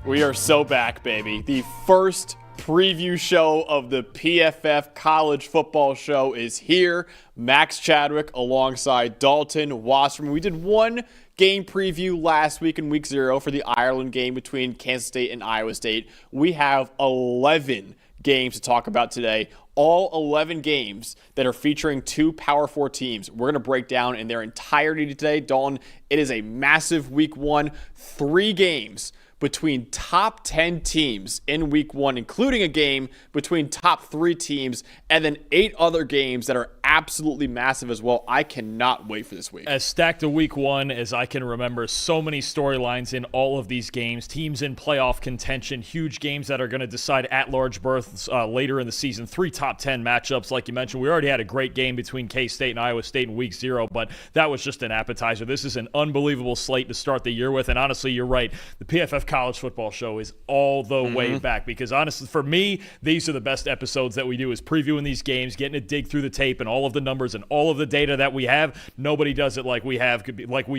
We are so back, baby. The first preview show of the PFF College Football Show is here. Max Chadwick alongside Dalton, Wasserman. We did one game preview last week in week 0 for the Ireland game between Kansas State and Iowa State. We have 11 games to talk about today. All 11 games that are featuring 2 Power 4 teams. We're going to break down in their entirety today. Dalton, it is a massive week 1. 3 games between top 10 teams in week 1, including a game between top 3 teams, and then 8 other games that are absolutely massive as well. I cannot wait for this week. As stacked a week 1 as I can remember, so many storylines in all of these games, teams in playoff contention, huge games that are going to decide at-large berths later in the season, 3 top 10 matchups like you mentioned. We already had a great game between K-State and Iowa State in week 0, but that was just an appetizer. This is an unbelievable slate to start the year with, and honestly, you're right. The PFF College Football Show is all the way back because honestly, for me, these are the best episodes that we do is previewing these games, getting to dig through the tape and all of the numbers and all of the data that we have. Nobody does it like we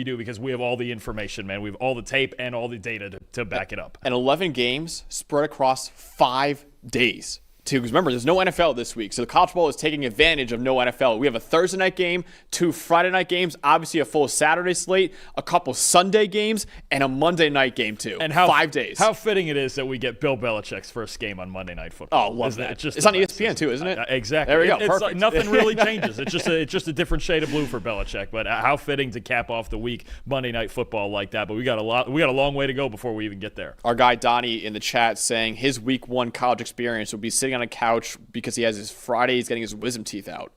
do because we have all the information, man. We have all the tape and all the data to back it up. And 11 games spread across 5 days. Because remember, there's no NFL this week, so the college football is taking advantage of no NFL. We have a Thursday night game, 2 Friday night games, obviously a full Saturday slate, a couple Sunday games, and a Monday night game too. And 5 days. How fitting it is that we get Bill Belichick's first game on Monday Night Football. Oh, love that. It's on ESPN too, isn't it? Exactly. There we go. It's Perfect. like nothing really changes. It's just a different shade of blue for Belichick. But how fitting to cap off the week Monday Night Football like that. But we got a long way to go before we even get there. Our guy Donnie in the chat saying his week 1 college experience will be sitting on a couch because he has his Friday, he's getting his wisdom teeth out.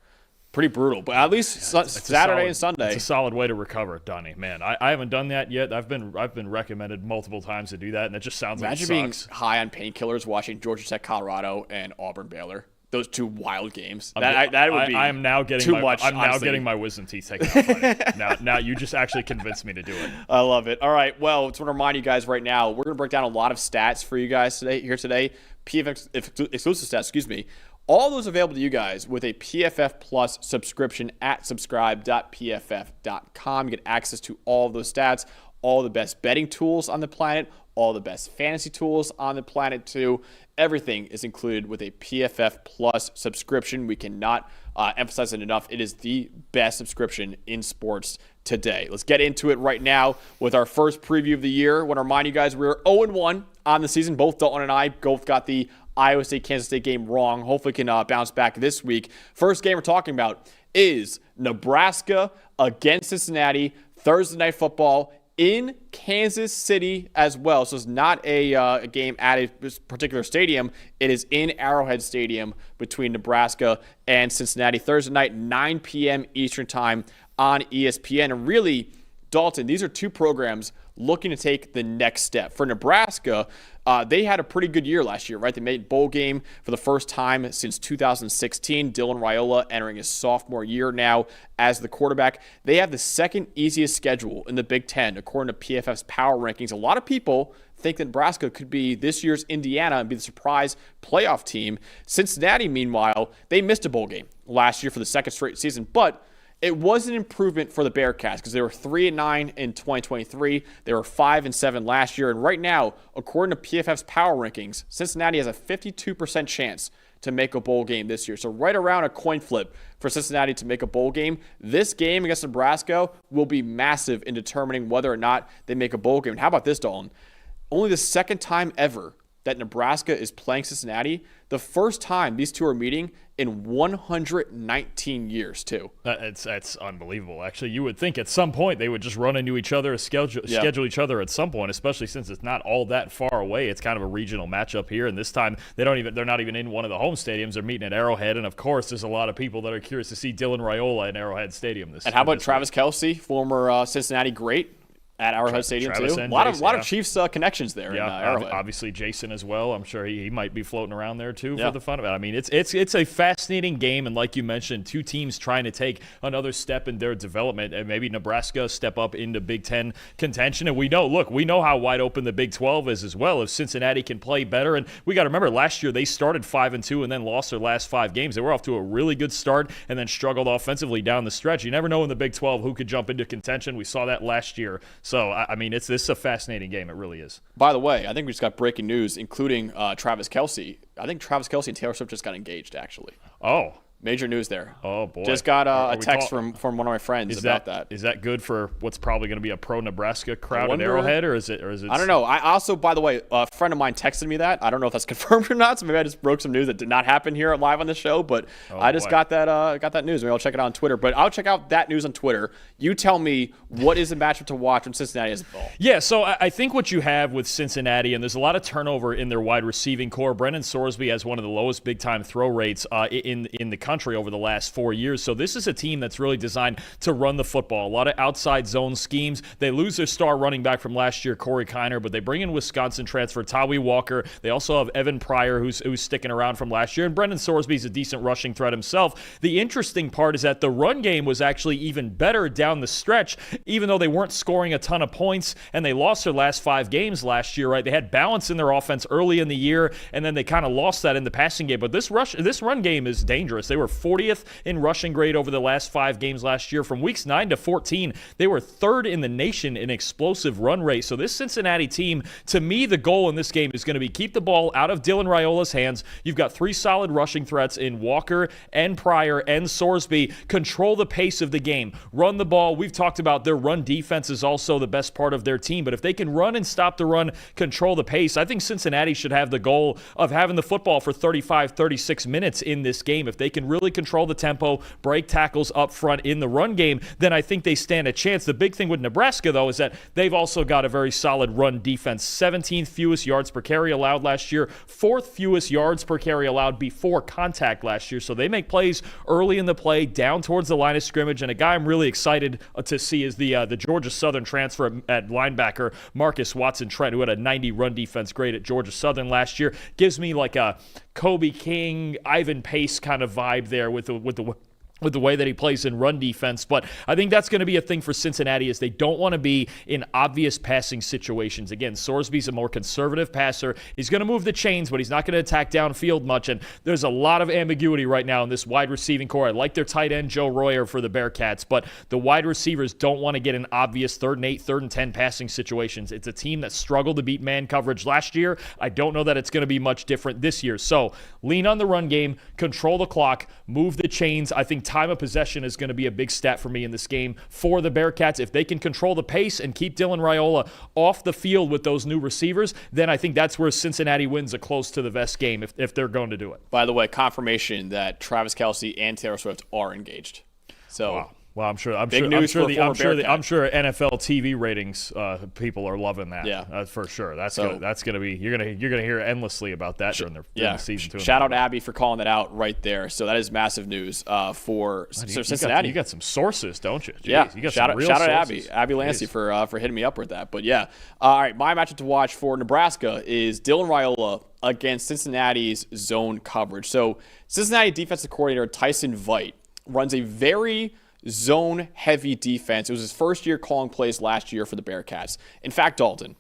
Pretty brutal, but at least Saturday and Sunday. It's a solid way to recover, Donnie. Man, I haven't done that yet. I've been recommended multiple times to do that, and it just sounds like it sucks. Imagine being high on painkillers watching Georgia Tech, Colorado, and Auburn Baylor. Those 2 wild games. That would be I'm now getting too much. I'm now getting my wisdom teeth taken out. Now you just actually convinced me to do it. I love it. All right. Well, just want to remind you guys right now, we're going to break down a lot of stats for you guys today. PFF exclusive stats, excuse me. All those available to you guys with a PFF Plus subscription at subscribe.pff.com. You get access to all of those stats, all the best betting tools on the planet, all the best fantasy tools on the planet too. Everything is included with a PFF Plus subscription. We cannot emphasize it enough. It is the best subscription in sports today. Let's get into it right now with our first preview of the year. I want to remind you guys we're 0-1 on the season. Both Dalton and I both got the Iowa State-Kansas State game wrong. Hopefully can bounce back this week. First game we're talking about is Nebraska against Cincinnati, Thursday Night Football in Kansas City as well. So it's not a game at a particular stadium. It is in Arrowhead Stadium between Nebraska and Cincinnati. Thursday night, 9 p.m. Eastern Time on ESPN. And really, Dalton, these are 2 programs looking to take the next step. For Nebraska, they had a pretty good year last year, right? They made bowl game for the first time since 2016. Dylan Raiola entering his sophomore year now as the quarterback. They have the second easiest schedule in the Big Ten, according to PFF's power rankings. A lot of people think that Nebraska could be this year's Indiana and be the surprise playoff team. Cincinnati, meanwhile, they missed a bowl game last year for the second straight season, but it was an improvement for the Bearcats because they were 3-9 in 2023. They were 5-7 last year. And right now, according to PFF's power rankings, Cincinnati has a 52% chance to make a bowl game this year. So right around a coin flip for Cincinnati to make a bowl game. This game against Nebraska will be massive in determining whether or not they make a bowl game. And how about this, Dalton? Only the second time ever that Nebraska is playing Cincinnati, the first time these 2 are meeting in 119 years, too. That's unbelievable. Actually, you would think at some point they would just run into each other, schedule each other at some point, especially since it's not all that far away. It's kind of a regional matchup here, and this time they're not even in one of the home stadiums. They're meeting at Arrowhead, and of course, there's a lot of people that are curious to see Dylan Raiola in Arrowhead Stadium this. And how about Travis Kelce, former Cincinnati great? At Arrowhead Stadium, Travis too. and A lot Jason, of Chiefs connections there in Arrowhead. Obviously Jason as well. I'm sure he might be floating around there, too, for the fun of it. I mean, it's a fascinating game, and like you mentioned, two teams trying to take another step in their development, and maybe Nebraska step up into Big Ten contention. And we know how wide open the Big 12 is as well. If Cincinnati can play better, and we got to remember, last year they started 5-2 and then lost their last 5 games. They were off to a really good start and then struggled offensively down the stretch. You never know in the Big 12 who could jump into contention. We saw that last year. So, I mean, this is a fascinating game. It really is. By the way, I think we just got breaking news, including Travis Kelce. I think Travis Kelce and Taylor Swift just got engaged, actually. Oh. Major news there. Oh, boy. Just got a text from one of my friends about that. Is that good for what's probably going to be a pro-Nebraska crowd at Arrowhead, or is it? I don't know. I also, by the way, a friend of mine texted me that. I don't know if that's confirmed or not, so maybe I just broke some news that did not happen here live on the show, but I just got that news. Maybe I'll check it out on Twitter. But I'll check out that news on Twitter. You tell me, what is the matchup to watch when Cincinnati has the ball? Yeah, so I think what you have with Cincinnati, and there's a lot of turnover in their wide receiving core. Brendan Sorsby has one of the lowest big-time throw rates in the country over the last 4 years. So this is a team that's really designed to run the football. A lot of outside zone schemes. They lose their star running back from last year, Corey Kiner, but they bring in Wisconsin transfer Tawi Walker. They also have Evan Pryor, who's sticking around from last year, and Brendan Sorsby's a decent rushing threat himself. The interesting part is that the run game was actually even better down the stretch, even though they weren't scoring a ton of points, and they lost their last 5 games last year, right? They had balance in their offense early in the year, and then they kind of lost that in the passing game. But this run game is dangerous. They were 40th in rushing grade over the last 5 games last year. From weeks 9 to 14, they were 3rd in the nation in explosive run rate. So this Cincinnati team, to me, the goal in this game is going to be keep the ball out of Dylan Raiola's hands. You've got 3 solid rushing threats in Walker and Pryor and Sorsby. Control the pace of the game. Run the ball. We've talked about their run defense is also the best part of their team. But if they can run and stop the run, control the pace, I think Cincinnati should have the goal of having the football for 35, 36 minutes in this game. If they can really control the tempo, break tackles up front in the run game, then I think they stand a chance. The big thing with Nebraska, though, is that they've also got a very solid run defense. 17th fewest yards per carry allowed last year, 4th fewest yards per carry allowed before contact last year. So they make plays early in the play, down towards the line of scrimmage. And a guy I'm really excited to see is the Georgia Southern transfer at linebacker, Marcus Watson-Trent, who had a 90 run defense grade at Georgia Southern last year. Gives me like a Kobe King, Ivan Pace kind of vibe there with the way that he plays in run defense. But I think that's going to be a thing for Cincinnati, is they don't want to be in obvious passing situations. Again, Sorsby's a more conservative passer. He's going to move the chains, but he's not going to attack downfield much. And there's a lot of ambiguity right now in this wide receiving core. I like their tight end, Joe Royer, for the Bearcats, but the wide receivers don't want to get in obvious 3rd and 8, 3rd and 10 passing situations. It's a team that struggled to beat man coverage last year. I don't know that it's going to be much different this year. So lean on the run game, control the clock, move the chains. I think time of possession is going to be a big stat for me in this game for the Bearcats. If they can control the pace and keep Dylan Raiola off the field with those new receivers, then I think that's where Cincinnati wins a close to the vest game if they're going to do it. By the way, confirmation that Travis Kelce and Taylor Swift are engaged. So. Wow. Well, I'm sure NFL TV ratings people are loving that. Yeah, for sure. That's gonna be you're gonna hear endlessly about that during the season too. Shout out Abby for calling that out right there. So that is massive news for Cincinnati. You got some sources, don't you? Jeez, yeah, you got shout some real out sources. Abby Lancey for hitting me up with that. But yeah, all right. My matchup to watch for Nebraska is Dylan Raiola against Cincinnati's zone coverage. So Cincinnati defensive coordinator Tyson Veit runs a very zone-heavy defense. It was his first year calling plays last year for the Bearcats. In fact, Dalton,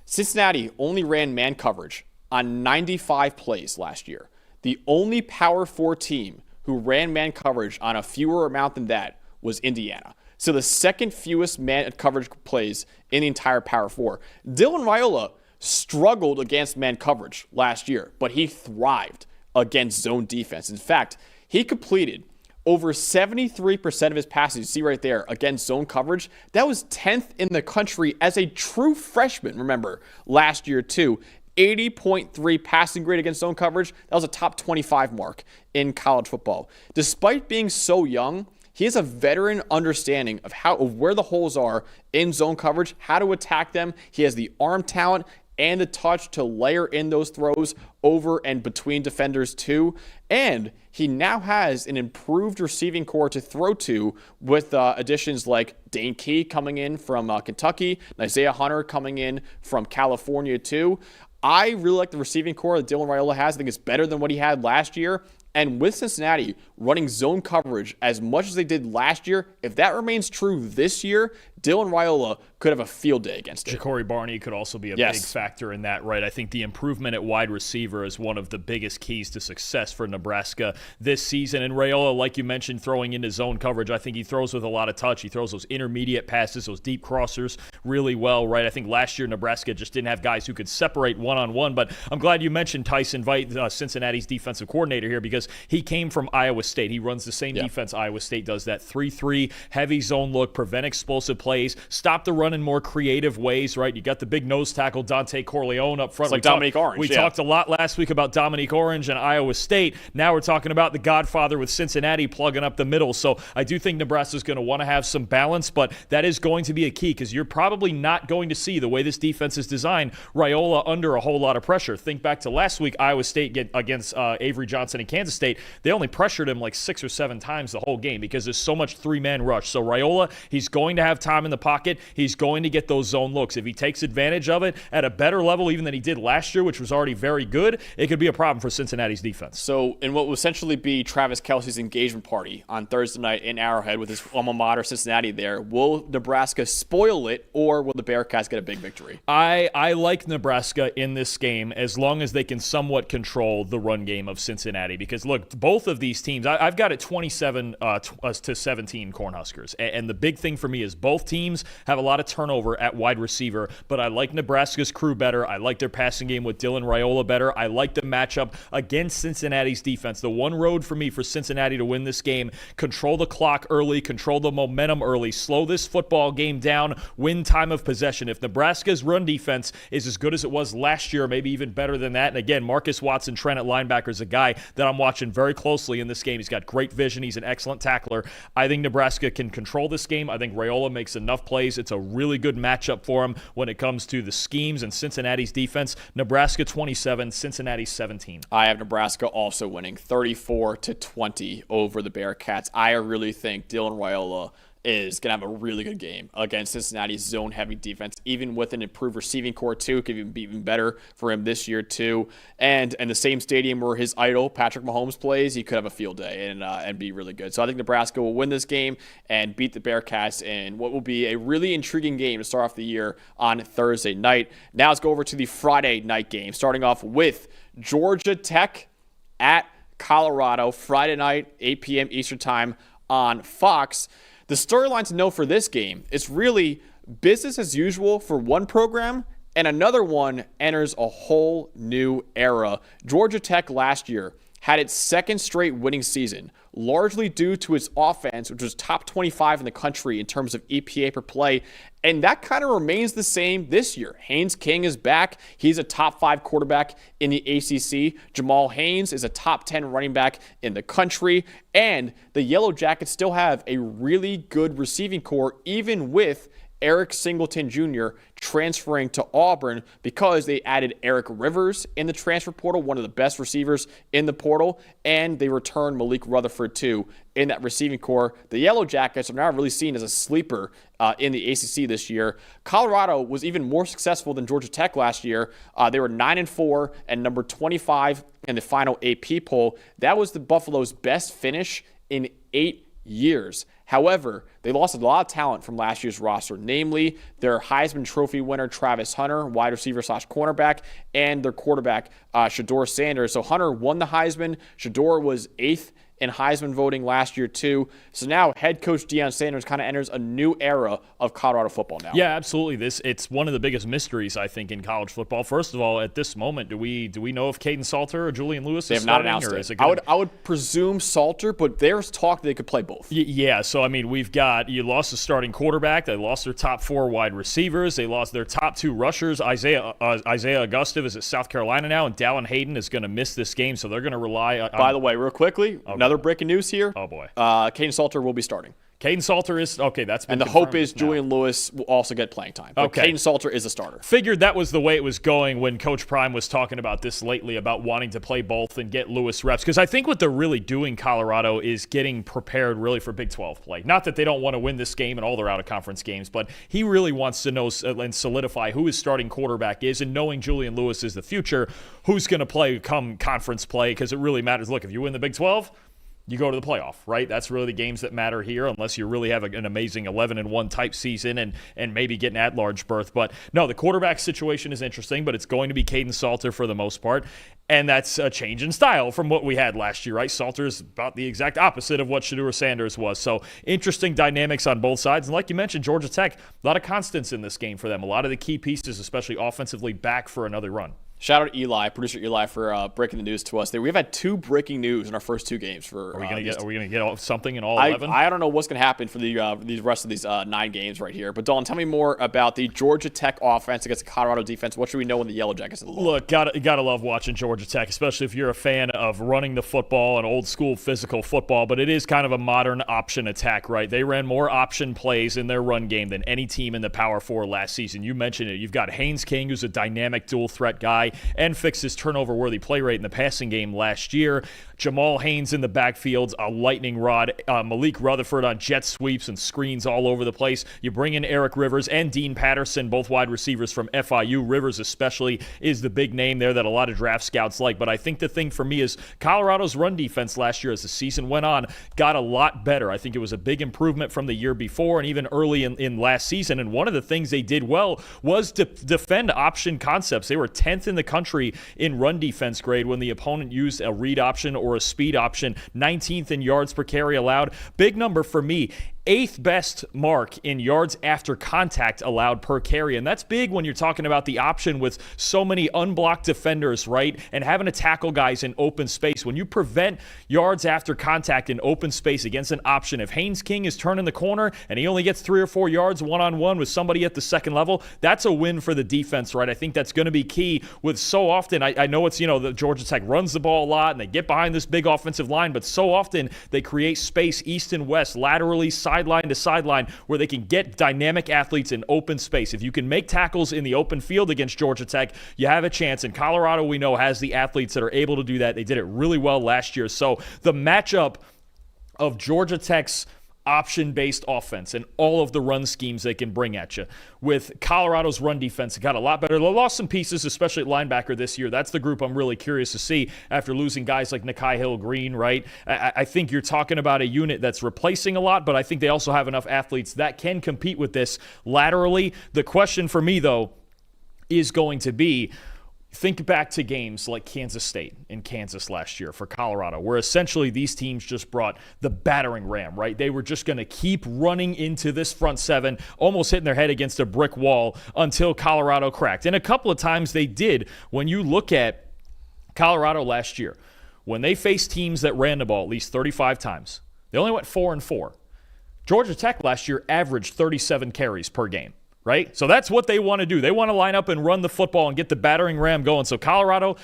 Cincinnati only ran man coverage on 95 plays last year. The only Power 4 team who ran man coverage on a fewer amount than that was Indiana. So the second fewest man coverage plays in the entire Power 4. Dylan Raiola struggled against man coverage last year, but he thrived against zone defense. In fact, he completed over 73% of his passes, you see right there, against zone coverage. That was 10th in the country as a true freshman, remember, last year too. 80.3 passing grade against zone coverage. That was a top 25 mark in college football. Despite being so young, he has a veteran understanding of where the holes are in zone coverage, how to attack them. He has the arm talent and the touch to layer in those throws over and between defenders too. And he now has an improved receiving core to throw to with additions like Dane Key coming in from Kentucky, Isaiah Hunter coming in from California too. I really like the receiving core that Dylan Raiola has. I think it's better than what he had last year. And with Cincinnati running zone coverage as much as they did last year, if that remains true this year, Dylan Raiola could have a field day against it. Ja'Cory Barney could also be a big factor in that, right? I think the improvement at wide receiver is one of the biggest keys to success for Nebraska this season. And Raiola, like you mentioned, throwing into zone coverage, I think he throws with a lot of touch. He throws those intermediate passes, those deep crossers really well, right? I think last year Nebraska just didn't have guys who could separate one-on-one, but I'm glad you mentioned Tyson Veit, Cincinnati's defensive coordinator here, because he came from Iowa State. He runs the same defense Iowa State does, that 3-3, heavy zone look, prevent explosive plays, stop the run in more creative ways, right? You got the big nose tackle, Dante Corleone up front. It's like Dominique Orange. We talked a lot last week about Dominique Orange and Iowa State. Now we're talking about the Godfather with Cincinnati plugging up the middle. So I do think Nebraska's going to want to have some balance, but that is going to be a key because you're probably not going to see, the way this defense is designed, Raiola under a whole lot of pressure. Think back to last week, Iowa State against Avery Johnson and Kansas State. They only pressured him like 6 or 7 times the whole game because there's so much 3-man rush. So Raiola, he's going to have time in the pocket. He's going to get those zone looks. If he takes advantage of it at a better level even than he did last year, which was already very good, it could be a problem for Cincinnati's defense. So in what will essentially be Travis Kelce's engagement party on Thursday night in Arrowhead with his alma mater Cincinnati there, will Nebraska spoil it or will the Bearcats get a big victory? I like Nebraska in this game as long as they can somewhat control the run game of Cincinnati, because look, both of these teams, I've got it 27 to 17 Cornhuskers, and the big thing for me is both teams have a lot of turnover at wide receiver, but I like Nebraska's crew better. I like their passing game with Dylan Raiola better. I like the matchup against Cincinnati's defense. The one road for me for Cincinnati to win this game: control the clock early, control the momentum early, slow this football game down, win time of possession. If Nebraska's run defense is as good as it was last year, maybe even better than that, and again, Marcus Watson-Trent at linebacker is a guy that I'm watching very closely in this game. He's got great vision. He's an excellent tackler. I think Nebraska can control this game. I think Raiola makes enough plays. It's a really good matchup for him when it comes to the schemes and Cincinnati's defense. Nebraska 27, Cincinnati 17. I have Nebraska also winning 34-20 over the Bearcats. I really think Dylan Raiola is going to have a really good game against Cincinnati's zone-heavy defense, even with an improved receiving core, too. It could even be even better for him this year, too. And in the same stadium where his idol, Patrick Mahomes, plays, he could have a field day and be really good. So I think Nebraska will win this game and beat the Bearcats in what will be a really intriguing game to start off the year on Thursday night. Now let's go over to the Friday night game, starting off with Georgia Tech at Colorado, Friday night, 8 p.m. Eastern Time on Fox. The storyline to know for this game is really business as usual for one program, and another one enters a whole new era. Georgia Tech last year had its second straight winning season, largely due to its offense, which was top 25 in the country in terms of EPA per play. And that kind of remains the same this year. Haynes King is back. He's a top 5 quarterback in the ACC. Jamal Haynes is a top 10 running back in the country. And the Yellow Jackets still have a really good receiving core, even with Eric Singleton Jr. transferring to Auburn, because they added Eric Rivers in the transfer portal, one of the best receivers in the portal, and they returned Malik Rutherford too in that receiving core. The Yellow Jackets are now really seen as a sleeper in the ACC this year. Colorado was even more successful than Georgia Tech last year. They were 9-4 and number 25 in the final AP poll. That was the Buffalo's best finish in 8 years. However, they lost a lot of talent from last year's roster, namely their Heisman Trophy winner, Travis Hunter, wide receiver / cornerback, and their quarterback, Shedeur Sanders. So Hunter won the Heisman. Shedeur was 8th in Heisman voting last year too. So now head coach Deion Sanders kind of enters a new era of Colorado football now. Yeah, absolutely. It's one of the biggest mysteries, I think, in college football. First of all, at this moment, do we know if Caden Salter or Julian Lewis is starting? They have not announced it. I would presume Salter, but there's talk they could play both. Yeah, so I mean, you lost the starting quarterback, they lost their top 4 wide receivers, they lost their top 2 rushers. Isaiah Augustive is at South Carolina now, and Dallin Hayden is going to miss this game, so they're going to rely on. By the way, real quickly, another breaking news here. Oh boy, Caden Salter will be starting. Caden Salter is okay. That's been and the hope is Julian Lewis will also get playing time. But Caden Salter is a starter. Figured that was the way it was going when Coach Prime was talking about this lately, about wanting to play both and get Lewis reps. Because I think what they're really doing, Colorado, is getting prepared really for Big 12 play. Not that they don't want to win this game and all their out-of-conference games, but he really wants to know and solidify who his starting quarterback is, and knowing Julian Lewis is the future, who's going to play come conference play, because it really matters. Look, if you win the Big 12, you go to the playoff, right? That's really the games that matter here, unless you really have an amazing 11-1 type season and maybe get an at-large berth. But no, the quarterback situation is interesting, but it's going to be Caden Salter for the most part. And that's a change in style from what we had last year, right? Salter's about the exact opposite of what Shedeur Sanders was. So interesting dynamics on both sides. And like you mentioned, Georgia Tech, a lot of constants in this game for them. A lot of the key pieces, especially offensively, back for another run. Shout out to Eli, producer Eli, for breaking the news to us. We've had 2 breaking news in our first 2 games. Are we going to get something in all 11? I don't know what's going to happen for the rest of these 9 games right here. But Dalton, tell me more about the Georgia Tech offense against the Colorado defense. What should we know in the Yellow Jackets? Look, gotta love watching Georgia Tech, especially if you're a fan of running the football and old school physical football. But it is kind of a modern option attack, right? They ran more option plays in their run game than any team in the Power 4 last season. You mentioned it. You've got Haynes King, who's a dynamic dual threat guy and fixes turnover-worthy play rate in the passing game last year. Jamal Haynes in the backfield, a lightning rod. Malik Rutherford on jet sweeps and screens all over the place. You bring in Eric Rivers and Dean Patterson, both wide receivers from FIU. Rivers especially is the big name there that a lot of draft scouts like. But I think the thing for me is Colorado's run defense last year, as the season went on, got a lot better. I think it was a big improvement from the year before and even early in last season. And one of the things they did well was to defend option concepts. They were 10th in the country in run defense grade when the opponent used a read option or a speed option, 19th in yards per carry allowed. Big number for me. 8th best mark in yards after contact allowed per carry. And that's big when you're talking about the option with so many unblocked defenders, right? And having to tackle guys in open space. When you prevent yards after contact in open space against an option, if Haynes King is turning the corner and he only gets 3 or 4 yards one-on-one with somebody at the second level, that's a win for the defense, right? I think that's going to be key with so often. I know it's, the Georgia Tech runs the ball a lot and they get behind this big offensive line, but so often they create space east and west, laterally, sideline to sideline, where they can get dynamic athletes in open space. If you can make tackles in the open field against Georgia Tech, you have a chance. And Colorado, we know, has the athletes that are able to do that. They did it really well last year. So the matchup of Georgia Tech's option-based offense and all of the run schemes they can bring at you with Colorado's run defense, it got a lot better. They lost some pieces, especially at linebacker this year. That's the group I'm really curious to see after losing guys like Nikai Hill-Green, right? I think you're talking about a unit that's replacing a lot, but I think they also have enough athletes that can compete with this laterally. The question for me, though, is going to be, think back to games like Kansas State and Kansas last year for Colorado, where essentially these teams just brought the battering ram, right? They were just going to keep running into this front seven, almost hitting their head against a brick wall until Colorado cracked. And a couple of times they did. When you look at Colorado last year, when they faced teams that ran the ball at least 35 times, they only went 4-4. Georgia Tech last year averaged 37 carries per game. Right? So that's what they want to do. They want to line up and run the football and get the battering ram going. So Colorado,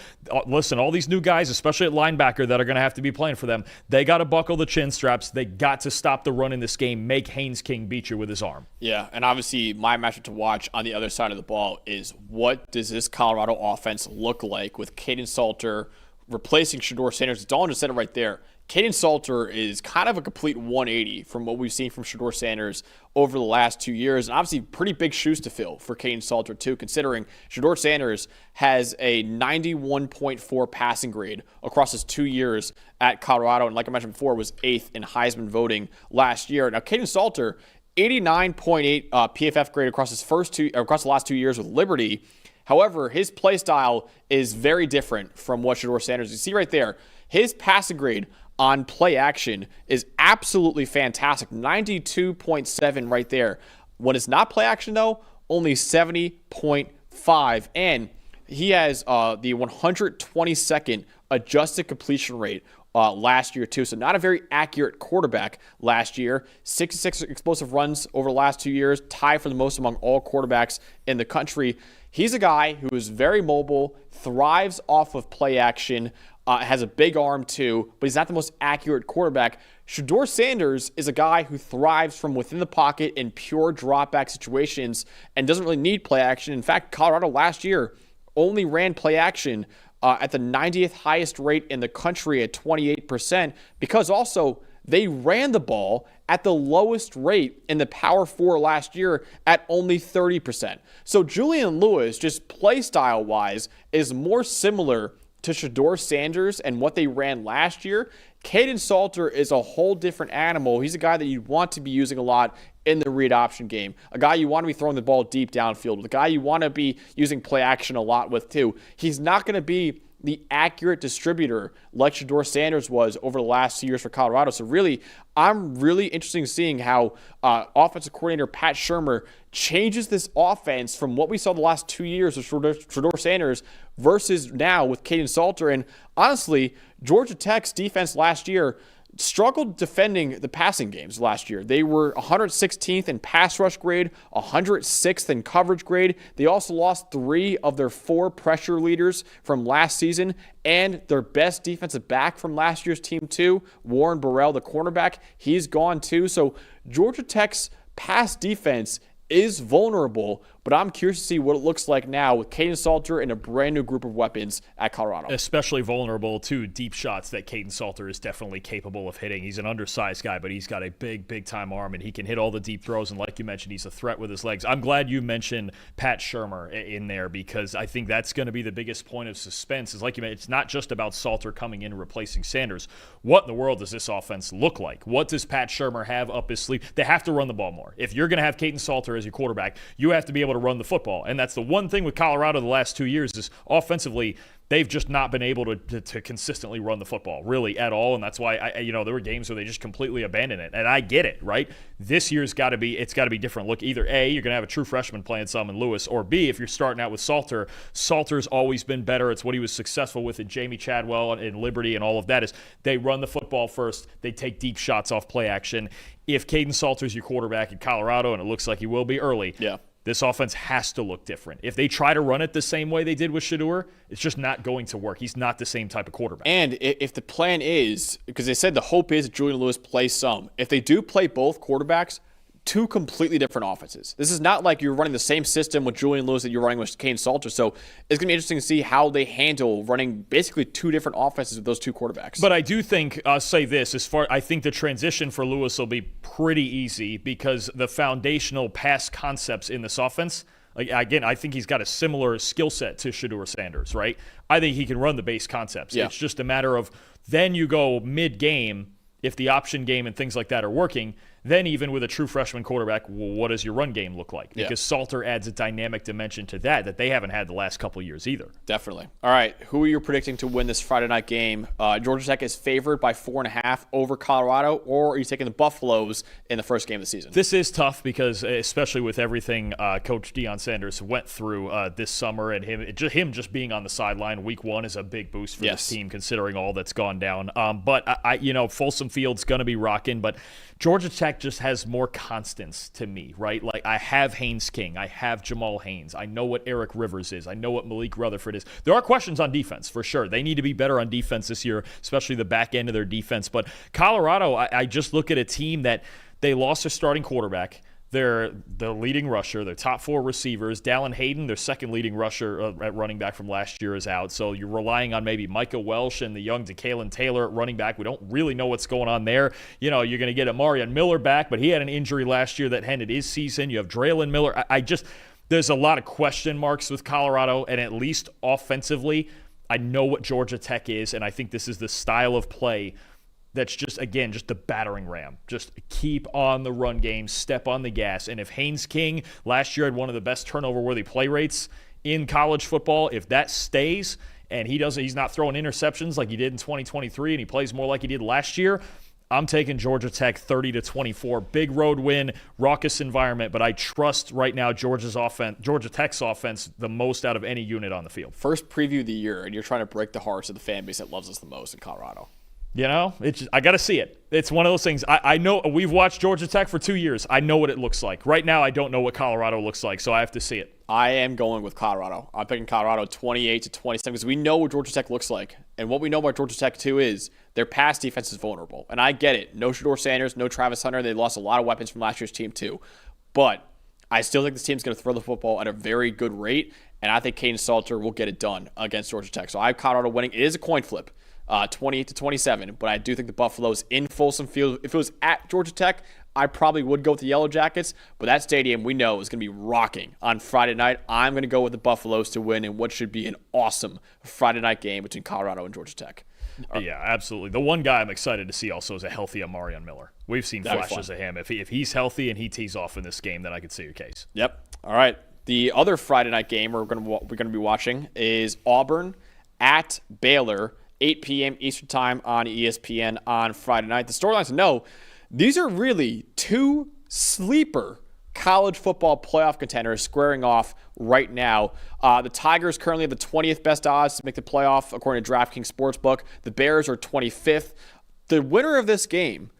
listen, all these new guys, especially at linebacker that are going to have to be playing for them, they got to buckle the chin straps. They got to stop the run in this game, make Haynes King beat you with his arm. Yeah, and obviously my matchup to watch on the other side of the ball is, what does this Colorado offense look like with Caden Salter replacing Shedeur Sanders? Dalton just said it right there. Caden Salter is kind of a complete 180 from what we've seen from Shedeur Sanders over the last 2 years. And obviously pretty big shoes to fill for Caden Salter too, considering Shedeur Sanders has a 91.4 passing grade across his 2 years at Colorado. And like I mentioned before, was 8th in Heisman voting last year. Now Caden Salter, 89.8 PFF grade across the last 2 years with Liberty. However, his play style is very different from what Shedeur Sanders. You see right there, his passing grade on play action is absolutely fantastic. 92.7 right there. When it's not play action, though, only 70.5. And he has the 122nd adjusted completion rate last year, too. So not a very accurate quarterback last year. 66 explosive runs over the last 2 years, tied for the most among all quarterbacks in the country. He's a guy who is very mobile, thrives off of play action, has a big arm too, but he's not the most accurate quarterback. Shedeur Sanders is a guy who thrives from within the pocket in pure dropback situations and doesn't really need play action. In fact, Colorado last year only ran play action at the 90th highest rate in the country at 28%, because also they ran the ball at the lowest rate in the Power 4 last year at only 30%. So Julian Lewis, just play style wise, is more similar to Shedeur Sanders and what they ran last year. Caden Salter is a whole different animal. He's a guy that you want to be using a lot in the read option game, a guy you want to be throwing the ball deep downfield with, a guy you want to be using play action a lot with too. He's not going to be the accurate distributor like Shedeur Sanders was over the last 2 years for Colorado. So really, I'm really interested in seeing how offensive coordinator Pat Shurmur changes this offense from what we saw the last 2 years with Shedeur Sanders versus now with Caden Salter. And honestly, Georgia Tech's defense last year struggled defending the passing games last year. They were 116th in pass rush grade, 106th in coverage grade. They also lost 3 of their 4 pressure leaders from last season, and their best defensive back from last year's team too, Warren Burrell, the cornerback, he's gone too. So Georgia Tech's pass defense is vulnerable, but I'm curious to see what it looks like now with Caden Salter and a brand new group of weapons at Colorado. Especially vulnerable to deep shots that Caden Salter is definitely capable of hitting. He's an undersized guy, but he's got a big time arm, and he can hit all the deep throws. And like you mentioned, he's a threat with his legs. I'm glad you mentioned Pat Shurmur in there, because I think that's going to be the biggest point of suspense. Is like you mentioned, it's not just about Salter coming in and replacing Sanders. What in the world does this offense look like? What does Pat Shurmur have up his sleeve? They have to run the ball more. If you're going to have Caden Salter as your quarterback, you have to be able to run the football. And that's the one thing with Colorado the last 2 years is offensively, they've just not been able to consistently run the football really at all. And that's why there were games where they just completely abandoned it. And I get it, right? This year's got to be different. Look, either A, you're going to have a true freshman playing some in Lewis, or B, if you're starting out with Salter, Salter's always been better. It's what he was successful with in Jamie Chadwell and Liberty and all of that is they run the football first. They take deep shots off play action. If Caden Salter's your quarterback in Colorado, and it looks like he will be early, this offense has to look different. If they try to run it the same way they did with Shedeur, it's just not going to work. He's not the same type of quarterback. And if the plan is, because they said the hope is that Julian Lewis plays some, if they do play both quarterbacks, 2 completely different offenses. This is not like you're running the same system with Julian Lewis that you're running with Caden Salter. So it's going to be interesting to see how they handle running basically 2 different offenses with those 2 quarterbacks. But I do think, I'll say this, I think the transition for Lewis will be pretty easy because the foundational pass concepts in this offense, again, I think he's got a similar skill set to Shedeur Sanders, right? I think he can run the base concepts. Yeah. It's just a matter of then you go mid-game, if the option game and things like that are working, then even with a true freshman quarterback, well, what does your run game look like? Because Salter adds a dynamic dimension to that they haven't had the last couple of years either. Definitely. All right, who are you predicting to win this Friday night game? Georgia Tech is favored by 4.5 over Colorado, or are you taking the Buffaloes in the first game of the season? This is tough because, especially with everything Coach Deion Sanders went through this summer, and him just being on the sideline week 1 is a big boost for this team considering all that's gone down. But Folsom Field's going to be rocking, but Georgia Tech just has more constants to me, right? Like I have Haynes King, I have Jamal Haynes, I know what Eric Rivers is, I know what Malik Rutherford is. There are questions on defense for sure. They need to be better on defense this year, especially the back end of their defense. But Colorado, I just look at a team that they lost their starting quarterback. They're the leading rusher, their top 4 receivers. Dallin Hayden, their second leading rusher at running back from last year, is out. So you're relying on maybe Micah Welsh and the young DeKalen Taylor at running back. We don't really know what's going on there. You're going to get Amarian Miller back, but he had an injury last year that ended his season. You have Draylon Miller. There's a lot of question marks with Colorado, and at least offensively, I know what Georgia Tech is, and I think this is the style of play that's just the battering ram. Just keep on the run game, step on the gas. And if Haynes King last year had one of the best turnover-worthy play rates in college football, if that stays and he's not throwing interceptions like he did in 2023 and he plays more like he did last year, I'm taking Georgia Tech 30-24. Big road win, raucous environment, but I trust right now Georgia Tech's offense the most out of any unit on the field. First preview of the year, and you're trying to break the hearts of the fan base that loves us the most in Colorado. I got to see it. It's one of those things. I know we've watched Georgia Tech for 2 years. I know what it looks like. Right now, I don't know what Colorado looks like, so I have to see it. I am going with Colorado. I'm picking Colorado 28-27 because we know what Georgia Tech looks like. And what we know about Georgia Tech, too, is their pass defense is vulnerable. And I get it. No Shedeur Sanders, no Travis Hunter. They lost a lot of weapons from last year's team, too. But I still think this team's going to throw the football at a very good rate. And I think Caden Salter will get it done against Georgia Tech. So I have Colorado winning. It is a coin flip. 28-27, but I do think the Buffaloes in Folsom Field. If it was at Georgia Tech, I probably would go with the Yellow Jackets, but that stadium we know is going to be rocking on Friday night. I'm going to go with the Buffaloes to win in what should be an awesome Friday night game between Colorado and Georgia Tech. Yeah, absolutely. The one guy I'm excited to see also is a healthy Amarion Miller. We've seen flashes of him. If he's healthy and he tees off in this game, then I could see your case. Yep. All right. The other Friday night game we're going to be watching is Auburn at Baylor. 8 p.m. Eastern Time on ESPN on Friday night. The storylines to know, these are really two sleeper college football playoff contenders squaring off right now. The Tigers currently have the 20th best odds to make the playoff according to DraftKings Sportsbook. The Bears are 25th. The winner of this game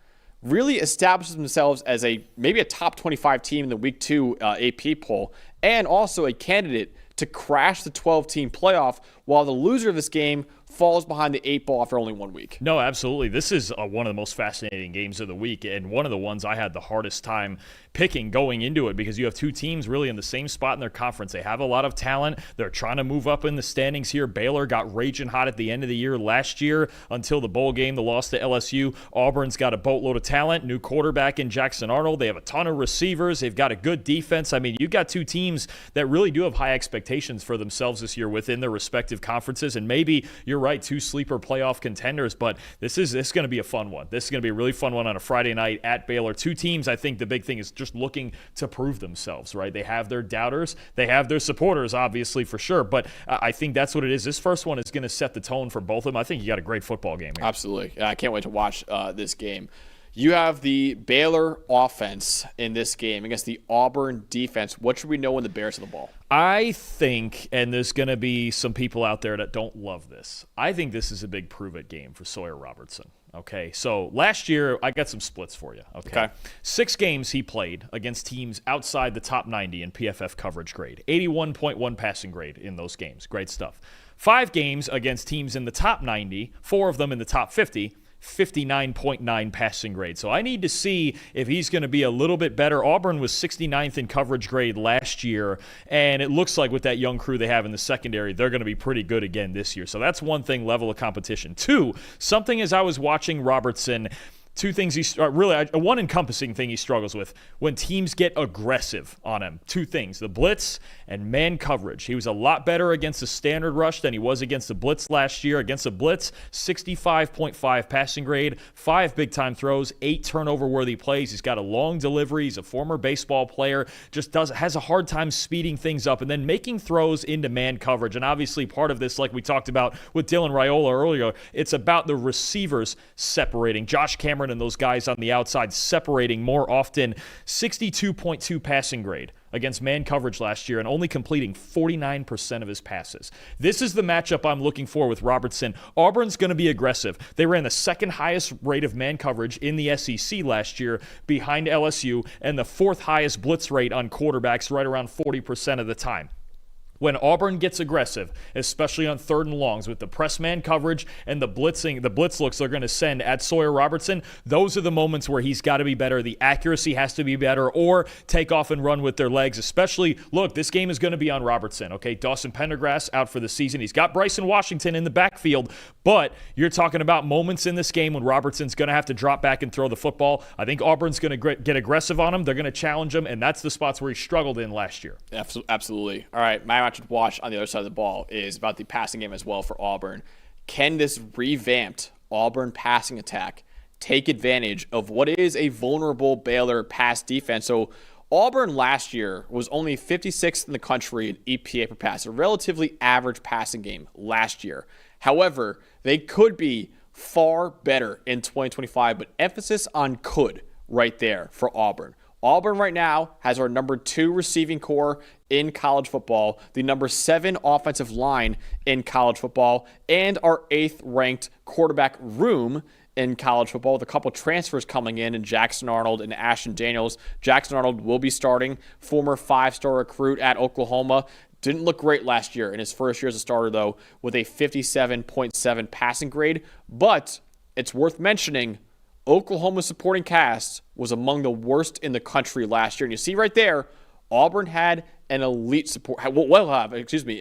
really establishes themselves as maybe a top 25 team in the Week 2 AP poll, and also a candidate to crash the 12-team playoff, while the loser of this game falls behind the 8 ball after only 1 week. No, absolutely. This is one of the most fascinating games of the week, and one of the ones I had the hardest time picking going into it, because you have two teams really in the same spot in their conference. They have a lot of talent. They're trying to move up in the standings here. Baylor got raging hot at the end of the year last year until the bowl game, the loss to LSU. Auburn's got a boatload of talent, new quarterback in Jackson Arnold. They have a ton of receivers. They've got a good defense. I mean, you've got two teams that really do have high expectations for themselves this year within their respective conferences, and maybe you're right, two sleeper playoff contenders, but this is going to be a fun one. This is going to be a really fun one on a Friday night at Baylor. Two teams, I think the big thing is just looking to prove themselves, right? They have their doubters. They have their supporters, obviously, for sure, but I think that's what it is. This first one is going to set the tone for both of them. I think you got a great football game here. Absolutely. I can't wait to watch this game. You have the Baylor offense in this game against the Auburn defense. What should we know when the Bears have the ball? I think, and there's going to be some people out there that don't love this, I think this is a big prove-it game for Sawyer Robertson. Okay, so last year, I got some splits for you. Okay. 6 games he played against teams outside the top 90 in PFF coverage grade. 81.1 passing grade in those games. Great stuff. 5 games against teams in the top 90, 4 of them in the top 50. 59.9 passing grade. So I need to see if he's going to be a little bit better. Auburn was 69th in coverage grade last year, and it looks like with that young crew they have in the secondary, they're going to be pretty good again this year. So that's one thing, level of competition. 2, something as I was watching Robertson, 2 things one encompassing thing he struggles with when teams get aggressive on him. 2 things, the blitz and man coverage. He was a lot better against the standard rush than he was against the blitz last year. Against the blitz, 65.5 passing grade, 5 big-time throws, 8 turnover-worthy plays. He's got a long delivery. He's a former baseball player, just has a hard time speeding things up and then making throws into man coverage. And obviously part of this, like we talked about with Dylan Raiola earlier, it's about the receivers separating. Josh Cameron and those guys on the outside separating more often. 62.2 passing grade against man coverage last year and only completing 49% of his passes. This is the matchup I'm looking for with Robertson. Auburn's going to be aggressive. They ran the second highest rate of man coverage in the SEC last year behind LSU and the 4th highest blitz rate on quarterbacks, right around 40% of the time. When Auburn gets aggressive, especially on 3rd and longs with the press man coverage and the blitz looks they're going to send at Sawyer Robertson, those are the moments where he's got to be better. The accuracy has to be better, or take off and run with their legs. Especially, look, this game is going to be on Robertson. Okay, Dawson Pendergrass out for the season. He's got Bryson Washington in the backfield, but you're talking about moments in this game when Robertson's going to have to drop back and throw the football. I think Auburn's going to get aggressive on him. They're going to challenge him, and that's the spots where he struggled in last year. Absolutely. All right, my match to watch on the other side of the ball is about the passing game as well for Auburn. Can this revamped Auburn passing attack take advantage of what is a vulnerable Baylor pass defense? So Auburn last year was only 56th in the country in EPA per pass, a relatively average passing game last year. However, they could be far better in 2025, but emphasis on could right there for Auburn. Auburn right now has our number 2 receiving core in college football, the number 7 offensive line in college football, and our 8th ranked quarterback room in college football with a couple transfers coming in Jackson Arnold and Ashton Daniels. Jackson Arnold will be starting, former 5-star recruit at Oklahoma. Didn't look great last year in his first year as a starter, though, with a 57.7 passing grade. But it's worth mentioning, Oklahoma's supporting cast was among the worst in the country last year. And you see right there, Auburn had an elite an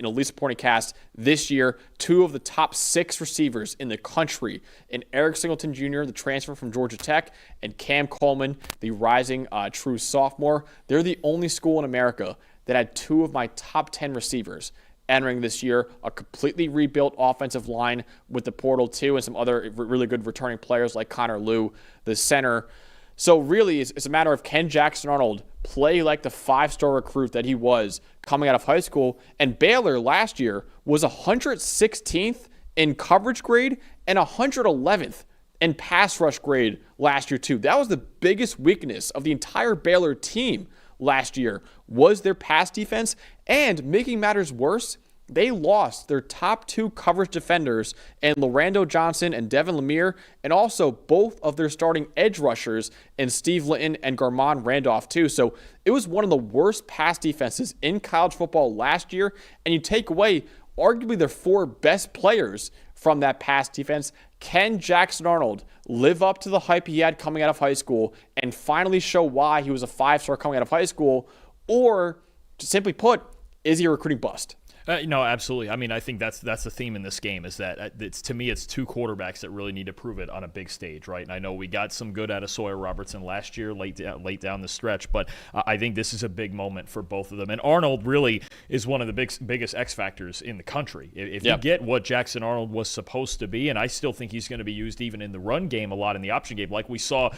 elite supporting cast this year. 2 of the top 6 receivers in the country, in Eric Singleton Jr., the transfer from Georgia Tech, and Cam Coleman, the rising true sophomore. They're the only school in America that had 2 of my top 10 receivers entering this year. A completely rebuilt offensive line with the portal too, and some other really good returning players like Connor Liu, the center. So really, it's a matter of, can Jackson Arnold play like the 5-star recruit that he was coming out of high school? And Baylor last year was 116th in coverage grade and 111th in pass rush grade last year too. That was the biggest weakness of the entire Baylor team last year, was their pass defense. And making matters worse, they lost their top 2 coverage defenders in Lorando Johnson and Devin Lemire, and also both of their starting edge rushers in Steve Litton and Garmon Randolph too. So it was one of the worst pass defenses in college football last year, and you take away arguably their 4 best players from that pass defense. Can Jackson Arnold live up to the hype he had coming out of high school and finally show why he was a 5-star coming out of high school? Or, to simply put, is he a recruiting bust? No, absolutely. I mean, I think that's the theme in this game, is that to me, it's 2 quarterbacks that really need to prove it on a big stage, right? And I know we got some good out of Sawyer Robertson last year, late down the stretch, but I think this is a big moment for both of them. And Arnold really is one of the biggest X factors in the country. If you get what Jackson Arnold was supposed to be, and I still think he's going to be used even in the run game a lot, in the option game, like we saw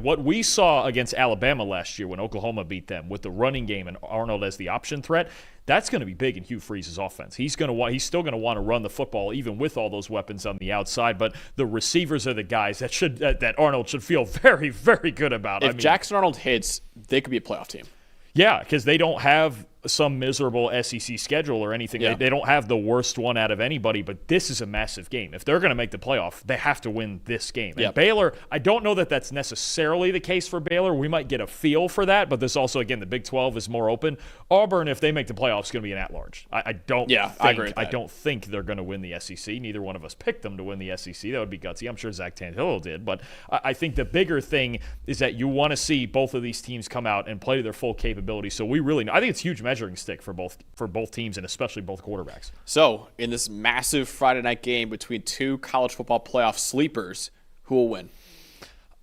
what we saw against Alabama last year when Oklahoma beat them with the running game and Arnold as the option threat. That's going to be big in Hugh Freeze's offense. He's still going to want to run the football even with all those weapons on the outside. But the receivers are the guys that Arnold should feel very, very good about. If Jackson Arnold hits, they could be a playoff team. Yeah, because they don't have some miserable SEC schedule or anything. Yeah. They don't have the worst one out of anybody, but this is a massive game. If they're going to make the playoff, they have to win this game. Yep. And Baylor, I don't know that that's necessarily the case for Baylor. We might get a feel for that, but this also, again, the Big 12 is more open. Auburn, if they make the playoffs, is going to be an at-large. I agree with that. I don't think they're going to win the SEC. Neither one of us picked them to win the SEC. That would be gutsy. I'm sure Zach Tantillo did, but I think the bigger thing is that you want to see both of these teams come out and play to their full capability. So I think it's a huge measuring stick for both teams, and especially both quarterbacks. So, in this massive Friday night game between 2 college football playoff sleepers, who will win?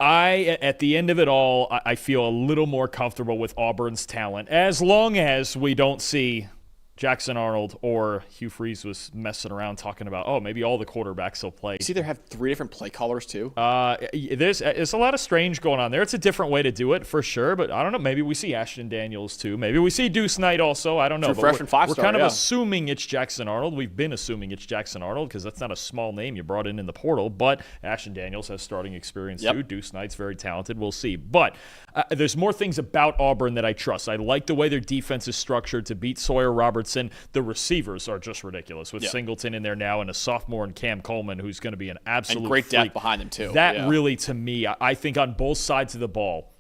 At the end of it all, I feel a little more comfortable with Auburn's talent, as long as we don't see Jackson Arnold or Hugh Freeze was messing around talking about, maybe all the quarterbacks will play. You see, they have 3 different play callers too. There's a lot of strange going on there. It's a different way to do it for sure, but I don't know. Maybe we see Ashton Daniels too. Maybe we see Deuce Knight also. I don't know. True freshman 5-star. We're kind of assuming it's Jackson Arnold. We've been assuming it's Jackson Arnold because that's not a small name you brought in the portal. But Ashton Daniels has starting experience too. Deuce Knight's very talented. We'll see. But there's more things about Auburn that I trust. I like the way their defense is structured to beat Sawyer Robertson. The receivers are just ridiculous with Singleton in there now and a sophomore and Cam Coleman, who's going to be an absolute and great freak. Depth behind them too. That really, to me, I think on both sides of the ball,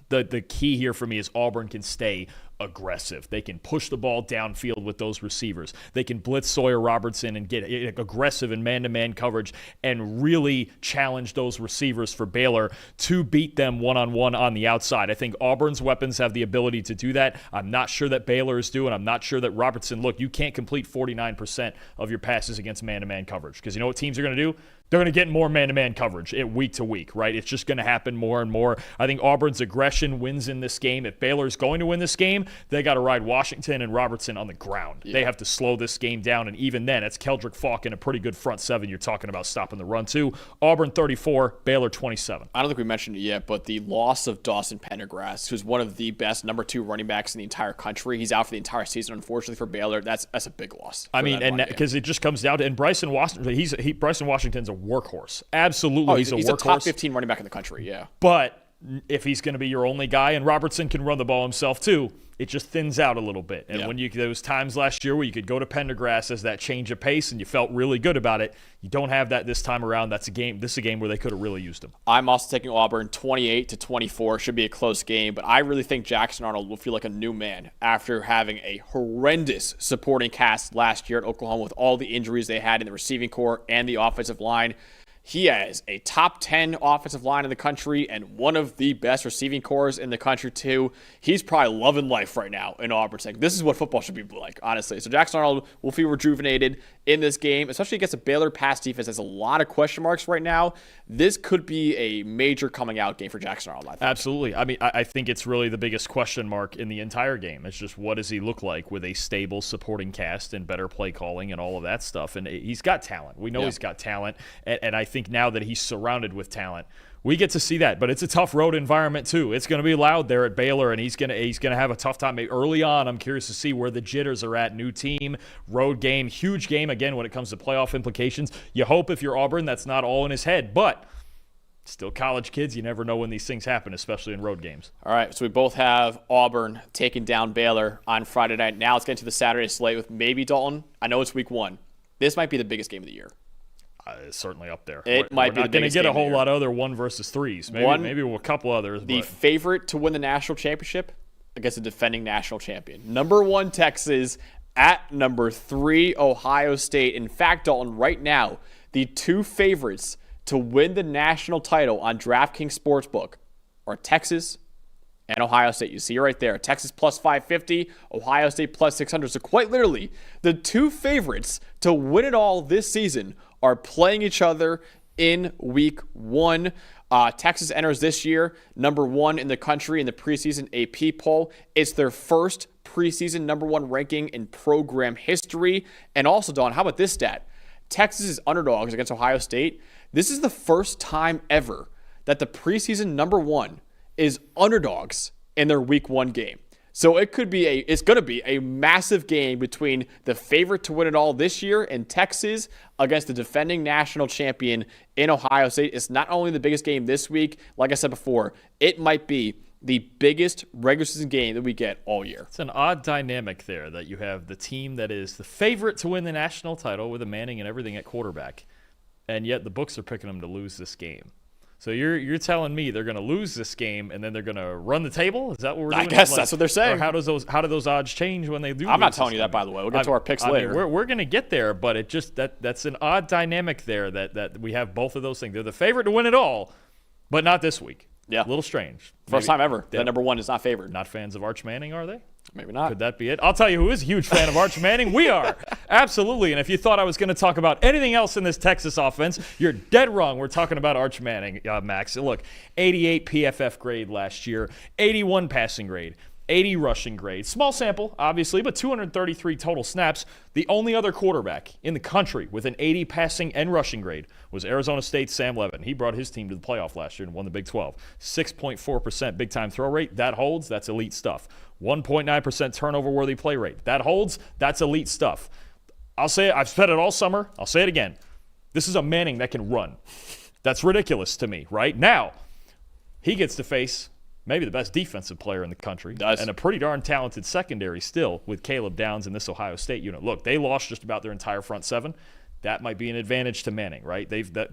the key here for me is Auburn can stay aggressive. They can push the ball downfield with those receivers. They can blitz Sawyer Robertson and get aggressive in man-to-man coverage and really challenge those receivers for Baylor to beat them one-on-one on the outside. I think Auburn's weapons have the ability to do that. I'm not sure that Baylor is doing. I'm not sure that Robertson, look, you can't complete 49% of your passes against man-to-man coverage because you know what teams are going to do? They're going to get more man-to-man coverage week to week, right? It's just going to happen more and more. I think Auburn's aggression wins in this game. If Baylor's going to win this game, they got to ride Washington and Robertson on the ground. Yeah. They have to slow this game down, and even then, it's Keldrick Falk in a pretty good front seven. You're talking about stopping the run, too. Auburn 34, Baylor 27. I don't think we mentioned it yet, but the loss of Dawson Pendergrass, who's one of the best number 2 running backs in the entire country. He's out for the entire season, unfortunately, for Baylor. That's a big loss. I mean, and because it just comes down to, and Bryson Washington's a workhorse. Absolutely, he's a workhorse. He's a top 15 running back in the country, yeah. But if he's going to be your only guy, and Robertson can run the ball himself too, it just thins out a little bit. And when there was times last year where you could go to Pendergrass as that change of pace and you felt really good about it, you don't have that this time around. This is a game where they could have really used him. I'm also taking Auburn 28-24. Should be a close game, but I really think Jackson Arnold will feel like a new man after having a horrendous supporting cast last year at Oklahoma with all the injuries they had in the receiving corps and the offensive line. He has a top 10 offensive line in the country and one of the best receiving corps in the country, too. He's probably loving life right now in Auburn. Saying, this is what football should be like, honestly. So Jackson Arnold will feel rejuvenated in this game, especially against a Baylor pass defense. There's a lot of question marks right now. This could be a major coming out game for Jackson Arnold, I think. Absolutely. I mean, I think it's really the biggest question mark in the entire game. It's just, what does he look like with a stable supporting cast and better play calling and all of that stuff? And he's got talent. We know he's got talent. And I think now that he's surrounded with talent, we get to see that. But it's a tough road environment too. It's going to be loud there at Baylor, and he's going to have a tough time. Maybe early on, I'm curious to see where the jitters are at. New team, road game, huge game again when it comes to playoff implications. You hope if you're Auburn that's not all in his head, but still college kids, you never know when these things happen, especially in road games. All right, so we both have Auburn taking down Baylor on Friday night. Now let's get to the Saturday slate with maybe Dalton. I know it's week 1. This might be the biggest game of the year. It's certainly up there. We're not going to get a whole lot of other 1 versus 3s. Maybe a couple others. The favorite to win the national championship against the defending national champion. Number 1, Texas at number 3, Ohio State. In fact, Dalton, right now, the 2 favorites to win the national title on DraftKings Sportsbook are Texas and Ohio State. You see it right there. Texas plus 550, Ohio State plus 600. So quite literally, the 2 favorites to win it all this season are playing each other in week 1. Texas enters this year number 1 in the country in the preseason AP poll. It's their first preseason number 1 ranking in program history. And also, Don, how about this stat? Texas's underdogs against Ohio State. This is the first time ever that the preseason number 1 is underdogs in their week 1 game. So it's going to be a massive game between the favorite to win it all this year in Texas against the defending national champion in Ohio State. It's not only the biggest game this week, like I said before, it might be the biggest regular season game that we get all year. It's an odd dynamic there that you have the team that is the favorite to win the national title with a Manning and everything at quarterback, and yet the books are picking them to lose this game. So you're telling me they're going to lose this game and then they're going to run the table? Is that what we're doing? I guess that's what they're saying. Or how do those odds change when they do? I'm not telling you that, by the way. We'll get to our picks later. Mean, we're going to get there, but it just that's an odd dynamic there that we have both of those things. They're the favorite to win it all, but not this week. Yeah, a little strange. First time ever that number 1 is not favored. Not fans of Arch Manning, are they? Maybe not. Could that be it? I'll tell you who is a huge fan of Arch Manning. We are. Absolutely. And if you thought I was going to talk about anything else in this Texas offense, you're dead wrong. We're talking about Arch Manning, Max. Look, 88 PFF grade last year, 81 passing grade, 80 rushing grade. Small sample, obviously, but 233 total snaps. The only other quarterback in the country with an 80 passing and rushing grade was Arizona State's Sam Levin. He brought his team to the playoff last year and won the Big 12. 6.4% big-time throw rate. That holds. That's elite stuff. 1.9% turnover-worthy play rate. That holds. That's elite stuff. I'll say it. I've said it all summer. I'll say it again. This is a Manning that can run. That's ridiculous to me, right? Now, he gets to face maybe the best defensive player in the country. And a pretty darn talented secondary still with Caleb Downs in this Ohio State unit. Look, they lost just about their entire front 7. That might be an advantage to Manning, right?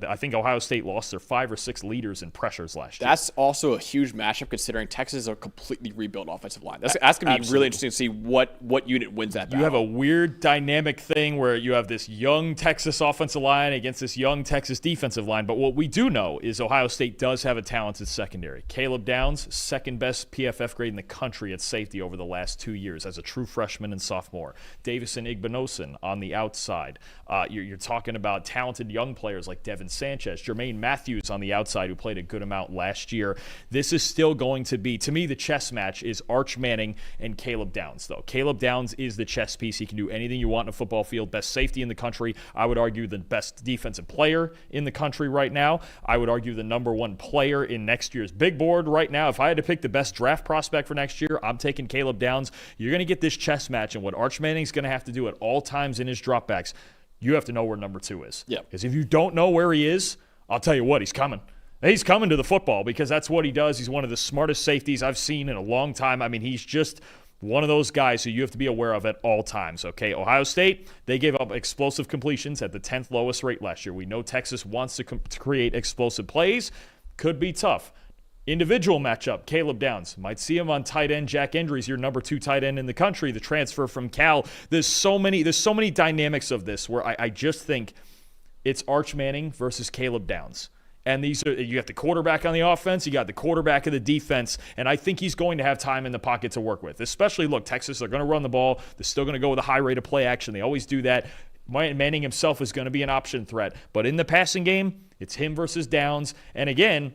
I think Ohio State lost their 5 or 6 leaders in pressures last year. That's also a huge matchup considering Texas is a completely rebuilt offensive line. That's going to be really interesting to see what unit wins that battle. You have a weird dynamic thing where you have this young Texas offensive line against this young Texas defensive line. But what we do know is Ohio State does have a talented secondary. Caleb Downs, second best PFF grade in the country at safety over the last 2 years as a true freshman and sophomore. Davison Igbinosun on the outside. You're talking about talented young players like Devin Sanchez, Jermaine Matthews on the outside who played a good amount last year. This is still going to be, to me, the chess match is Arch Manning and Caleb Downs, though. Caleb Downs is the chess piece. He can do anything you want in a football field. Best safety in the country. I would argue the best defensive player in the country right now. I would argue the number 1 player in next year's big board right now. If I had to pick the best draft prospect for next year, I'm taking Caleb Downs. You're going to get this chess match, and what Arch Manning's going to have to do at all times in his dropbacks, you have to know where number 2 is. Yeah. Because if you don't know where he is, I'll tell you what, he's coming. He's coming to the football because that's what he does. He's one of the smartest safeties I've seen in a long time. I mean, he's just one of those guys who you have to be aware of at all times, okay? Ohio State, they gave up explosive completions at the 10th lowest rate last year. We know Texas wants to create explosive plays. Could be tough. Individual matchup, Caleb Downs. Might see him on tight end. Jack Endry's your number 2 tight end in the country, the transfer from Cal. There's so many dynamics of this where I just think it's Arch Manning versus Caleb Downs. And you got the quarterback on the offense, you got the quarterback of the defense, and I think he's going to have time in the pocket to work with. Especially, look, Texas, they're going to run the ball. They're still going to go with a high rate of play action. They always do that. Manning himself is going to be an option threat. But in the passing game, it's him versus Downs. And again,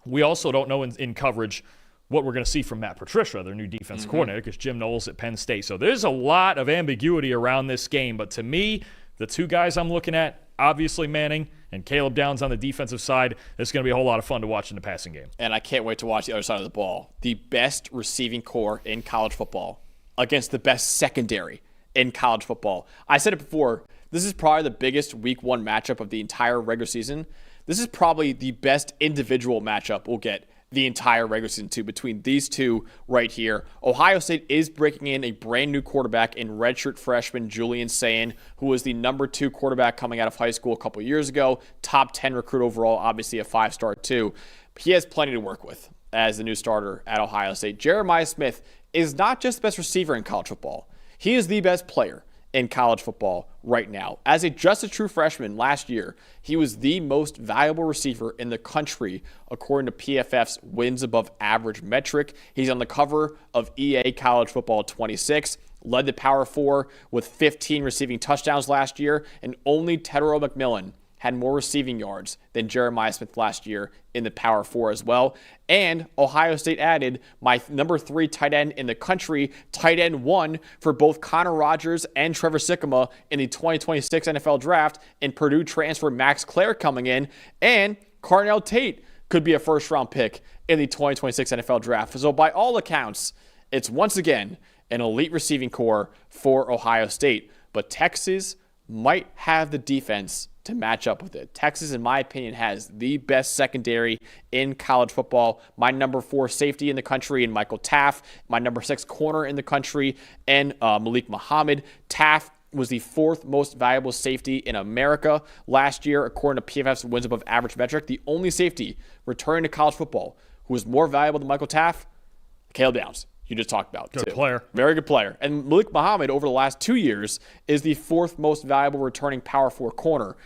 we also don't know in coverage what we're going to see from Matt Patricia, their new defense coordinator, because Jim Knowles at Penn State. So there's a lot of ambiguity around this game. But to me, the 2 guys I'm looking at, obviously Manning and Caleb Downs on the defensive side. It's going to be a whole lot of fun to watch in the passing game. And I can't wait to watch the other side of the ball. The best receiving core in college football against the best secondary in college football. I said it before, this is probably the biggest week 1 matchup of the entire regular season. This is probably the best individual matchup we'll get the entire regular season too, between these 2 right here. Ohio State is breaking in a brand new quarterback in redshirt freshman Julian Sayin, who was the number 2 quarterback coming out of high school a couple years ago, top 10 recruit overall, obviously a 5-star too. He has plenty to work with as the new starter at Ohio State. Jeremiah Smith is not just the best receiver in college football. He is the best player in college football right now. As just a true freshman last year, he was the most valuable receiver in the country according to PFF's wins above average metric. He's on the cover of EA College Football 26, led the Power 4 with 15 receiving touchdowns last year, and only Tedero McMillan had more receiving yards than Jeremiah Smith last year in the Power 4 as well. And Ohio State added my number 3 tight end in the country, tight end 1 for both Connor Rogers and Trevor Sikkema in the 2026 NFL Draft, and Purdue transfer Max Clare coming in, and Carnell Tate could be a first-round pick in the 2026 NFL Draft. So by all accounts, it's once again an elite receiving core for Ohio State. But Texas might have the defense to match up with it. Texas, in my opinion, has the best secondary in college football. My number 4 safety in the country in Michael Taft, my number 6 corner in the country, and Malik Muhammad. Taft was the 4th most valuable safety in America last year, according to PFF's wins above average metric. The only safety returning to college football who was more valuable than Michael Taft, Caleb Downs. You just talked about. Good player. Very good player. And Malik Muhammad, over the last 2 years, is the 4th most valuable returning Power 4 corner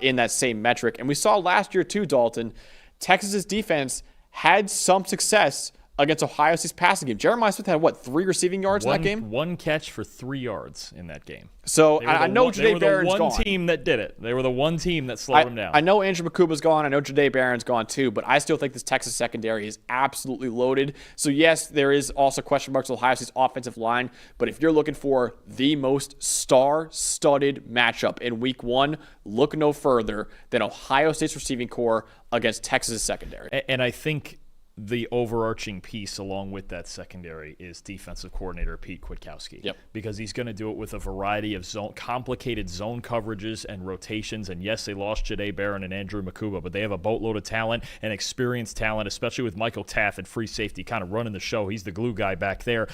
in that same metric. And we saw last year too, Dalton, Texas's defense had some success against Ohio State's passing game. Jeremiah Smith had, 3 receiving yards in that game? 1 catch for 3 yards in that game. So I know Jadae Barron's gone. They were the one team that did it. They were the one team that slowed him down. I know Andrew Makuba's gone. I know Jadae Barron's gone too, but I still think this Texas secondary is absolutely loaded. So yes, there is also question marks on Ohio State's offensive line, but if you're looking for the most star-studded matchup in week 1, look no further than Ohio State's receiving core against Texas' secondary. And I think the overarching piece along with that secondary is defensive coordinator Pete Kwiatkowski. Yep. Because he's going to do it with a variety of complicated zone coverages and rotations. And yes, they lost Jadae Barron and Andrew Makuba, but they have a boatload of talent and experienced talent, especially with Michael Taft at free safety kind of running the show. He's the glue guy back there.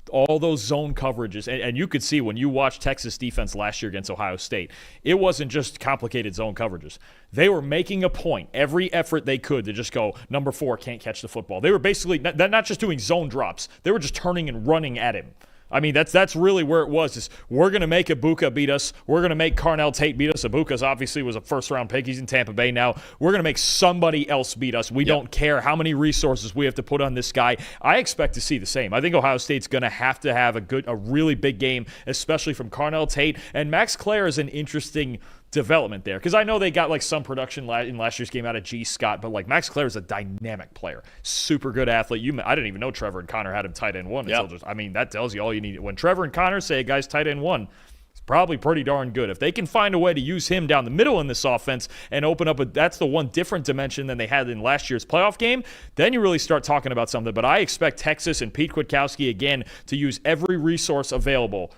All those zone coverages, and you could see when you watched Texas defense last year against Ohio State, it wasn't just complicated zone coverages. They were making a point, every effort they could, to just go, number 4 can't catch the football. They were basically not just doing zone drops. They were just turning and running at him. I mean, that's really where it was. Is we're going to make Ibuka beat us. We're going to make Carnell Tate beat us. Ibuka's obviously was a first-round pick. He's in Tampa Bay now. We're going to make somebody else beat us. We don't care how many resources we have to put on this guy. I expect to see the same. I think Ohio State's going to have a really big game, especially from Carnell Tate. And Max Clare is an interesting development there, because I know they got some production in last year's game out of G. Scott, but Max Clare is a dynamic player, super good athlete. I didn't even know Trevor and Connor had him tight end 1. That tells you all you need. When Trevor and Connor say a guy's tight end 1, it's probably pretty darn good. If they can find a way to use him down the middle in this offense and open up that's the one different dimension than they had in last year's playoff game, then you really start talking about something. But I expect Texas and Pete Kwiatkowski again to use every resource available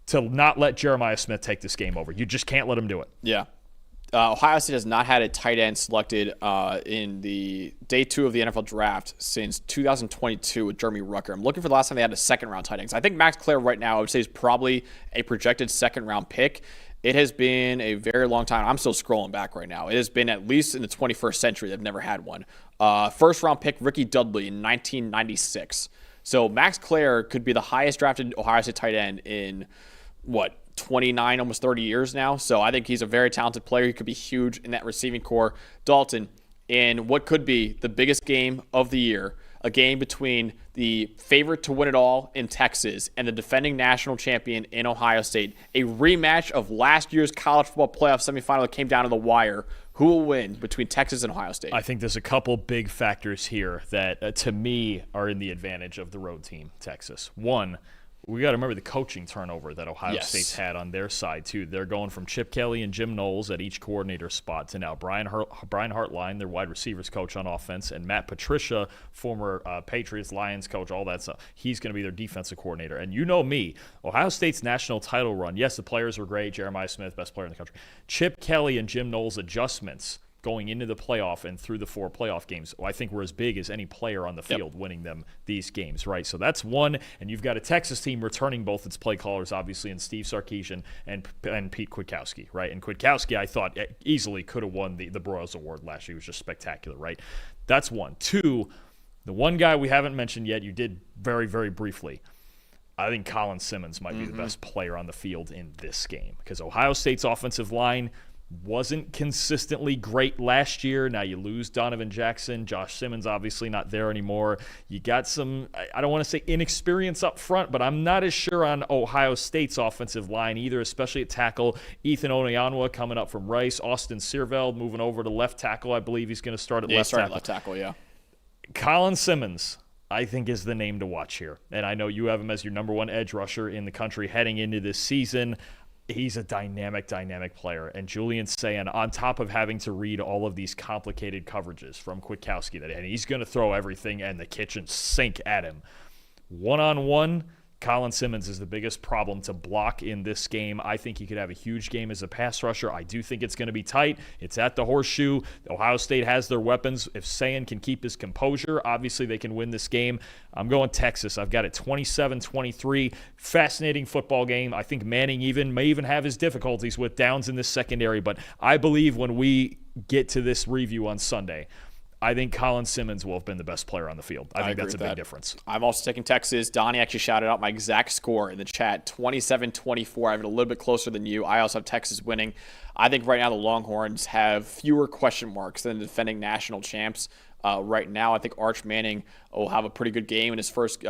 to not let Jeremiah Smith take this game over. You just can't let him do it. Yeah. Ohio State has not had a tight end selected in the day 2 of the NFL draft since 2022 with Jeremy Rucker. I'm looking for the last time they had a second-round tight end. I think Max Clare right now, I would say, is probably a projected second-round pick. It has been a very long time. I'm still scrolling back right now. It has been at least in the 21st century. They've never had one. First-round pick, Ricky Dudley in 1996. So Max Clare could be the highest drafted Ohio State tight end in, 29, almost 30 years now. So I think he's a very talented player. He could be huge in that receiving core. Dalton, in what could be the biggest game of the year, a game between the favorite to win it all in Texas and the defending national champion in Ohio State, a rematch of last year's college football playoff semifinal that came down to the wire. Who will win between Texas and Ohio State? I think there's a couple big factors here that, to me, are in the advantage of the road team, Texas. One, we got to remember the coaching turnover that Ohio State's had on their side, too. They're going from Chip Kelly and Jim Knowles at each coordinator spot to now Brian Hartline, their wide receivers coach on offense, and Matt Patricia, former Patriots, Lions coach, all that stuff. He's going to be their defensive coordinator. And you know me, Ohio State's national title run, yes, the players were great. Jeremiah Smith, best player in the country. Chip Kelly and Jim Knowles' adjustments going into the playoff and through the 4 playoff games, I think were as big as any player on the field winning them these games, right? So that's one, and you've got a Texas team returning both its play callers, obviously, and Steve Sarkisian and Pete Kwiatkowski, right? And Kwiatkowski, I thought, easily could have won the Broyles Award last year. He was just spectacular, right? That's one. Two, the one guy we haven't mentioned yet, you did very, very briefly. I think Colin Simmons might be the best player on the field in this game because Ohio State's offensive line wasn't consistently great last year. Now you lose Donovan Jackson. Josh Simmons obviously not there anymore. You got some, I don't want to say inexperience up front, but I'm not as sure on Ohio State's offensive line either, especially at tackle. Ethan Onyanwa coming up from Rice. Austin Searveld moving over to left tackle. I believe he's going to start at left tackle. Colin Simmons, I think, is the name to watch here. And I know you have him as your number 1 edge rusher in the country heading into this season. He's a dynamic player. And Julian's saying, on top of having to read all of these complicated coverages from Kwiatkowski, and he's going to throw everything and the kitchen sink at him. One-on-one, Colin Simmons is the biggest problem to block in this game. I think he could have a huge game as a pass rusher. I do think it's going to be tight. It's at the Horseshoe. Ohio State has their weapons. If Sayan can keep his composure, obviously they can win this game. I'm going Texas. I've got it 27-23. Fascinating football game. I think Manning may even have his difficulties with downs in this secondary, but I believe when we get to this review on Sunday, I think Colin Simmons will have been the best player on the field. I think that's a big difference. I'm also taking Texas. Donnie actually shouted out my exact score in the chat, 27-24. I have it a little bit closer than you. I also have Texas winning. I think right now the Longhorns have fewer question marks than the defending national champs. Right now, I think Arch Manning will have a pretty good game in his first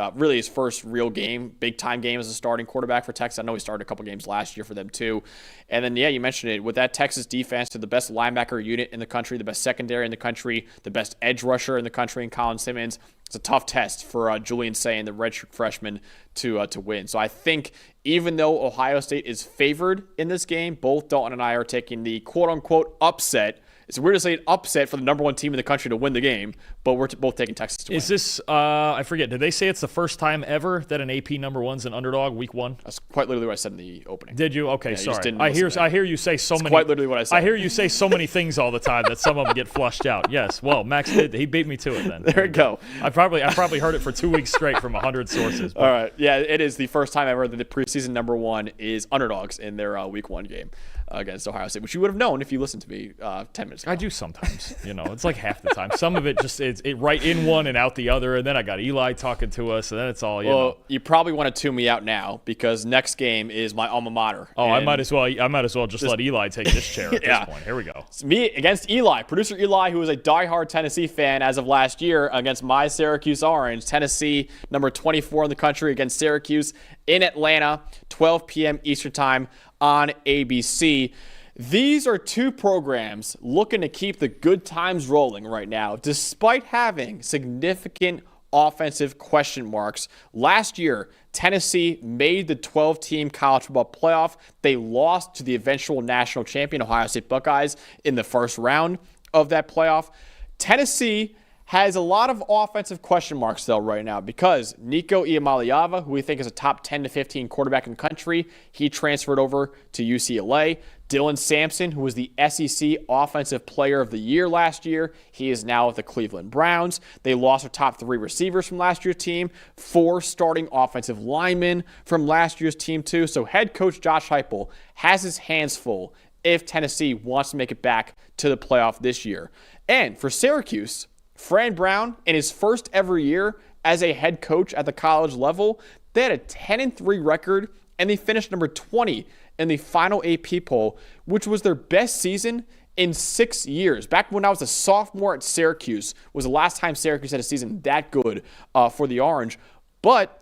real game, big-time game as a starting quarterback for Texas. I know he started a couple games last year for them too. And then, you mentioned it. With that Texas defense, to the best linebacker unit in the country, the best secondary in the country, the best edge rusher in the country in Colin Simmons, it's a tough test for Julian Sayan, the redshirt freshman, to win. So I think even though Ohio State is favored in this game, both Dalton and I are taking the quote-unquote upset. It's weird to say an upset for the number 1 team in the country to win the game, but we're both taking Texas to win. Is this, I forget, did they say it's the first time ever that an AP number 1's an underdog week 1? That's quite literally what I said in the opening. Did you? Okay, yeah, sorry. I hear you say so many. Quite literally what I said. I hear you say so many things all the time that some of them get flushed out. Yes, well, Max did. He beat me to it then. There we go. I probably heard it for 2 weeks straight from 100 sources. All right. Yeah, it is the first time ever that the preseason number 1 is underdogs in their week 1 game against Ohio State, which you would have known if you listened to me 10 minutes ago. I do sometimes. It's like half the time. Some of it just it's right in one and out the other, and then I got Eli talking to us, and then it's all you probably want to tune me out now because next game is my alma mater. Oh, I might as well just let Eli take this chair at this point. Here we go. It's me against Eli, producer Eli, who is a diehard Tennessee fan as of last year, against my Syracuse Orange. Tennessee, number 24 in the country, against Syracuse in Atlanta, 12 p.m. Eastern Time on ABC. These are 2 programs looking to keep the good times rolling right now, despite having significant offensive question marks. Last year, Tennessee made the 12-team college football playoff. They lost to the eventual national champion, Ohio State Buckeyes, in the first round of that playoff. Tennessee has a lot of offensive question marks, though, right now because Nico Iamaleava, who we think is a top 10 to 15 quarterback in the country, he transferred over to UCLA. Dylan Sampson, who was the SEC Offensive Player of the Year last year, he is now with the Cleveland Browns. They lost their top 3 receivers from last year's team, 4 starting offensive linemen from last year's team, too. So head coach Josh Heupel has his hands full if Tennessee wants to make it back to the playoff this year. And for Syracuse, Fran Brown, in his first ever year as a head coach at the college level, they had a 10-3 record, and they finished number 20 in the final AP poll, which was their best season in 6 years. Back when I was a sophomore at Syracuse was the last time Syracuse had a season that good for the Orange. But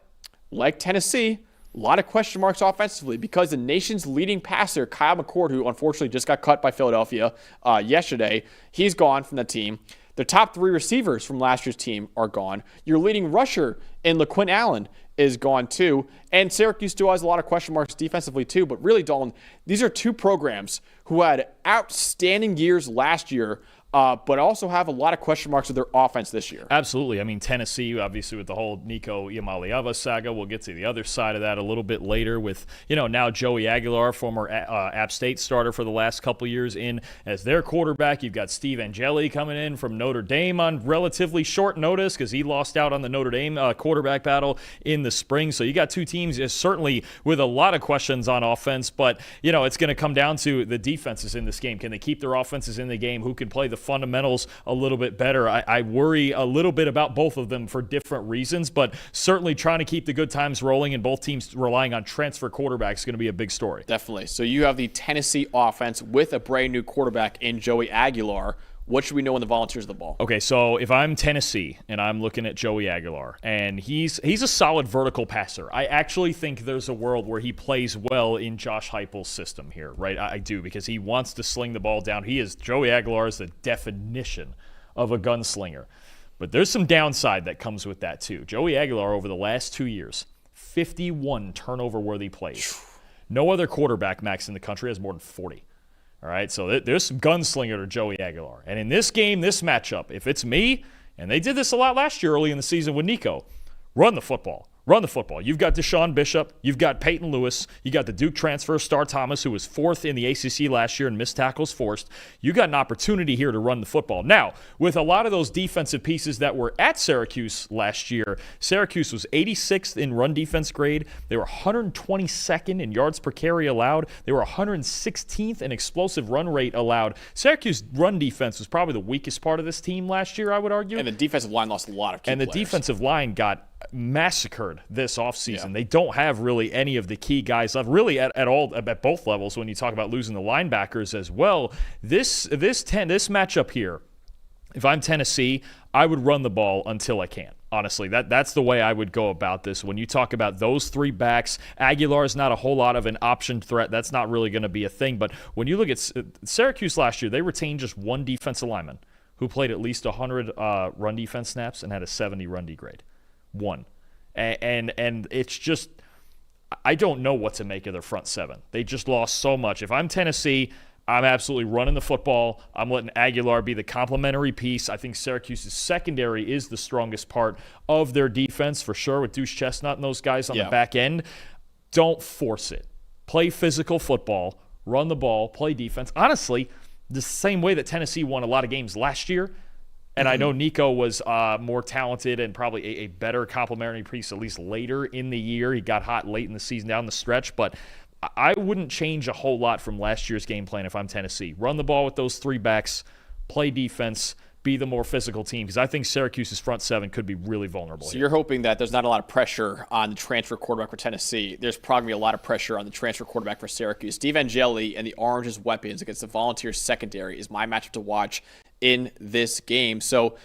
like Tennessee, a lot of question marks offensively because the nation's leading passer, Kyle McCord, who unfortunately just got cut by Philadelphia yesterday, he's gone from the team. Their top 3 receivers from last year's team are gone. Your leading rusher in LaQuint Allen is gone too. And Syracuse still has a lot of question marks defensively too. But really, Dalton, these are 2 programs who had outstanding years last year, but also have a lot of question marks with their offense this year. Absolutely. I mean, Tennessee, obviously, with the whole Nico Iamaleava saga, we'll get to the other side of that a little bit later with, now Joey Aguilar, former App State starter for the last couple years in as their quarterback. You've got Steve Angeli coming in from Notre Dame on relatively short notice because he lost out on the Notre Dame quarterback battle in the spring. So you got 2 teams certainly with a lot of questions on offense, but, it's going to come down to the defenses in this game. Can they keep their offenses in the game? Who can play the fundamentals a little bit better? I worry a little bit about both of them for different reasons, but certainly trying to keep the good times rolling and both teams relying on transfer quarterbacks is going to be a big story. Definitely. So you have the Tennessee offense with a brand new quarterback in Joey Aguilar. What should we know on the Volunteers of the ball? Okay, so if I'm Tennessee and I'm looking at Joey Aguilar, and he's a solid vertical passer, I actually think there's a world where he plays well in Josh Heupel's system here, right? I do, because he wants to sling the ball down. Joey Aguilar is the definition of a gunslinger. But there's some downside that comes with that too. Joey Aguilar over the last 2 years, 51 turnover-worthy plays. No other quarterback, Max, in the country has more than 40. All right, so there's some gunslinger to Joey Aguilar. And in this game, this matchup, if it's me, and they did this a lot last year early in the season with Nico, run the football. Run the football. You've got Deshaun Bishop. You've got Peyton Lewis. You got the Duke transfer, Star Thomas, who was 4th in the ACC last year and missed tackles forced. You got an opportunity here to run the football. Now, with a lot of those defensive pieces that were at Syracuse last year, Syracuse was 86th in run defense grade. They were 122nd in yards per carry allowed. They were 116th in explosive run rate allowed. Syracuse run defense was probably the weakest part of this team last year, I would argue. And the defensive line lost a lot of key players. And the defensive line got massacred this offseason. Yeah. They don't have really any of the key guys left, really at both levels when you talk about losing the linebackers as well. This matchup here, if I'm Tennessee, I would run the ball until I can. Honestly, that's the way I would go about this. When you talk about those 3 backs, Aguilar is not a whole lot of an option threat. That's not really going to be a thing. But when you look at Syracuse last year, they retained just 1 defensive lineman who played at least 100 run defense snaps and had a 70 run D grade. 1. And it's just, I don't know what to make of their front 7. They just lost so much. If I'm Tennessee, I'm absolutely running the football. I'm letting Aguilar be the complementary piece. I think Syracuse's secondary is the strongest part of their defense for sure, with Deuce Chestnut and those guys on the back end. Don't force it. Play physical football, run the ball, play defense. Honestly, the same way that Tennessee won a lot of games last year. And I know Nico was more talented and probably a better complementary piece, at least later in the year. He got hot late in the season down the stretch, but I wouldn't change a whole lot from last year's game plan if I'm Tennessee. Run the ball with those 3 backs, play defense, be the more physical team, because I think Syracuse's front 7 could be really vulnerable. So you're hoping that there's not a lot of pressure on the transfer quarterback for Tennessee. There's probably a lot of pressure on the transfer quarterback for Syracuse. Steve Angeli and the Orange's weapons against the Volunteers secondary is my matchup to watch in this game. So,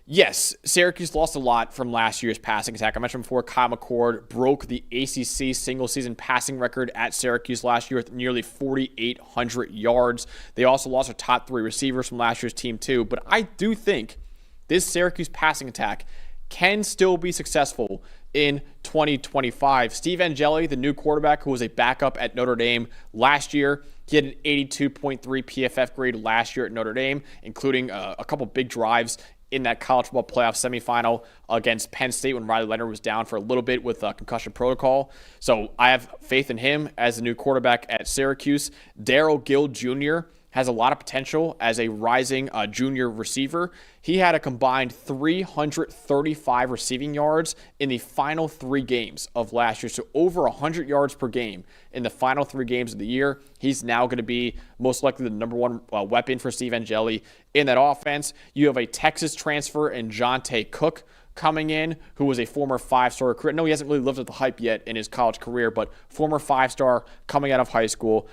yes, Syracuse lost a lot from last year's passing attack. I mentioned before, Kyle McCord broke the ACC single-season passing record at Syracuse last year with nearly 4,800 yards. They also lost their top 3 receivers from last year's team too. But I do think this Syracuse passing attack can still be successful in 2025. Steve Angeli, the new quarterback who was a backup at Notre Dame last year, he had an 82.3 PFF grade last year at Notre Dame, including a couple big drives in that college football playoff semifinal against Penn State when Riley Leonard was down for a little bit with concussion protocol. So I have faith in him as the new quarterback at Syracuse. Darrell Gill Jr. has a lot of potential as a rising junior receiver. He had a combined 335 receiving yards in the final 3 games of last year, so over 100 yards per game in the final 3 games of the year. He's now going to be most likely the number one weapon for Steve Angeli in that offense. You have a Texas transfer in Jonte Cook coming in, who was a former 5-star recruit. I know he hasn't really lived up the hype yet in his college career, but former 5-star coming out of high school.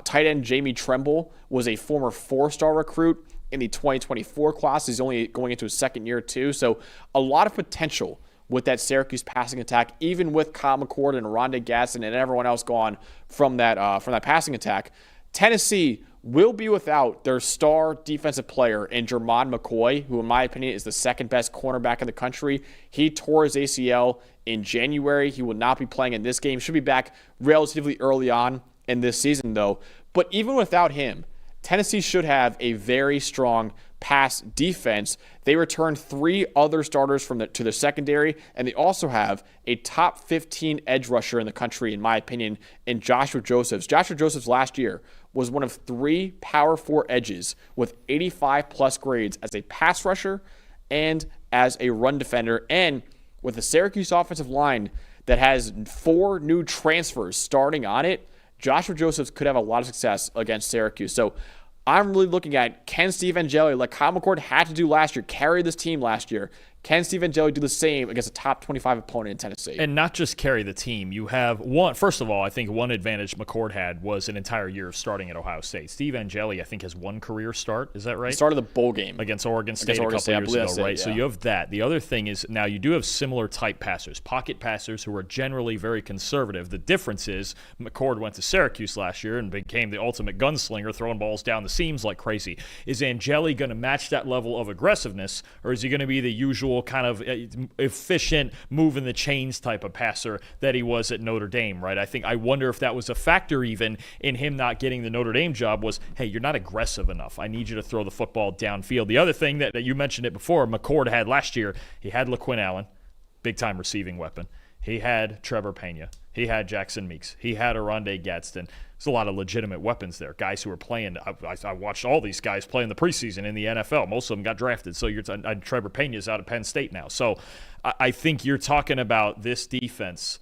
Tight end Jamie Tremble was a former 4-star recruit in the 2024 class. He's only going into his second year too. So a lot of potential with that Syracuse passing attack, even with Kyle McCord and Rondé Gadsden and everyone else gone from that passing attack. Tennessee will be without their star defensive player in Jermon McCoy, who in my opinion is the second best cornerback in the country. He tore his ACL in January. He will not be playing in this game. Should be back relatively early on in this season though. But even without him, Tennessee should have a very strong pass defense. They returned 3 other starters to the secondary, and they also have a top 15 edge rusher in the country, in my opinion, in Joshua Josephs. Joshua Josephs last year was one of 3 Power 4 edges with 85-plus grades as a pass rusher and as a run defender. And with the Syracuse offensive line that has 4 new transfers starting on it, Joshua Josephs could have a lot of success against Syracuse. So I'm really looking at, can Steve Angeli, like Kyle McCord had to do last year, carry this team last year, can Steve Angeli do the same against a top 25 opponent in Tennessee? And not just carry the team. You have first of all, I think one advantage McCord had was an entire year of starting at Ohio State. Steve Angeli, I think, has 1 career start. Is that right? He started the bowl game against Oregon State a couple years ago, right? Yeah. So you have that. The other thing is now you do have similar type passers, pocket passers who are generally very conservative. The difference is McCord went to Syracuse last year and became the ultimate gunslinger, throwing balls down the seams like crazy. Is Angeli going to match that level of aggressiveness, or is he going to be the usual kind of efficient move in the chains type of passer that he was at Notre Dame, right? I wonder if that was a factor even in him not getting the Notre Dame job was, hey, you're not aggressive enough. I need you to throw the football downfield. The other thing that you mentioned it before, McCord had last year, he had LaQuinn Allen, big-time receiving weapon. He had Trevor Pena. He had Jackson Meeks. He had Rondé Gadsden. There's a lot of legitimate weapons there. Guys who are playing. I watched all these guys play in the preseason in the NFL. Most of them got drafted. So Trevor Pena's out of Penn State now. So I think you're talking about this defense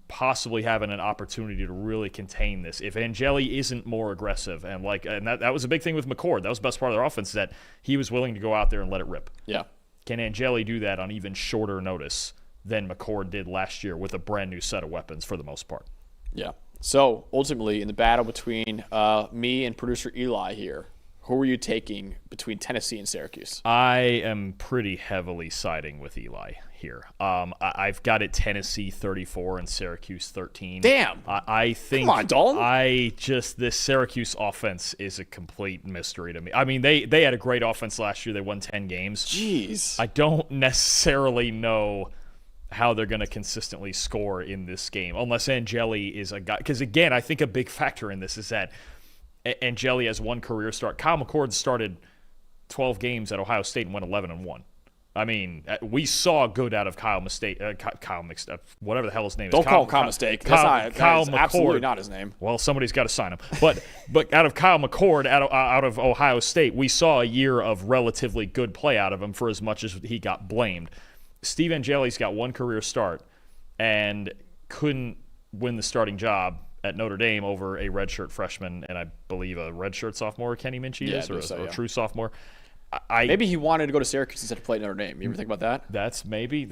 possibly having an opportunity to really contain this. If Angeli isn't more aggressive, and that was a big thing with McCord. That was the best part of their offense, that he was willing to go out there and let it rip. Yeah. Can Angeli do that on even shorter notice than McCord did last year with a brand new set of weapons for the most part? Yeah. So ultimately, in the battle between me and producer Eli here, who are you taking between Tennessee and Syracuse? I am pretty heavily siding with Eli here. I've got it Tennessee 34 and Syracuse 13. Damn. I think. Come on, Dalton. This Syracuse offense is a complete mystery to me. I mean, they had a great offense last year. They won 10 games. Jeez. I don't necessarily know how they're going to consistently score in this game, unless Angeli is a guy. Because, again, I think a big factor in this is that Angeli has 1 career start. Kyle McCord started 12 games at Ohio State and went 11-1. I mean, we saw good out of Kyle Mistake, whatever the hell his name is. Don't call him Kyle Mistake. Kyle McCord. Absolutely not his name. Well, somebody's got to sign him. But out of Kyle McCord, out of Ohio State, we saw a year of relatively good play out of him for as much as he got blamed. Steve Angeli's got 1 career start and couldn't win the starting job at Notre Dame over a redshirt freshman and I believe a redshirt sophomore, Kenny Minchie is, or a true sophomore. Maybe he wanted to go to Syracuse instead of play Notre Dame. You ever think about that? That's maybe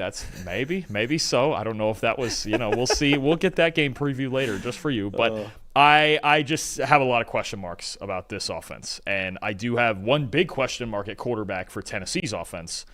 so. I don't know if that was, we'll see. We'll get that game preview later just for you. But I just have a lot of question marks about this offense. And I do have one big question mark at quarterback for Tennessee's offense.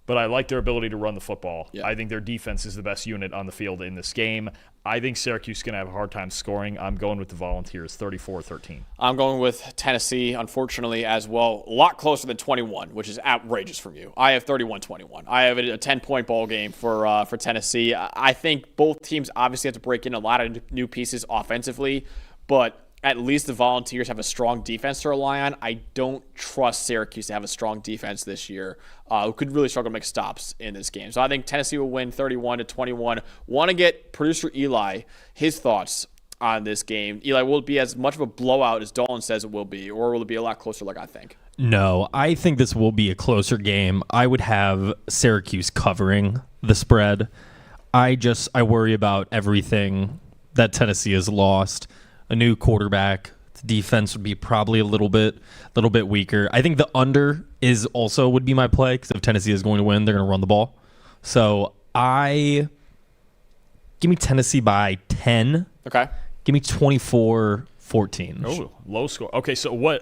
But I like their ability to run the football. Yeah. I think their defense is the best unit on the field in this game. I think Syracuse is going to have a hard time scoring. I'm going with the Volunteers, 34-13. I'm going with Tennessee, unfortunately, as well. A lot closer than 21, which is outrageous from you. I have 31-21. I have a 10-point ball game for Tennessee. I think both teams obviously have to break in a lot of new pieces offensively, but at least the Volunteers have a strong defense to rely on. I don't trust Syracuse to have a strong defense this year, who could really struggle to make stops in this game. So I think Tennessee will win 31-21. Want to get producer Eli his thoughts on this game. Eli, will it be as much of a blowout as Dalton says it will be, or will it be a lot closer like I think? No, I think this will be a closer game. I would have Syracuse covering the spread. I worry about everything that Tennessee has lost. A new quarterback. The defense would be probably a little bit weaker. I think the under would be my play, because if Tennessee is going to win, they're going to run the ball. So give me Tennessee by 10. Okay. Give me 24-14. Oh, low score. Okay, so what?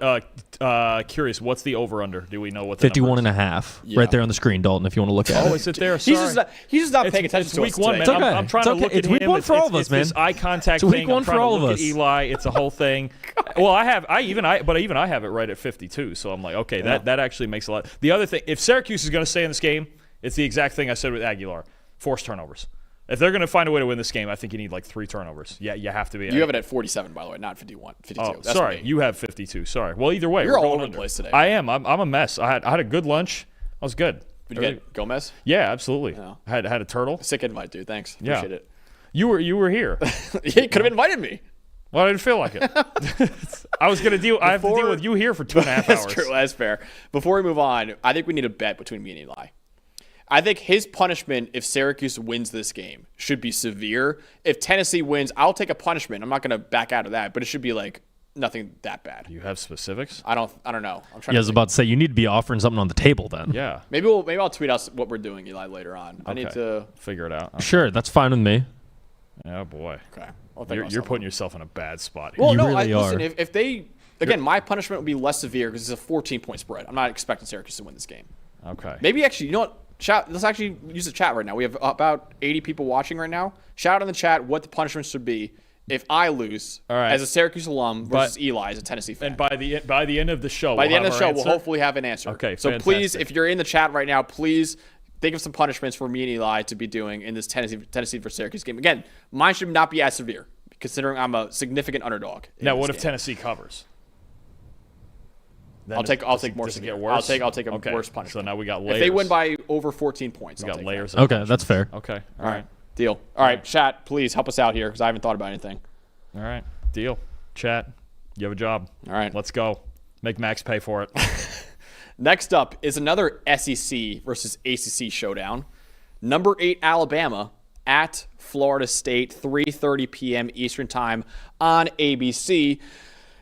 Curious, what's the over/under? Do we know what? 51.5. Yeah. Right there on the screen, Dalton. If you want to look at it. Oh, is it there? Sorry. He's just not paying attention it's to week us one, today. man. It's okay. I'm trying It's to okay. look It's at week him. one for all of us, it's this man. eye contact It's thing. week one I'm trying for all to of look us. at Eli. It's a whole thing. Well, I have it right at 52. So I'm like, okay, that actually makes a lot. The other thing, if Syracuse is going to stay in this game, it's the exact thing I said with Aguilar: force turnovers. If they're going to find a way to win this game, I think you need like 3 turnovers. Yeah, you have to be. You have it at 47, by the way, not 52. Oh, That's sorry. me. You have 52. Sorry. Well, either way, You're we're all going over the place today. I am. I'm a mess. I had a good lunch. I was good. Did you get Gomez? Yeah, absolutely. No. I had a turtle. Sick invite, dude. Thanks. Yeah. Appreciate it. You were here. Yeah, you could have invited me. Well, I didn't feel like it. I was gonna deal. I have to deal with you here for 2.5 hours. That's true. That's fair. Before we move on, I think we need a bet between me and Eli. I think his punishment if Syracuse wins this game should be severe. If Tennessee wins, I'll take a punishment. I'm not going to back out of that, but it should be like nothing that bad. You have specifics? I don't know. I'm trying. Yeah, I was about to say, you need to be offering something on the table then. Yeah. Maybe I'll tweet out what we're doing, Eli, later on. I need to figure it out. Sure, that's fine with me. Oh boy. Okay. I'll think You're putting yourself in a bad spot here. Well, You no. really Listen, are. if they again, my punishment would be less severe because it's a 14-point spread. I'm not expecting Syracuse to win this game. Okay. Maybe actually, you know what? Let's actually use the chat right now. We have about 80 people watching right now. Shout out in the chat what the punishment should be if I lose as a Syracuse alum versus Eli as a Tennessee fan. And by the end of the show, we'll hopefully have an answer. Okay, so fantastic. please, if you're in the chat right now, please think of some punishments for me and Eli to be doing in this Tennessee versus Syracuse game. Again, mine should not be as severe, considering I'm a significant underdog. Now, what if Tennessee covers? I'll take more does it severe. get worse? I'll take a worse punishment. So now we got layers. If they win by over 14 points, we I'll got take layers. that. Okay, that's fair. Okay. All right. Deal. All right, chat, please help us out here because I haven't thought about anything. All right. Deal. Chat. You have a job. All right. Let's go. Make Max pay for it. Next up is another SEC versus ACC showdown. Number 8 Alabama at Florida State, 3:30 p.m. Eastern Time on ABC.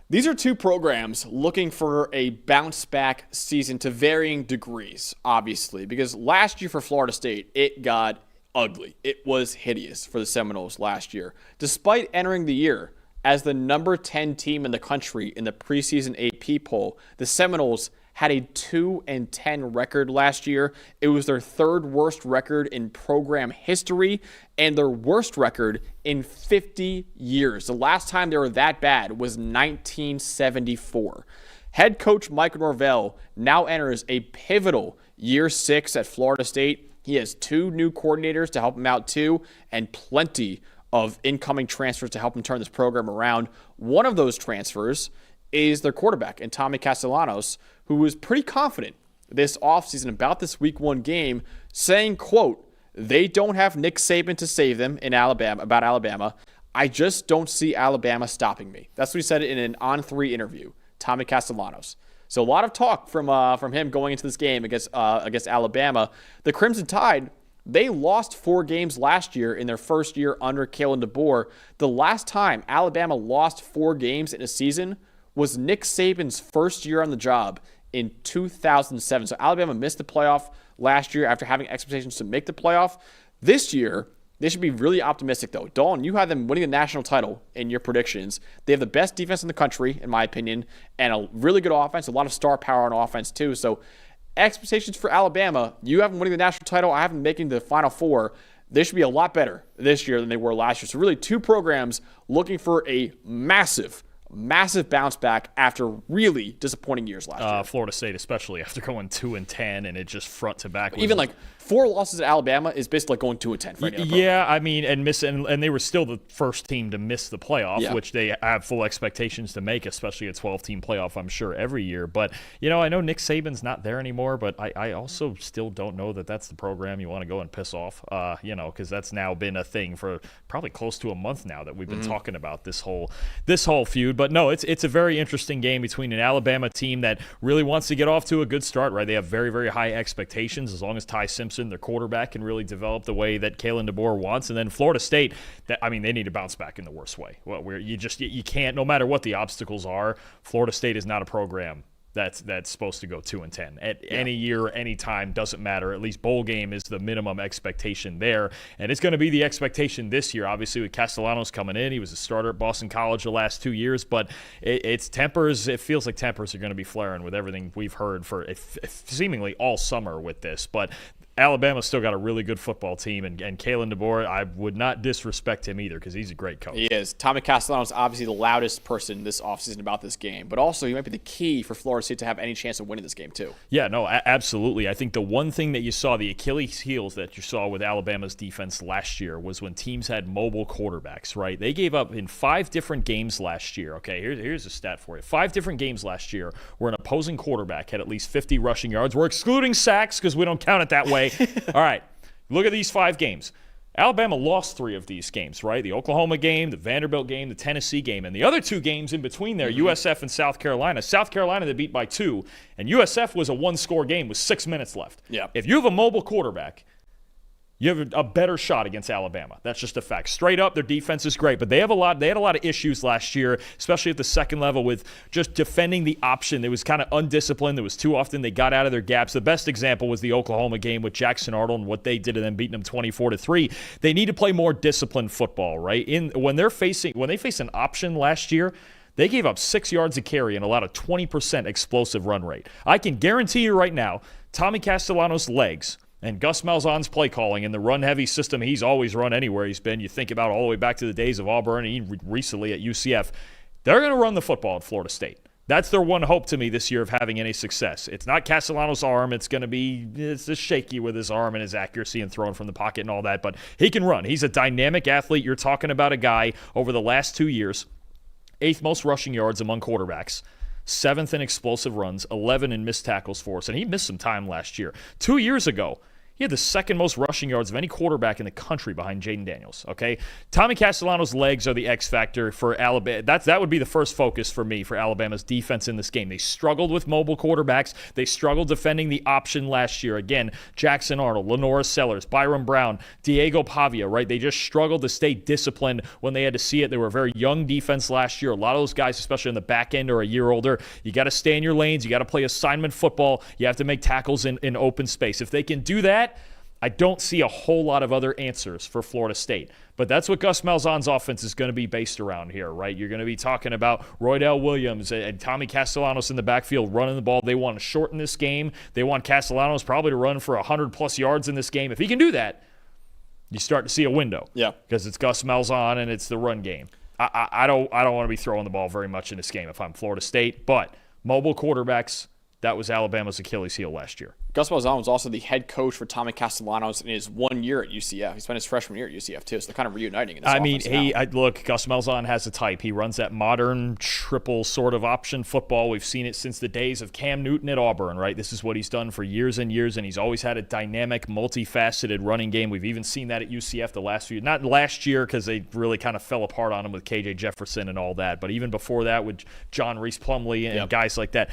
These are two programs looking for a bounce-back season to varying degrees, obviously, because last year for Florida State, it got ugly. It was hideous for the Seminoles last year. Despite entering the year as the number 10 team in the country in the preseason AP poll, the Seminoles had a 2-10 record last year. It was their third worst record in program history and their worst record in 50 years. The last time they were that bad was 1974. Head coach Mike Norvell now enters a pivotal year 6 at Florida State. He has 2 new coordinators to help him out too, and plenty of incoming transfers to help him turn this program around. One of those transfers is their quarterback, and Tommy Castellanos, who was pretty confident this offseason about this week 1 game, saying, quote, "They don't have Nick Saban to save them in Alabama. I just don't see Alabama stopping me." That's what he said in an On3 interview, Tommy Castellanos. So a lot of talk from him going into this game against Alabama. The Crimson Tide, they lost 4 games last year in their first year under Kalen DeBoer. The last time Alabama lost 4 games in a season was Nick Saban's first year on the job in 2007. So Alabama missed the playoff last year after having expectations to make the playoff. This year, they should be really optimistic, though. Dalton, you had them winning the national title in your predictions. They have the best defense in the country, in my opinion, and a really good offense, a lot of star power on offense, too. So expectations for Alabama, you have them winning the national title. I have them making the Final Four. They should be a lot better this year than they were last year. So really 2 programs looking for a massive bounce back after really disappointing years last year. Florida State, especially after going 2-10 and it just front to back. Even like 4 losses at Alabama is basically like going 2-10 for any other program. Yeah, I mean, and they were still the first team to miss the playoff, which they have full expectations to make, especially a 12-team playoff, I'm sure, every year. But, I know Nick Saban's not there anymore, but I also still don't know that that's the program you want to go and piss off, because that's now been a thing for probably close to a month now that we've been talking about this whole feud. But no, it's a very interesting game between an Alabama team that really wants to get off to a good start, right? They have very, very high expectations as long as Ty Simpson, their quarterback, can really develop the way that Kalen DeBoer wants. And then Florida State, they need to bounce back in the worst way. Where you can't, no matter what the obstacles are, Florida State is not a program that's supposed to go 2-10 at any year, any time, doesn't matter. At least bowl game is the minimum expectation there, and it's going to be the expectation this year. Obviously, with Castellanos coming in, he was a starter at Boston College the last 2 years, but it's tempers. It feels like tempers are going to be flaring with everything we've heard for seemingly all summer with this, but. Alabama's still got a really good football team, and Kalen DeBoer, I would not disrespect him either because he's a great coach. He is. Tommy Castellanos is obviously the loudest person this offseason about this game, but also he might be the key for Florida State to have any chance of winning this game too. Yeah, no, absolutely. I think the one thing that you saw, the Achilles heels that you saw with Alabama's defense last year was when teams had mobile quarterbacks, right? They gave up in 5 different games last year. Okay, here's a stat for you. 5 different games last year where an opposing quarterback had at least 50 rushing yards. We're excluding sacks because we don't count it that way. All right, look at these 5 games. Alabama lost 3 of these games, right? The Oklahoma game, the Vanderbilt game, the Tennessee game, and the other 2 games in between there, USF and South Carolina. South Carolina they beat by 2, and USF was a 1-score game with 6 minutes left. Yeah. If you have a mobile quarterback, you have a better shot against Alabama. That's just a fact. Straight up, their defense is great, but they had a lot of issues last year, especially at the second level with just defending the option. It was kind of undisciplined. It was too often they got out of their gaps. The best example was the Oklahoma game with Jackson Arnold and what they did and then beating them 24-3. They need to play more disciplined football, right? When they faced an option last year, they gave up 6 yards a carry and allowed a 20% explosive run rate. I can guarantee you right now, Tommy Castellanos' legs and Gus Malzahn's play calling in the run-heavy system he's always run anywhere he's been. You think about all the way back to the days of Auburn and even recently at UCF. They're going to run the football at Florida State. That's their one hope to me this year of having any success. It's not Castellanos' arm. It's just shaky with his arm and his accuracy and throwing from the pocket and all that, but he can run. He's a dynamic athlete. You're talking about a guy over the last 2 years, 8th most rushing yards among quarterbacks, 7th in explosive runs, 11 in missed tackles for us, and he missed some time last year. 2 years ago, he had the 2nd most rushing yards of any quarterback in the country behind Jaden Daniels, okay? Tommy Castellanos' legs are the X factor for Alabama. That would be the first focus for me for Alabama's defense in this game. They struggled with mobile quarterbacks. They struggled defending the option last year. Again, Jackson Arnold, Lenora Sellers, Byron Brown, Diego Pavia, right? They just struggled to stay disciplined when they had to see it. They were a very young defense last year. A lot of those guys, especially on the back end, are a year older. You got to stay in your lanes. You got to play assignment football. You have to make tackles in open space. If they can do that, I don't see a whole lot of other answers for Florida State. But that's what Gus Malzahn's offense is going to be based around here, right? You're going to be talking about Roydell Williams and Tommy Castellanos in the backfield running the ball. They want to shorten this game. They want Castellanos probably to run for 100-plus yards in this game. If he can do that, you start to see a window. Yeah. Because it's Gus Malzahn and it's the run game. I don't want to be throwing the ball very much in this game if I'm Florida State. But mobile quarterbacks, that was Alabama's Achilles heel last year. Gus Malzahn was also the head coach for Tommy Castellanos in his 1 year at UCF. He spent his freshman year at UCF, too, so they're kind of reuniting in this offense. Look, Gus Malzahn has a type. He runs that modern triple sort of option football. We've seen it since the days of Cam Newton at Auburn, right? This is what he's done for years and years, and he's always had a dynamic, multifaceted running game. We've even seen that at UCF the last few – not last year because they really kind of fell apart on him with K.J. Jefferson and all that, but even before that with John Reese Plumlee and guys like that,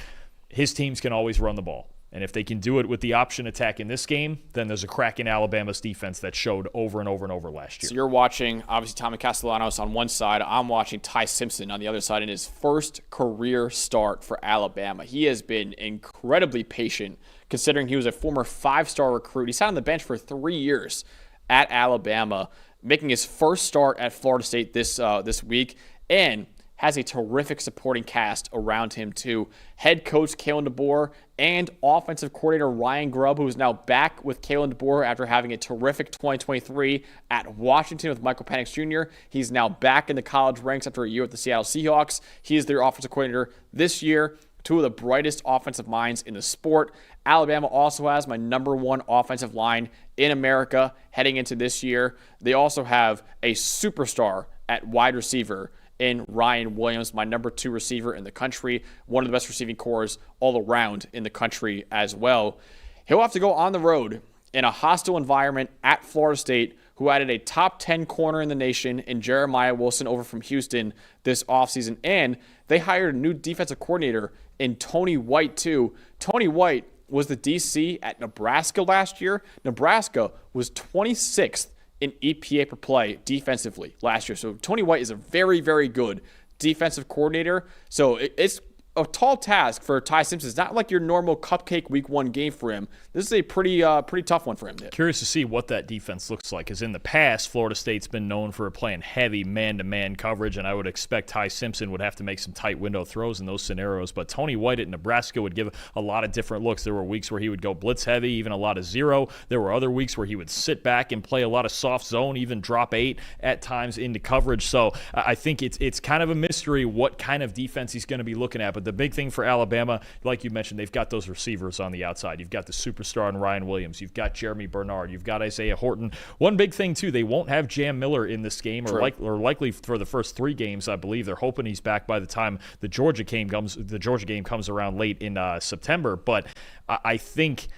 his teams can always run the ball. And if they can do it with the option attack in this game, then there's a crack in Alabama's defense that showed over and over and over last year. So you're watching, obviously, Tommy Castellanos on one side. I'm watching Ty Simpson on the other side in his first career start for Alabama. He has been incredibly patient, considering he was a former 5-star recruit. He sat on the bench for 3 years at Alabama, making his first start at Florida State this week, and has a terrific supporting cast around him too. Head coach Kalen DeBoer and offensive coordinator Ryan Grubb, who is now back with Kalen DeBoer after having a terrific 2023 at Washington with Michael Penix Jr. He's now back in the college ranks after a year with the Seattle Seahawks. He is their offensive coordinator this year. two of the brightest offensive minds in the sport. Alabama also has my number one offensive line in America heading into this year. They also have a superstar at wide receiver in Ryan Williams, my number 2 receiver in the country, one of the best receiving cores all around in the country as well. He'll have to go on the road in a hostile environment at Florida State, who added a top 10 corner in the nation in Jeremiah Wilson over from Houston this offseason. And they hired a new defensive coordinator in Tony White, too. Tony White was the DC at Nebraska last year. Nebraska was 26th in EPA per play defensively last year. So Tony White is a very, very good defensive coordinator. So it's a tall task for Ty Simpson. It's not like your normal cupcake week 1 game for him. This is a pretty tough one for him. Curious to see what that defense looks like, because in the past, Florida State's been known for playing heavy man-to-man coverage, and I would expect Ty Simpson would have to make some tight window throws in those scenarios. But Tony White at Nebraska would give a lot of different looks. There were weeks where he would go blitz heavy, even a lot of zero. There were other weeks where he would sit back and play a lot of soft zone, even drop 8 at times into coverage. So I think it's kind of a mystery what kind of defense he's going to be looking at. But the big thing for Alabama, like you mentioned, they've got those receivers on the outside. You've got the superstar in Ryan Williams. You've got Jeremy Bernard. You've got Isaiah Horton. One big thing, too, they won't have Jam Miller in this game, or likely for the first 3 games, I believe. They're hoping he's back by the time the Georgia game comes around late in September. But I think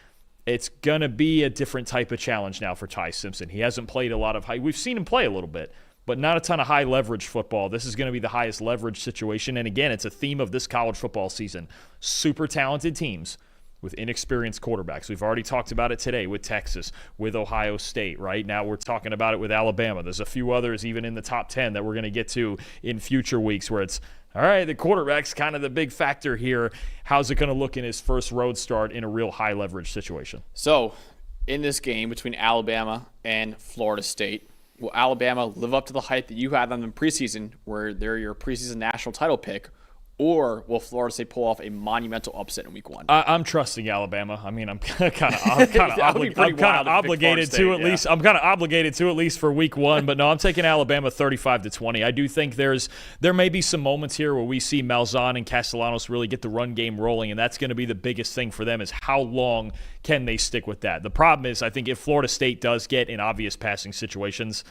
it's going to be a different type of challenge now for Ty Simpson. He hasn't played a lot of high. We've seen him play a little bit, but not a ton of high leverage football. This is going to be the highest leverage situation. And again, it's a theme of this college football season. Super talented teams with inexperienced quarterbacks. We've already talked about it today with Texas, with Ohio State, right? Now we're talking about it with Alabama. There's a few others even in the top 10 that we're going to get to in future weeks where it's, all right, the quarterback's kind of the big factor here. How's it going to look in his first road start in a real high leverage situation? So in this game between Alabama and Florida State, will Alabama live up to the hype that you had on them preseason, where they're your preseason national title pick, or will Florida State pull off a monumental upset in week 1? I'm trusting Alabama. I mean, I'm kind of obligated to at least. I'm kind of obligated to at least for week 1. But no, I'm taking Alabama 35-20. I do think there may be some moments here where we see Malzahn and Castellanos really get the run game rolling, and that's going to be the biggest thing for them is how long can they stick with that. The problem is, I think if Florida State does get in obvious passing situations,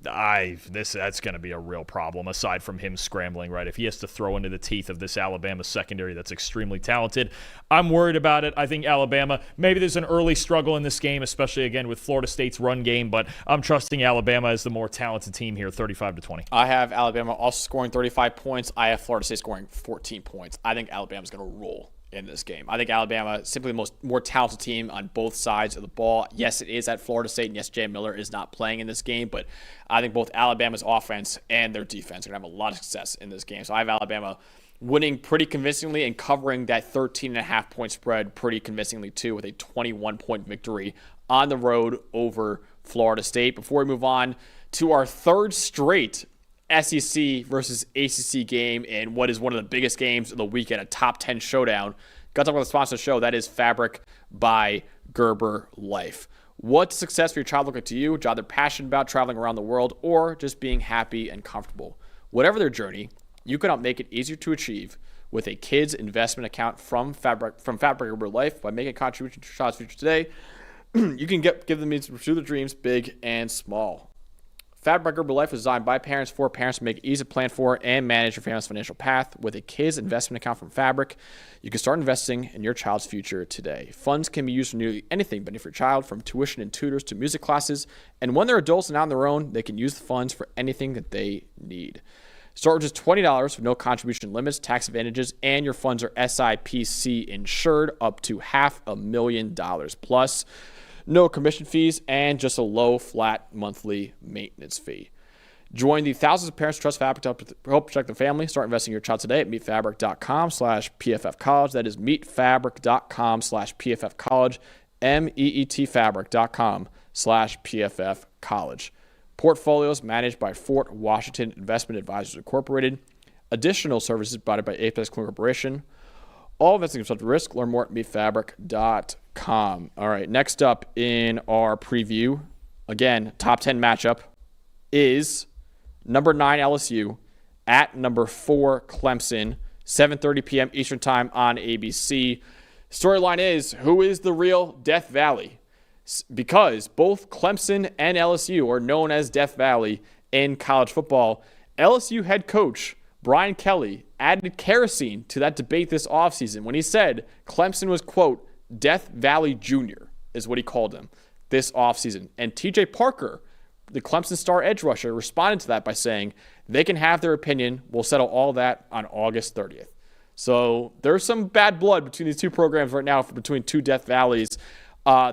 that's going to be a real problem, aside from him scrambling, right? If he has to throw into the teeth of this Alabama secondary that's extremely talented, I'm worried about it. I think Alabama, maybe there's an early struggle in this game, especially, again, with Florida State's run game, but I'm trusting Alabama as the more talented team here, 35-20. I have Alabama also scoring 35 points. I have Florida State scoring 14 points. I think Alabama's going to roll in this game. I think Alabama is simply the more talented team on both sides of the ball. Yes, it is at Florida State, and yes, Jam Miller is not playing in this game, but I think both Alabama's offense and their defense are going to have a lot of success in this game. So I have Alabama winning pretty convincingly and covering that 13.5 point spread pretty convincingly too, with a 21-point victory on the road over Florida State. Before we move on to our third straight SEC versus ACC game in what is one of the biggest games of the weekend, a top 10 showdown. Got to talk about the sponsor of the show. That is Fabric by Gerber Life. What's success for your child look like to you? A job they're passionate about, traveling around the world, or just being happy and comfortable. Whatever their journey, you can help make it easier to achieve with a kid's investment account from Fabric Gerber Life. By making a contribution to your child's future today, you can give them means to pursue their dreams, big and small. Fabric Gerber Life was designed by parents for parents to make it easy to plan for and manage your family's financial path. With a kid's investment account from Fabric, you can start investing in your child's future today. Funds can be used for nearly anything but for your child, from tuition and tutors to music classes. And when they're adults and on their own, they can use the funds for anything that they need. Start with just $20 with no contribution limits, tax advantages, and your funds are SIPC insured up to $500,000 plus. No commission fees, and just a low, flat monthly maintenance fee. Join the thousands of parents who trust Fabric to help protect their family. Start investing in your child today at meetfabric.com/PFFcollege. That is meetfabric.com/PFFcollege. meetfabric.com/PFFcollege. Portfolios managed by Fort Washington Investment Advisors Incorporated. Additional services provided by Apex Corporation. All investing is subject to risk. Learn more at meetfabric.com. All right, next up in our preview, again, top 10 matchup is number 9 LSU at number 4 Clemson. 7:30 p.m. Eastern Time on ABC. Storyline is, who is the real Death Valley? Because both Clemson and LSU are known as Death Valley in college football. LSU head coach Brian Kelly added kerosene to that debate this offseason when he said Clemson was, quote, Death Valley Jr. is what he called him this offseason. And TJ Parker, the Clemson star edge rusher, responded to that by saying they can have their opinion. We'll settle all that on August 30th. So there's some bad blood between these two programs right now, between two Death Valleys.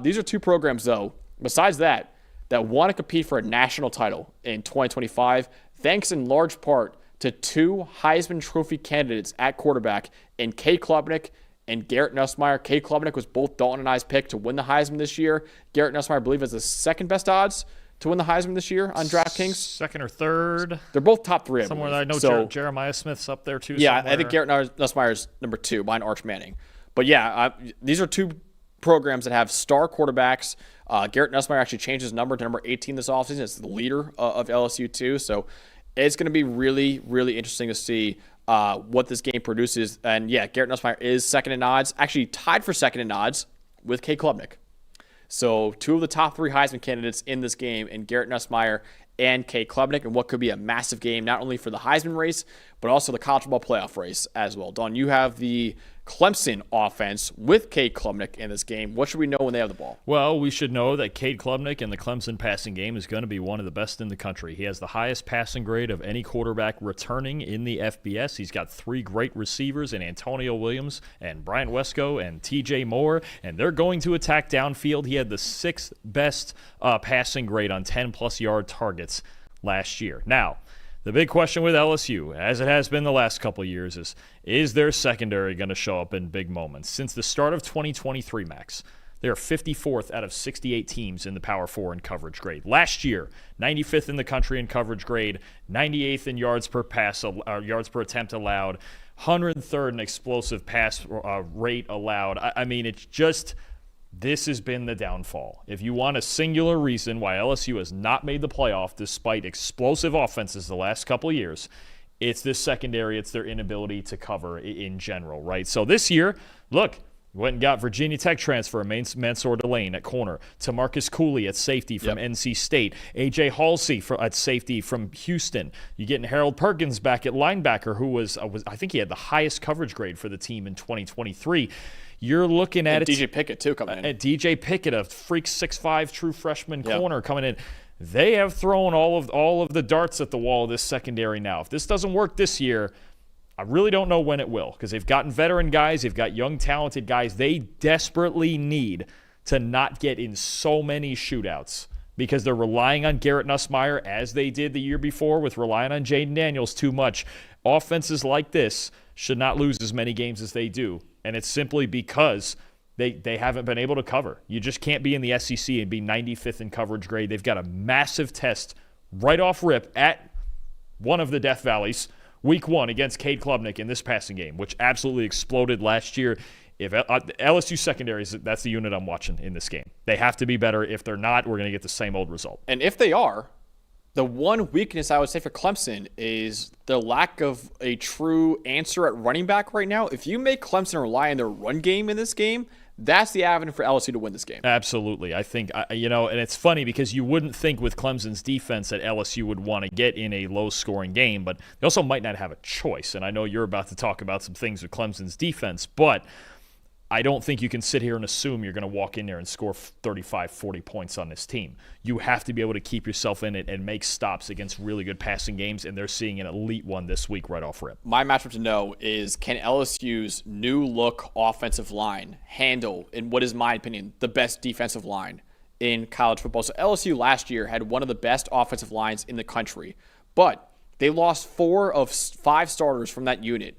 These are two programs, though, besides that want to compete for a national title in 2025, thanks in large part to two Heisman Trophy candidates at quarterback in Cade Klubnik and Garrett Nussmeier. Cade Klubnik was both Dalton and I's pick to win the Heisman this year. Garrett Nussmeier, I believe, has the second best odds to win the Heisman this year on DraftKings. Second or third. They're both top three. Somewhere I know Jeremiah Smith's up there too. Yeah, somewhere. I think Garrett Nussmeier's number 2 behind Arch Manning. But yeah, these are two programs that have star quarterbacks. Garrett Nussmeier actually changed his number to number 18 this offseason. It's the leader of LSU too. So it's going to be really, really interesting to see what this game produces. And yeah, Garrett Nussmeier is second in odds, actually tied for second in odds with Cade Klubnik. So two of the top 3 Heisman candidates in this game, in Garrett Nussmeier and Cade Klubnik, and what could be a massive game, not only for the Heisman race, but also the college football playoff race as well. Don, you have the Clemson offense with Cade Klubnik in this game. What should we know when they have the ball? Well, we should know that Cade Klubnik in the Clemson passing game is going to be one of the best in the country. He has the highest passing grade of any quarterback returning in the FBS. He's got 3 great receivers in Antonio Williams and Bryant Wesco and TJ Moore, and they're going to attack downfield. He had the 6th best passing grade on 10-plus yard targets last year. Now, the big question with LSU, as it has been the last couple of years, is their secondary going to show up in big moments? Since the start of 2023, Max, they are 54th out of 68 teams in the Power 4 in coverage grade. Last year, 95th in the country in coverage grade, 98th in yards per attempt allowed, 103rd in explosive pass rate allowed. I mean, it's just... This has been the downfall. If you want a singular reason why LSU has not made the playoff despite explosive offenses the last couple of years, it's this secondary. It's their inability to cover in general, right? So this year, look, went and got Virginia Tech transfer Mansour Delane at corner, Tamarcus Cooley at safety from NC State, A.J. Halsey at safety from Houston. You're getting Harold Perkins back at linebacker, who was I think he had the highest coverage grade for the team in 2023. You're looking at DJ Pickett, too, coming in. At DJ Pickett, a freak 6'5" true freshman corner coming in. They have thrown all of the darts at the wall of this secondary now. If this doesn't work this year, I really don't know when it will, because they've gotten veteran guys, they've got young, talented guys. They desperately need to not get in so many shootouts because they're relying on Garrett Nussmeier, as they did the year before with relying on Jaden Daniels too much. Offenses like this should not lose as many games as they do. And it's simply because they haven't been able to cover. You just can't be in the SEC and be 95th in coverage grade. They've got a massive test right off rip at one of the Death Valleys, week 1 against Cade Klubnik in this passing game, which absolutely exploded last year. If LSU secondaries, that's the unit I'm watching in this game. They have to be better. If they're not, we're going to get the same old result. And if they are, the one weakness I would say for Clemson is the lack of a true answer at running back right now. If you make Clemson rely on their run game in this game, that's the avenue for LSU to win this game. Absolutely. I think, and it's funny because you wouldn't think with Clemson's defense that LSU would want to get in a low-scoring game, but they also might not have a choice. And I know you're about to talk about some things with Clemson's defense, but I don't think you can sit here and assume you're going to walk in there and score 35, 40 points on this team. You have to be able to keep yourself in it and make stops against really good passing games, and they're seeing an elite one this week right off rip. My matchup to know is, can LSU's new-look offensive line handle, in what is my opinion, the best defensive line in college football? So LSU last year had one of the best offensive lines in the country, but they lost 4 of 5 starters from that unit.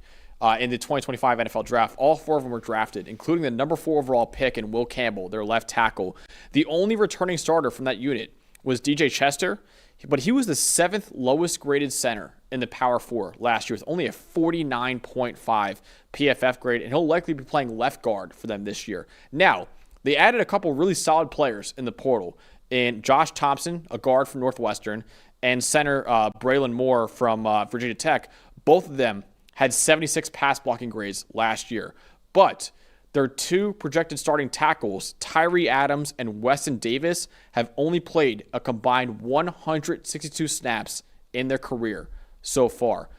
In the 2025 NFL draft. All 4 of them were drafted, including the number 4 overall pick in Will Campbell, their left tackle. The only returning starter from that unit was DJ Chester, but he was the 7th lowest graded center in the Power 4 last year with only a 49.5 PFF grade, and he'll likely be playing left guard for them this year. Now, they added a couple really solid players in the portal, in Josh Thompson, a guard from Northwestern, and center Braylon Moore from Virginia Tech. Both of them had 76 pass blocking grades last year. But their two projected starting tackles, Tyree Adams and Weston Davis, have only played a combined 162 snaps in their career so far.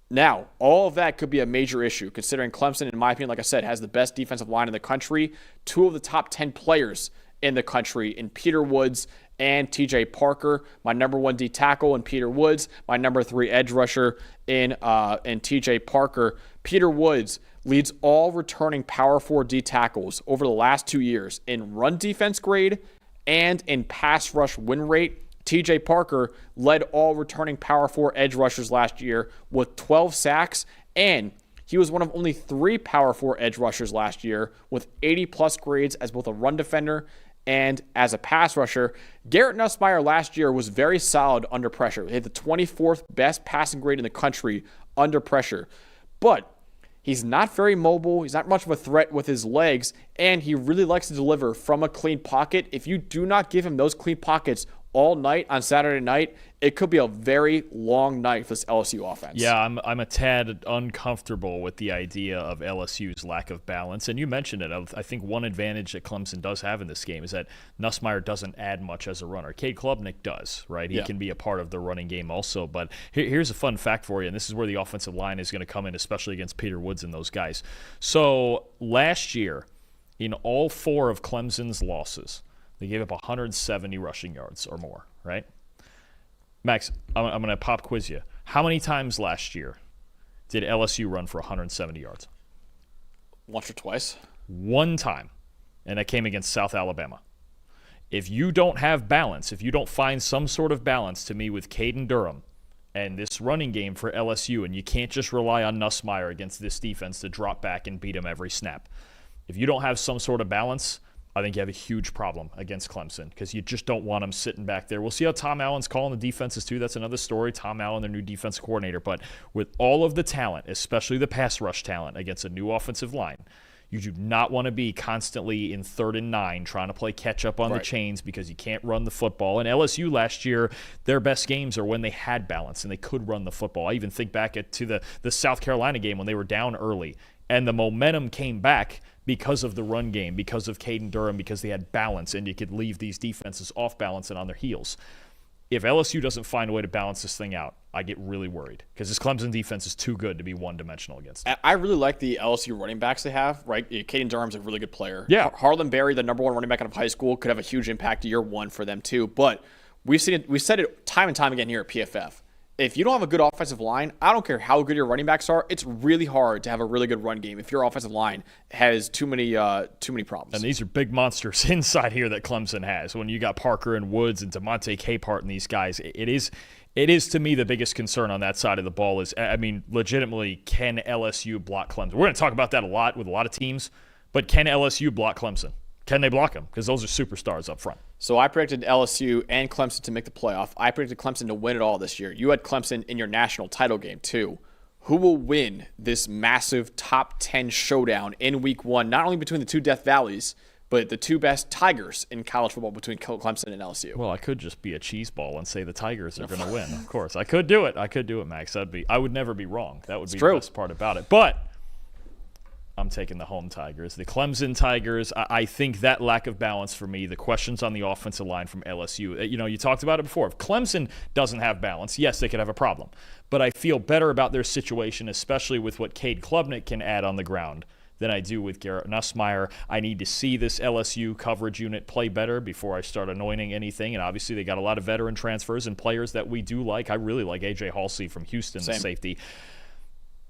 Now, all of that could be a major issue considering Clemson, in my opinion, like I said, has the best defensive line in the country. Two of the top 10 players in the country in Peter Woods and TJ Parker. My number 1 D tackle in Peter Woods, my number 3 edge rusher in TJ Parker. Peter Woods leads all returning Power 4 D tackles over the last 2 years in run defense grade and in pass rush win rate. TJ Parker led all returning Power 4 edge rushers last year with 12 sacks, and he was one of only 3 Power 4 edge rushers last year with 80-plus grades as both a run defender and as a pass rusher. Garrett Nussmeier last year was very solid under pressure. He had the 24th best passing grade in the country under pressure. But he's not very mobile. He's not much of a threat with his legs, and he really likes to deliver from a clean pocket. If you do not give him those clean pockets all night on Saturday night, it could be a very long night for this LSU offense. Yeah, I'm a tad uncomfortable with the idea of LSU's lack of balance. And you mentioned it. I think one advantage that Clemson does have in this game is that Nussmeier doesn't add much as a runner. Cade Klubnik does, right? He can be a part of the running game also. But here's a fun fact for you, and this is where the offensive line is going to come in, especially against Peter Woods and those guys. So last year, in all 4 of Clemson's losses, they gave up 170 rushing yards or more, right? Max, I'm going to pop quiz you. How many times last year did LSU run for 170 yards? Once or twice. 1 time, and that came against South Alabama. If you don't have balance, if you don't find some sort of balance to me with Caden Durham and this running game for LSU, and you can't just rely on Nussmeier against this defense to drop back and beat him every snap. If you don't have some sort of balance, I think you have a huge problem against Clemson because you just don't want them sitting back there. We'll see how Tom Allen's calling the defenses too. That's another story. Tom Allen, their new defensive coordinator. But with all of the talent, especially the pass rush talent against a new offensive line, you do not want to be constantly in 3rd and 9 trying to play catch up on the chains because you can't run the football. And LSU last year, their best games are when they had balance and they could run the football. I even think back to the South Carolina game when they were down early and the momentum came back because of the run game, because of Caden Durham, because they had balance, and you could leave these defenses off balance and on their heels. If LSU doesn't find a way to balance this thing out, I get really worried because this Clemson defense is too good to be one-dimensional against them. I really like the LSU running backs they have, right? Caden Durham's a really good player. Yeah. Harlan Berry, the number 1 running back out of high school, could have a huge impact year 1 for them too. But we've said it time and time again here at PFF. If you don't have a good offensive line, I don't care how good your running backs are, it's really hard to have a really good run game if your offensive line has too many problems. And these are big monsters inside here that Clemson has. When you got Parker and Woods and DeMonte Capehart and these guys, it is to me the biggest concern on that side of the ball is, I mean, legitimately, can LSU block Clemson? We're going to talk about that a lot with a lot of teams, but can LSU block Clemson? Can they block them? Because those are superstars up front. So I predicted LSU and Clemson to make the playoff. I predicted Clemson to win it all this year. You had Clemson in your national title game too. Who will win this massive top 10 showdown in week 1, not only between the two Death Valleys, but the two best Tigers in college football between Clemson and LSU? Well, I could just be a cheese ball and say the Tigers are going to win. Of course, I could do it, Max. I would never be wrong. That would be the best part about it. But I'm taking the home Tigers. The Clemson Tigers, I think that lack of balance for me, the questions on the offensive line from LSU, you talked about it before. If Clemson doesn't have balance, yes, they could have a problem. But I feel better about their situation, especially with what Cade Klubnik can add on the ground, than I do with Garrett Nussmeier. I need to see this LSU coverage unit play better before I start anointing anything. And obviously they got a lot of veteran transfers and players that we do like. I really like A.J. Halsey from Houston, the safety.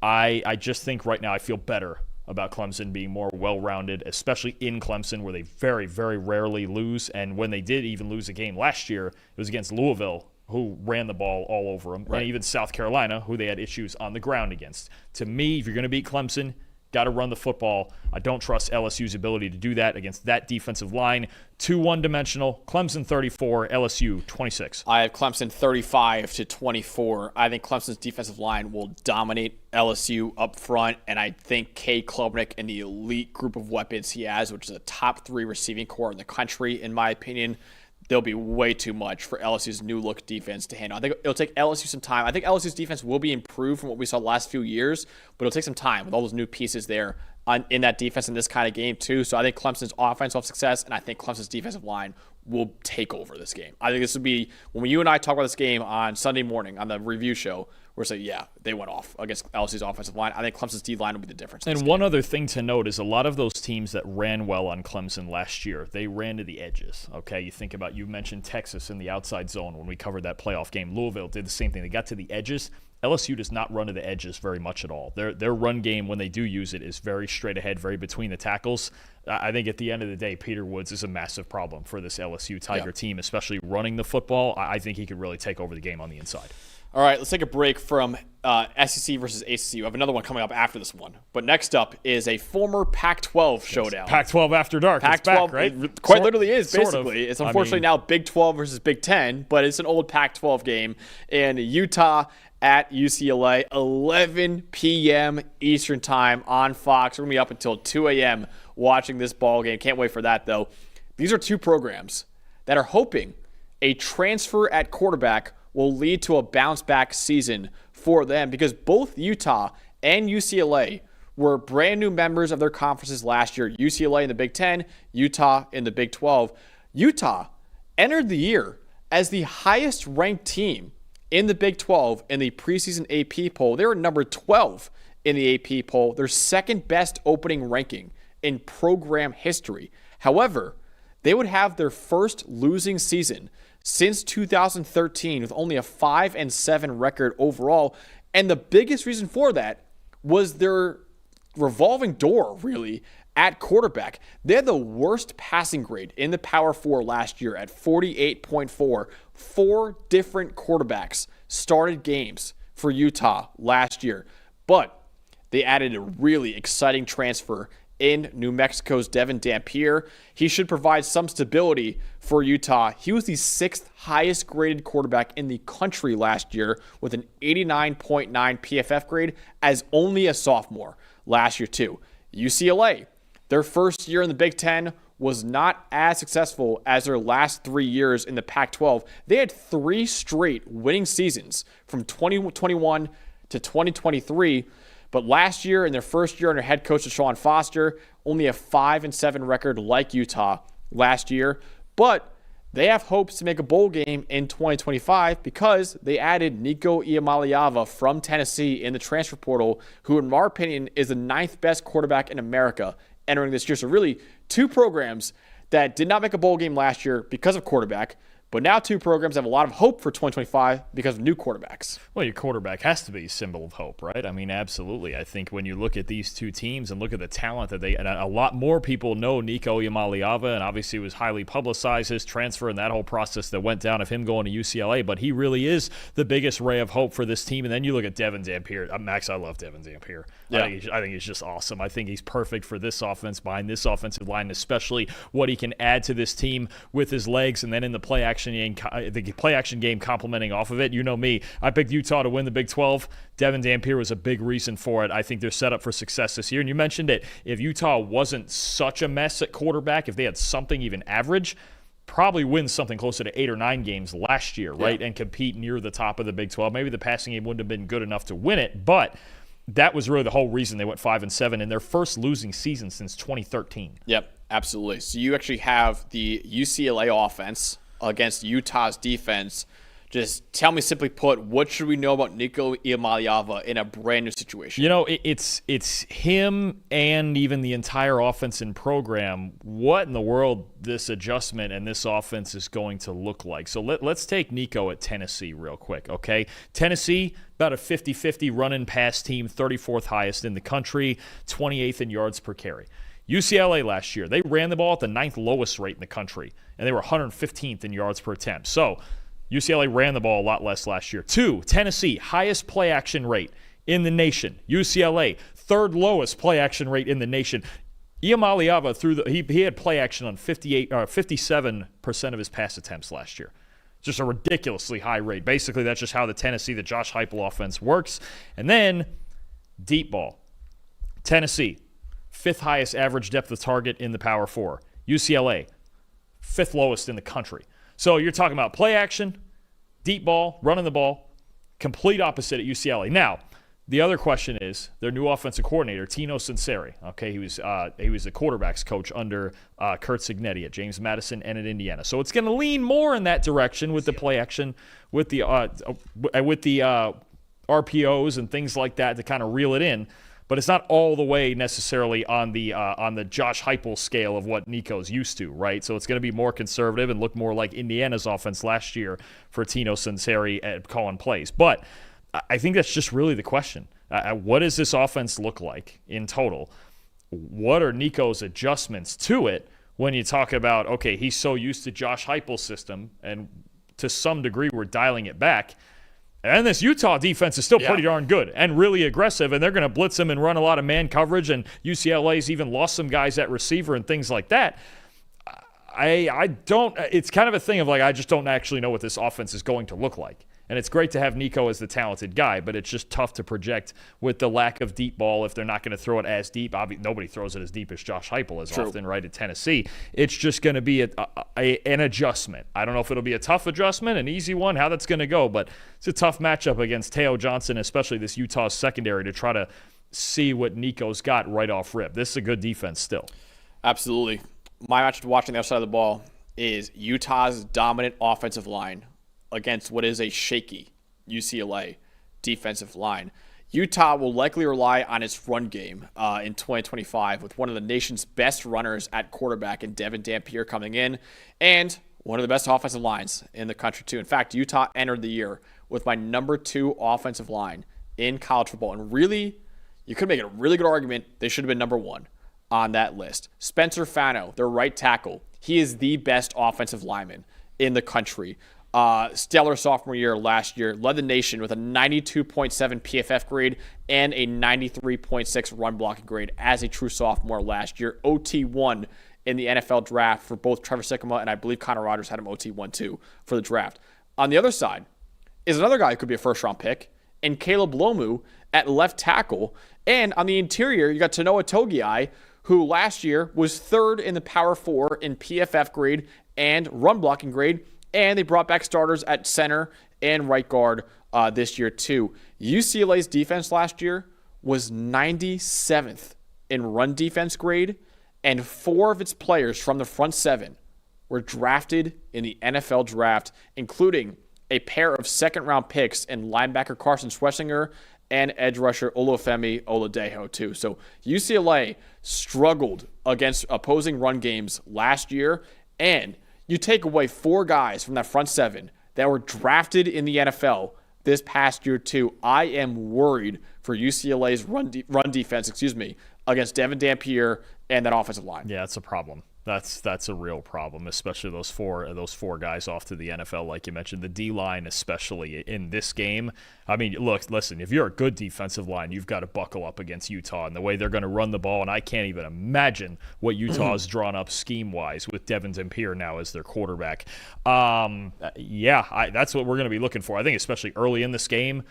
I just think right now I feel better about Clemson being more well-rounded, especially in Clemson where they very, very rarely lose. And when they did even lose a game last year, it was against Louisville, who ran the ball all over them, and even South Carolina, who they had issues on the ground against. To me, if you're going to beat Clemson, got to run the football. I don't trust LSU's ability to do that against that defensive line. 2 one-dimensional. Clemson 34, LSU 26. I have Clemson 35-24. I think Clemson's defensive line will dominate LSU up front, and I think Cade Klubnik and the elite group of weapons he has, which is a top 3 receiving core in the country, in my opinion, they'll be way too much for LSU's new look defense to handle. I think it'll take LSU some time. I think LSU's defense will be improved from what we saw the last few years, but it'll take some time with all those new pieces there in that defense in this kind of game too. So I think Clemson's offense will have success, and I think Clemson's defensive line will take over this game. I think this will be, when you and I talk about this game on Sunday morning on the review show, we're saying, yeah, they went off against LSU's offensive line. I think Clemson's D-line will be the difference. And one other thing to note is a lot of those teams that ran well on Clemson last year, they ran to the edges. Okay, you mentioned Texas in the outside zone when we covered that playoff game. Louisville did the same thing. They got to the edges. LSU does not run to the edges very much at all. Their run game, when they do use it, is very straight ahead, very between the tackles. I think at the end of the day, Peter Woods is a massive problem for this LSU Tiger team, especially running the football. I think he could really take over the game on the inside. All right, let's take a break from SEC versus ACC. We have another one coming up after this one. But next up is a former Pac-12 showdown. Pac-12 after dark. Pac-12, it's back, right? It quite literally is, basically. It's unfortunately now Big 12 versus Big 10, but it's an old Pac-12 game. And Utah at UCLA, 11 p.m. Eastern time on Fox. We're going to be up until 2 a.m. watching this ball game. Can't wait for that, though. These are two programs that are hoping a transfer at quarterback will lead to a bounce-back season for them, because both Utah and UCLA were brand new members of their conferences last year. UCLA in the Big 10, Utah in the Big 12. Utah entered the year as the highest-ranked team in the Big 12 in the preseason AP poll. They were number 12 in the AP poll, their second-best opening ranking in program history. However, they would have their first losing season since 2013 with only a 5-7 record overall. And the biggest reason for that was their revolving door, really, at quarterback. They had the worst passing grade in the Power 4 last year at 48.4. 4 different quarterbacks started games for Utah last year. But they added a really exciting transfer in New Mexico's Devin Dampier. He should provide some stability for Utah. He was the 6th highest graded quarterback in the country last year with an 89.9 PFF grade as only a sophomore last year too. UCLA, their first year in the Big 10 was not as successful as their last 3 years in the Pac-12. They had 3 straight winning seasons from 2021 to 2023. But last year, in their first year under head coach Deshaun Foster, only a 5-7 record like Utah last year. But they have hopes to make a bowl game in 2025 because they added Nico Iamaleava from Tennessee in the transfer portal, who, in our opinion, is the 9th best quarterback in America entering this year. So really, 2 programs that did not make a bowl game last year because of quarterback, but now 2 programs have a lot of hope for 2025 because of new quarterbacks. Well, your quarterback has to be a symbol of hope, right? I mean, absolutely. I think when you look at these 2 teams and look at the talent that and a lot more people know Nico Iamaleava, and obviously it was highly publicized, his transfer and that whole process that went down of him going to UCLA, but he really is the biggest ray of hope for this team. And then you look at Devin Dampier. Max, I love Devin Dampier. Yeah. I think he's just awesome. I think he's perfect for this offense, behind this offensive line, especially what he can add to this team with his legs, and then in the play action game complementing off of it. You know me. I picked Utah to win the Big 12. Devin Dampier was a big reason for it. I think they're set up for success this year. And you mentioned it. If Utah wasn't such a mess at quarterback, if they had something even average, probably win something closer to 8 or 9 games last year, right? And compete near the top of the Big 12. Maybe the passing game wouldn't have been good enough to win it, but that was really the whole reason they went 5-7 in their first losing season since 2013. Yep, absolutely. So you actually have the UCLA offense against Utah's defense. Just tell me, simply put, what should we know about Nico Iamaleava in a brand new situation? You know, it's him and even the entire offense and program. What in the world this adjustment and this offense is going to look like? So let's take Nico at Tennessee real quick, okay? Tennessee, about a 50-50 run-and pass team, 34th highest in the country, 28th in yards per carry. UCLA last year, they ran the ball at the 9th lowest rate in the country, and they were 115th in yards per attempt. So UCLA ran the ball a lot less last year. 2, Tennessee, highest play action rate in the nation. UCLA, 3rd lowest play action rate in the nation. Iamaleava, he had play action on 57% of his pass attempts last year. Just a ridiculously high rate. Basically, that's just how the Josh Heupel offense works. And then deep ball. Tennessee, 5th highest average depth of target in the Power 4. UCLA, 5th lowest in the country. So you're talking about play action, deep ball, running the ball, complete opposite at UCLA. Now, the other question is their new offensive coordinator, Tino Sinceri. Okay, he was the quarterbacks coach under Kurt Cignetti at James Madison and at Indiana. So it's going to lean more in that direction with the play action, with the RPOs and things like that to kind of reel it in. But it's not all the way necessarily on the Josh Heupel scale of what Nico's used to, right? So it's going to be more conservative and look more like Indiana's offense last year for Tino Sinceri at calling plays. But I think that's just really the question. What does this offense look like in total? What are Nico's adjustments to it when you talk about, okay, he's so used to Josh Heupel's system, and to some degree we're dialing it back. And this Utah defense is still pretty darn good and really aggressive, and they're going to blitz him and run a lot of man coverage, and UCLA's even lost some guys at receiver and things like that. I don't – it's kind of a thing of like I just don't actually know what this offense is going to look like. And it's great to have Nico as the talented guy, but it's just tough to project with the lack of deep ball if they're not going to throw it as deep. Nobody throws it as deep as Josh Heupel is often, right, at Tennessee. It's just going to be an adjustment. I don't know if it'll be a tough adjustment, an easy one, how that's going to go, but it's a tough matchup against Teo Johnson, especially this Utah secondary, to try to see what Nico's got right off rip. This is a good defense still. Absolutely. My matchup to watch on the other side of the ball is Utah's dominant offensive line against what is a shaky UCLA defensive line. Utah will likely rely on its run game in 2025 with one of the nation's best runners at quarterback in Devin Dampier coming in, and one of the best offensive lines in the country too. In fact, Utah entered the year with my number 2 offensive line in college football, and really, you could make a really good argument they should have been number 1 on that list. Spencer Fano, their right tackle, he is the best offensive lineman in the country. Stellar sophomore year last year, led the nation with a 92.7 PFF grade and a 93.6 run blocking grade as a true sophomore last year. OT1 in the NFL draft for both Trevor Sikkema and I believe Connor Rogers had him OT1 too for the draft. On the other side is another guy who could be a first-round pick, and Caleb Lomu at left tackle. And on the interior, you got Tanoa Togiai, who last year was 3rd in the Power 4 in PFF grade and run blocking grade. And they brought back starters at center and right guard this year too. UCLA's defense last year was 97th in run defense grade, and 4 of its players from the front 7 were drafted in the NFL draft, including a pair of second-round picks in linebacker Carson Schwessinger and edge rusher Olufemi Oladejo too. So UCLA struggled against opposing run games last year, and you take away 4 guys from that front 7 that were drafted in the NFL this past year too. I am worried for UCLA's run defense, against Devin Dampier and that offensive line. Yeah, it's a problem. That's a real problem, especially those four guys off to the NFL, like you mentioned. The D-line, especially in this game. I mean, look, listen, if you're a good defensive line, you've got to buckle up against Utah and the way they're going to run the ball, and I can't even imagine what Utah has drawn up scheme-wise with Devin Dampier now as their quarterback. That's what we're going to be looking for. I think especially early in this game,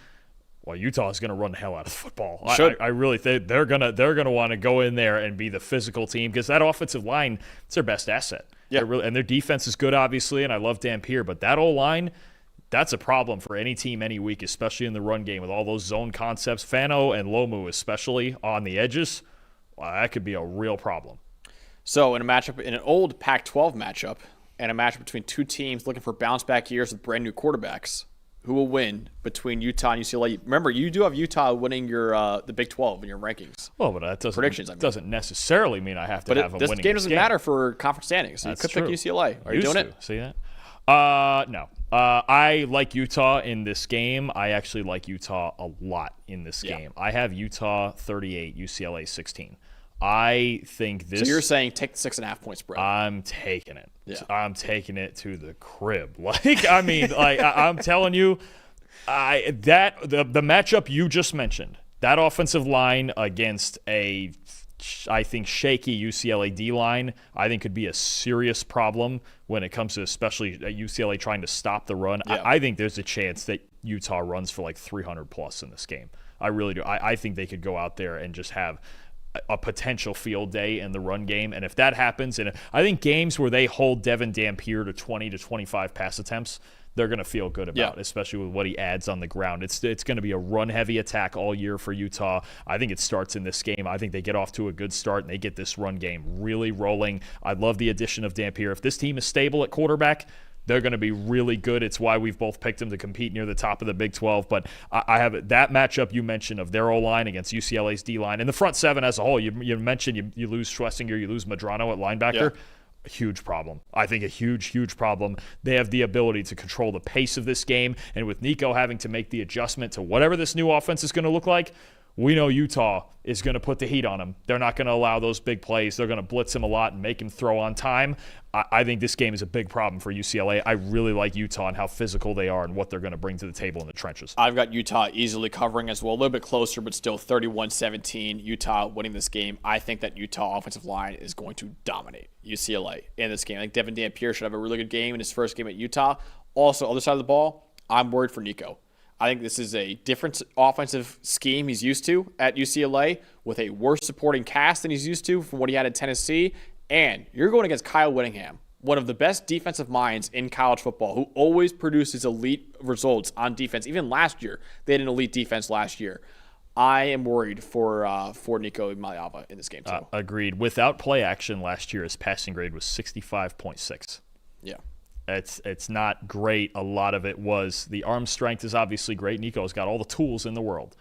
well, Utah is going to run the hell out of the football. I really think they're gonna want to go in there and be the physical team, because that offensive line, it's their best asset. Yeah, and their defense is good, obviously, and I love Dampier, but that O-line, that's a problem for any team any week, especially in the run game with all those zone concepts. Fano and Lomu especially on the edges, well, that could be a real problem. So in an old Pac-12 matchup and a matchup between 2 teams looking for bounce-back years with brand new quarterbacks, who will win between Utah and UCLA? Remember, you do have Utah winning your the Big 12 in your rankings. Well, but that doesn't necessarily mean I have to have them winning. This game doesn't matter for conference standings. So you could pick UCLA. Are you doing it? See that? No. I like Utah in this game. I actually like Utah a lot in this game. I have Utah 38, UCLA 16. I think this. So you're saying take the 6.5 point spread? I'm taking it. Yeah. I'm taking it to the crib. I'm telling you, the matchup you just mentioned, that offensive line against I think shaky UCLA D line, I think could be a serious problem when it comes to especially UCLA trying to stop the run. Yeah. I think there's a chance that Utah runs for like 300 plus in this game. I really do. I think they could go out there and just have a potential field day in the run game. And if that happens, and I think games where they hold Devin Dampier to 20 to 25 pass attempts, they're going to feel good about, especially with what he adds on the ground. It's going to be a run-heavy attack all year for Utah. I think it starts in this game. I think they get off to a good start, and they get this run game really rolling. I love the addition of Dampier. If this team is stable at quarterback, they're going to be really good. It's why we've both picked them to compete near the top of the Big 12. But I have that matchup you mentioned of their O-line against UCLA's D-line. And the front seven as a whole, you mentioned you lose Schlesinger, you lose Medrano at linebacker. Yeah. A huge problem. I think a huge problem. They have the ability to control the pace of this game. And with Nico having to make the adjustment to whatever this new offense is going to look like, we know Utah is going to put the heat on him. They're not going to allow those big plays. They're going to blitz him a lot and make him throw on time. I think this game is a big problem for UCLA. I really like Utah and how physical they are and what they're going to bring to the table in the trenches. I've got Utah easily covering as well. A little bit closer, but still 31-17. Utah winning this game. I think that Utah offensive line is going to dominate UCLA in this game. I think Devin Dampier should have a really good game in his first game at Utah. Also, other side of the ball, I'm worried for Nico. I think this is a different offensive scheme he's used to at UCLA with a worse supporting cast than he's used to from what he had at Tennessee. And you're going against Kyle Whittingham, one of the best defensive minds in college football, who always produces elite results on defense. Even last year, they had an elite defense last year. I am worried for Nico Iamaleava in this game too. Agreed. Without play action last year, his passing grade was 65.6. Yeah. It's not great. A lot of it was the arm strength is obviously great. Nico's got all the tools in the world.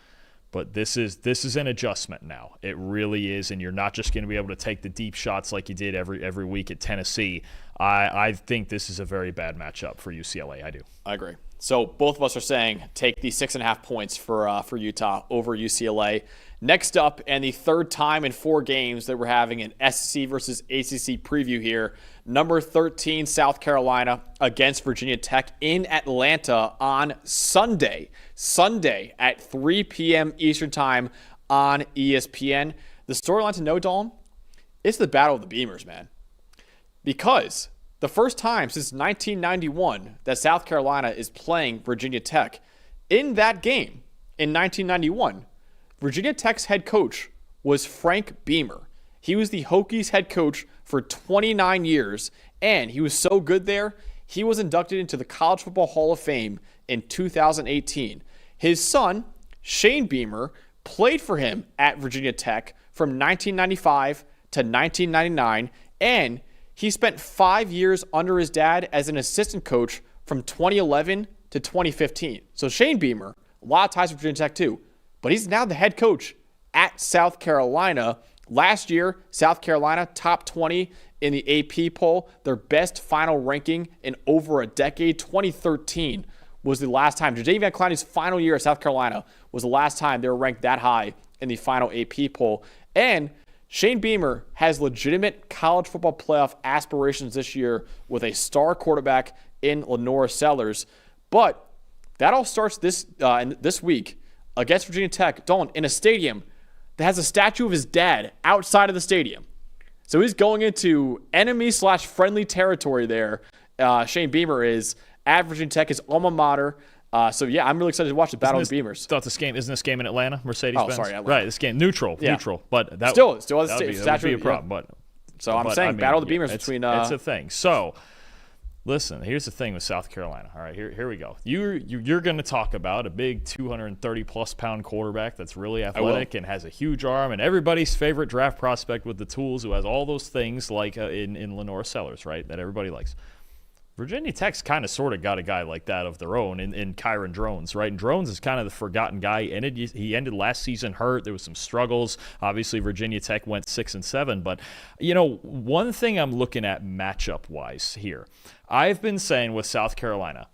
But this is an adjustment now. It really is, and you're not just going to be able to take the deep shots like you did every week at Tennessee. I think this is a very bad matchup for UCLA. I do. I agree. So both of us are saying take the 6.5 points for Utah over UCLA. Next up, and the third time in 4 games that we're having an SEC versus ACC preview here, number 13 South Carolina against Virginia Tech in Atlanta on Sunday at 3 p.m. Eastern Time on ESPN. The storyline to know, Dalton, it's the Battle of the Beamers, man. Because the first time since 1991 that South Carolina is playing Virginia Tech, in that game in 1991, Virginia Tech's head coach was Frank Beamer. He was the Hokies head coach for 29 years, and he was so good there, he was inducted into the College Football Hall of Fame in 2018. His son, Shane Beamer, played for him at Virginia Tech from 1995 to 1999, and he spent 5 years under his dad as an assistant coach from 2011 to 2015. So Shane Beamer, a lot of ties with Virginia Tech too, but he's now the head coach at South Carolina. Last year, South Carolina top 20 in the AP poll, their best final ranking in over a decade. 2013 was the last time. J.J. Van Clowney's final year at South Carolina was the last time they were ranked that high in the final AP poll. And Shane Beamer has legitimate college football playoff aspirations this year with a star quarterback in Lenora Sellers. But that all starts this week against Virginia Tech, Dalton, in a stadium that has a statue of his dad outside of the stadium. So he's going into enemy/friendly territory there. Shane Beamer is at Virginia Tech, his alma mater. So yeah, I'm really excited to watch the Battle of the Beamers. Isn't this game in Atlanta? Mercedes-Benz? Oh, sorry, Atlanta. Right, this game neutral. But that still has a problem. Yeah. So I'm saying Battle of the Beamers between. It's a thing. So. Listen, here's the thing with South Carolina. All right, here we go. You're going to talk about a big 230-plus pound quarterback that's really athletic and has a huge arm, and everybody's favorite draft prospect with the tools who has all those things like in Lenora Sellers, right, that everybody likes. Virginia Tech's kind of sort of got a guy like that of their own in Kyron Drones, right? And Drones is kind of the forgotten guy. He ended last season hurt. There was some struggles. Obviously, Virginia Tech went 6-7. But, one thing I'm looking at matchup-wise here, I've been saying with South Carolina,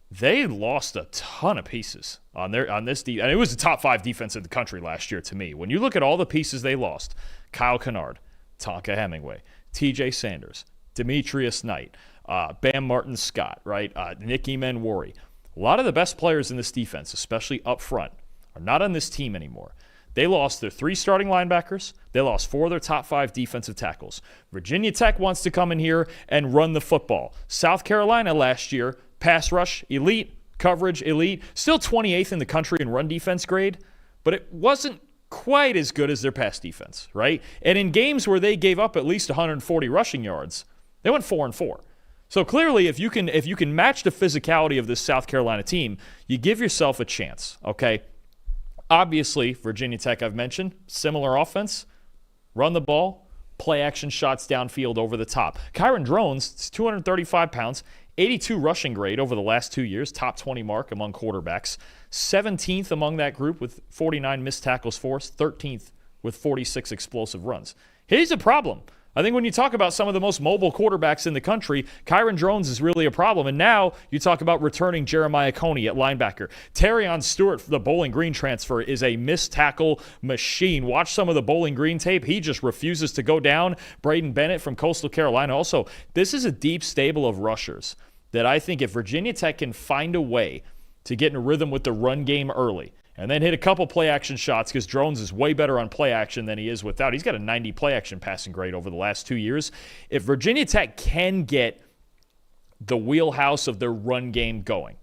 they lost a ton of pieces on this and it was the top 5 defense in the country last year to me. When you look at all the pieces they lost, Kyle Kennard, Tonka Hemingway, T.J. Sanders, Demetrius Knight, Bam Martin Scott, right? Nick Emanwari. A lot of the best players in this defense, especially up front, are not on this team anymore. They lost their 3 starting linebackers. They lost 4 of their top 5 defensive tackles. Virginia Tech wants to come in here and run the football. South Carolina last year, pass rush, elite, coverage, elite, still 28th in the country in run defense grade, but it wasn't quite as good as their pass defense, right? And in games where they gave up at least 140 rushing yards, they went 4-4. So clearly, if you can match the physicality of this South Carolina team, you give yourself a chance, okay? Obviously, Virginia Tech, I've mentioned, similar offense, run the ball, play action shots downfield over the top. Kyron Drones is 235 pounds, 82 rushing grade over the last 2 years, top 20 mark among quarterbacks, 17th among that group with 49 missed tackles forced, 13th with 46 explosive runs. He's a problem. I think when you talk about some of the most mobile quarterbacks in the country, Kyron Drones is really a problem. And now you talk about returning Jeremiah Coney at linebacker. Terrion Stewart, the Bowling Green transfer, is a missed tackle machine. Watch some of the Bowling Green tape. He just refuses to go down. Braden Bennett from Coastal Carolina. Also, this is a deep stable of rushers that I think if Virginia Tech can find a way to get in a rhythm with the run game early, and then hit a couple play-action shots because Drones is way better on play-action than he is without. He's got a 90 play-action passing grade over the last 2 years. If Virginia Tech can get the wheelhouse of their run game going,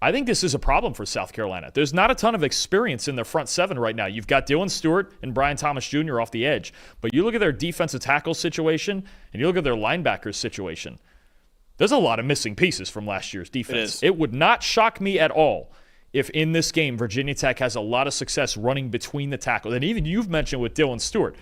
I think this is a problem for South Carolina. There's not a ton of experience in their front seven right now. You've got Dylan Stewart and Brian Thomas Jr. off the edge, but you look at their defensive tackle situation and you look at their linebackers situation, there's a lot of missing pieces from last year's defense. It would not shock me at all if in this game Virginia Tech has a lot of success running between the tackles. And even you've mentioned with Dylan Stewart,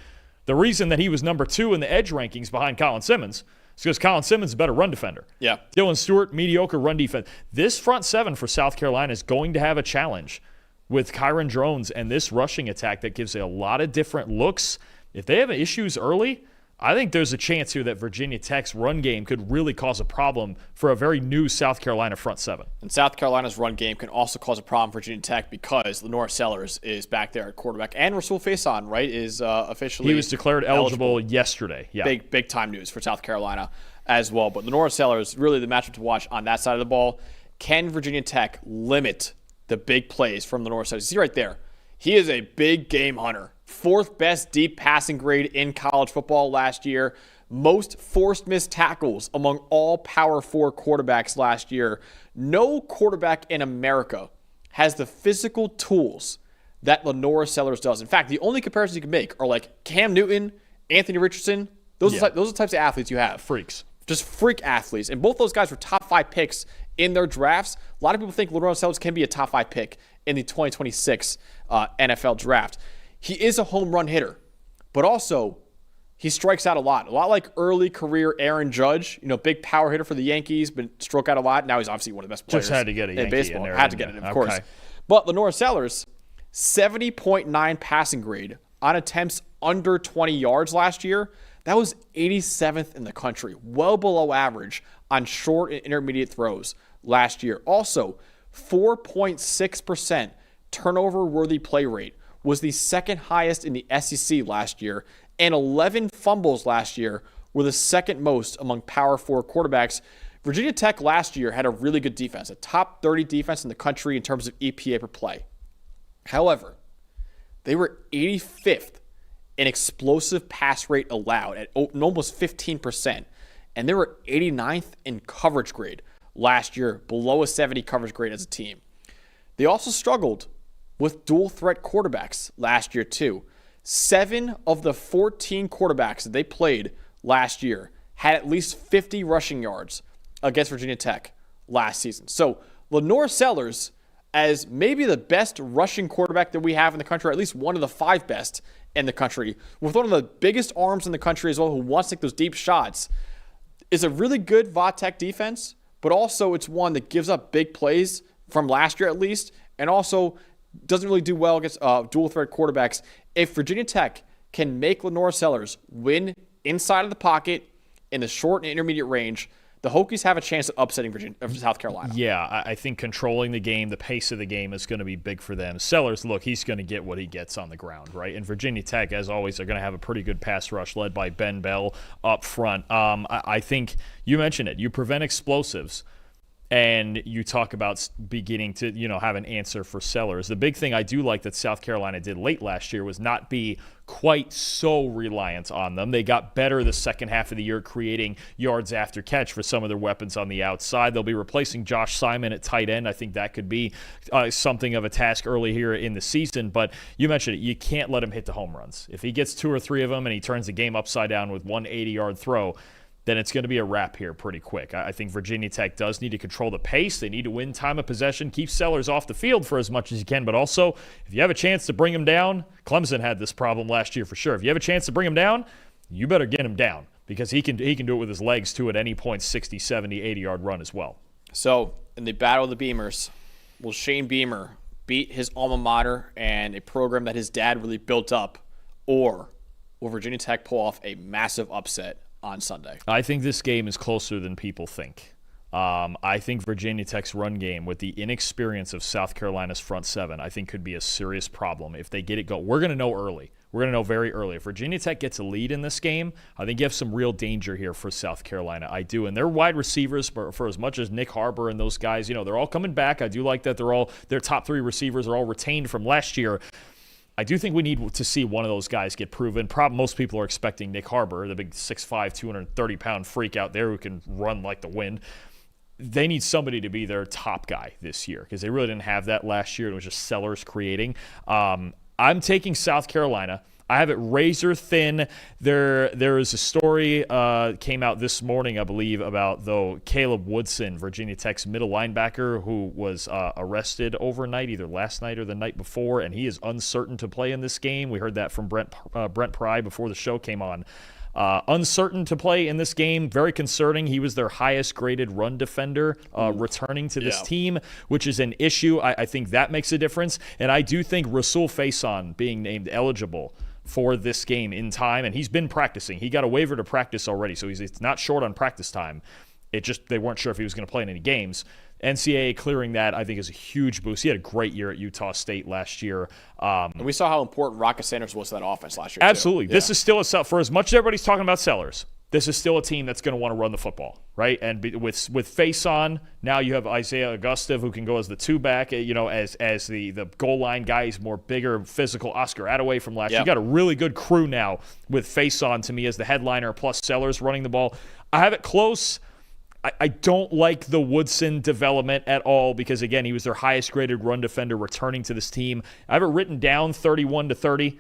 the reason that he was number 2 in the edge rankings behind Colin Simmons is because Colin Simmons is a better run defender. Yeah. Dylan Stewart, mediocre run defense. This front seven for South Carolina is going to have a challenge with Kyron Drones and this rushing attack that gives a lot of different looks. If they have issues early, I think there's a chance here that Virginia Tech's run game could really cause a problem for a very new South Carolina front seven. And South Carolina's run game can also cause a problem for Virginia Tech because Lenore Sellers is back there at quarterback. And Rasul Faison, right, is officially He was declared eligible yesterday. Yeah. Big time news for South Carolina as well. But Lenore Sellers, really the matchup to watch on that side of the ball. Can Virginia Tech limit the big plays from Lenore Sellers? See right there. He is a big game hunter. 4th best deep passing grade in college football last year. Most forced missed tackles among all Power 4 quarterbacks last year. No quarterback in America has the physical tools that Lenore Sellers does. In fact, the only comparisons you can make are like Cam Newton, Anthony Richardson. Those are the types of athletes you have. Freaks. Just freak athletes. And both those guys were top 5 picks in their drafts. A lot of people think Lenore Sellers can be a top 5 pick in the 2026 NFL draft. He is a home run hitter, but also he strikes out a lot like early career Aaron Judge, big power hitter for the Yankees, but struck out a lot. Now he's obviously one of the best players. Just had to get a Yankee in baseball. In there. Had to get it, of course. But Lenore Sellers, 70.9 passing grade on attempts under 20 yards last year. That was 87th in the country, well below average on short and intermediate throws last year. Also, 4.6% turnover-worthy play rate was the second highest in the SEC last year, and 11 fumbles last year were the second most among Power 4 quarterbacks. Virginia Tech last year had a really good defense, a top 30 defense in the country in terms of EPA per play. However, they were 85th in explosive pass rate allowed at almost 15%, and they were 89th in coverage grade last year, below a 70 coverage grade as a team. They also struggled with dual threat quarterbacks last year too. 7 of the 14 quarterbacks that they played last year had at least 50 rushing yards against Virginia Tech last season. So Lenore Sellers, as maybe the best rushing quarterback that we have in the country, or at least one of the 5 best in the country, with one of the biggest arms in the country as well, who wants to take those deep shots, is a really good Va-Tech defense, but also it's one that gives up big plays from last year at least, and also doesn't really do well against dual threat quarterbacks. If Virginia Tech can make Lenore Sellers win inside of the pocket in the short and intermediate range, the Hokies have a chance of upsetting South Carolina. Yeah, I think controlling the game, the pace of the game is going to be big for them. Sellers, look, he's going to get what he gets on the ground, right? And Virginia Tech, as always, are going to have a pretty good pass rush led by Ben Bell up front. I think you mentioned it. You prevent explosives. and you talk about beginning to, have an answer for Sellers. The big thing I do like that South Carolina did late last year was not be quite so reliant on them. They got better the second half of the year creating yards after catch for some of their weapons on the outside. They'll be replacing Josh Simon at tight end. I think that could be something of a task early here in the season. But you mentioned it. You can't let him hit the home runs. If he gets 2 or 3 of them and he turns the game upside down with one 80-yard throw, then it's going to be a wrap here pretty quick. I think Virginia Tech does need to control the pace. They need to win time of possession, keep Sellers off the field for as much as you can, but also if you have a chance to bring him down, Clemson had this problem last year for sure. If you have a chance to bring him down, you better get him down because he can do it with his legs too at any point, 60, 70, 80-yard run as well. So in the battle of the Beamers, will Shane Beamer beat his alma mater and a program that his dad really built up, or will Virginia Tech pull off a massive upset on Sunday? I think this game is closer than people think. I think Virginia Tech's run game with the inexperience of South Carolina's front seven, I think could be a serious problem if they get it going. We're going to know early. We're going to know very early. If Virginia Tech gets a lead in this game, I think you have some real danger here for South Carolina. I do. And their wide receivers, for as much as Nick Harbor and those guys, they're all coming back. I do like that their top 3 receivers are all retained from last year. I do think we need to see one of those guys get proven. Most people are expecting Nick Harbor, the big 6'5", 230-pound freak out there who can run like the wind. They need somebody to be their top guy this year because they really didn't have that last year. It was just Sellers creating. I'm taking South Carolina. I have it razor thin. There is a story came out this morning, I believe, about Caleb Woodson, Virginia Tech's middle linebacker, who was arrested overnight, either last night or the night before, and he is uncertain to play in this game. We heard that from Brent Pry before the show came on. Uncertain to play in this game, very concerning. He was their highest graded run defender returning to this team, which is an issue. I think that makes a difference. And I do think Rasul Faison being named eligible for this game in time, and he's been practicing. He got a waiver to practice already, so it's not short on practice time. They weren't sure if he was going to play in any games. NCAA clearing that, I think, is a huge boost. He had a great year at Utah State last year. And we saw how important Rocket Sanders was to that offense last year, absolutely. too. This is still for as much as everybody's talking about Sellers, this is still a team that's going to want to run the football, right? And with Faison, now you have Isaiah Augusta, who can go as the 2-back, as the goal line guy. He's more bigger, physical. Oscar Attaway from last year. You got a really good crew now with Faison, to me, as the headliner, plus Sellers running the ball. I have it close. I don't like the Woodson development at all because, again, he was their highest-graded run defender returning to this team. I have it written down 31-30.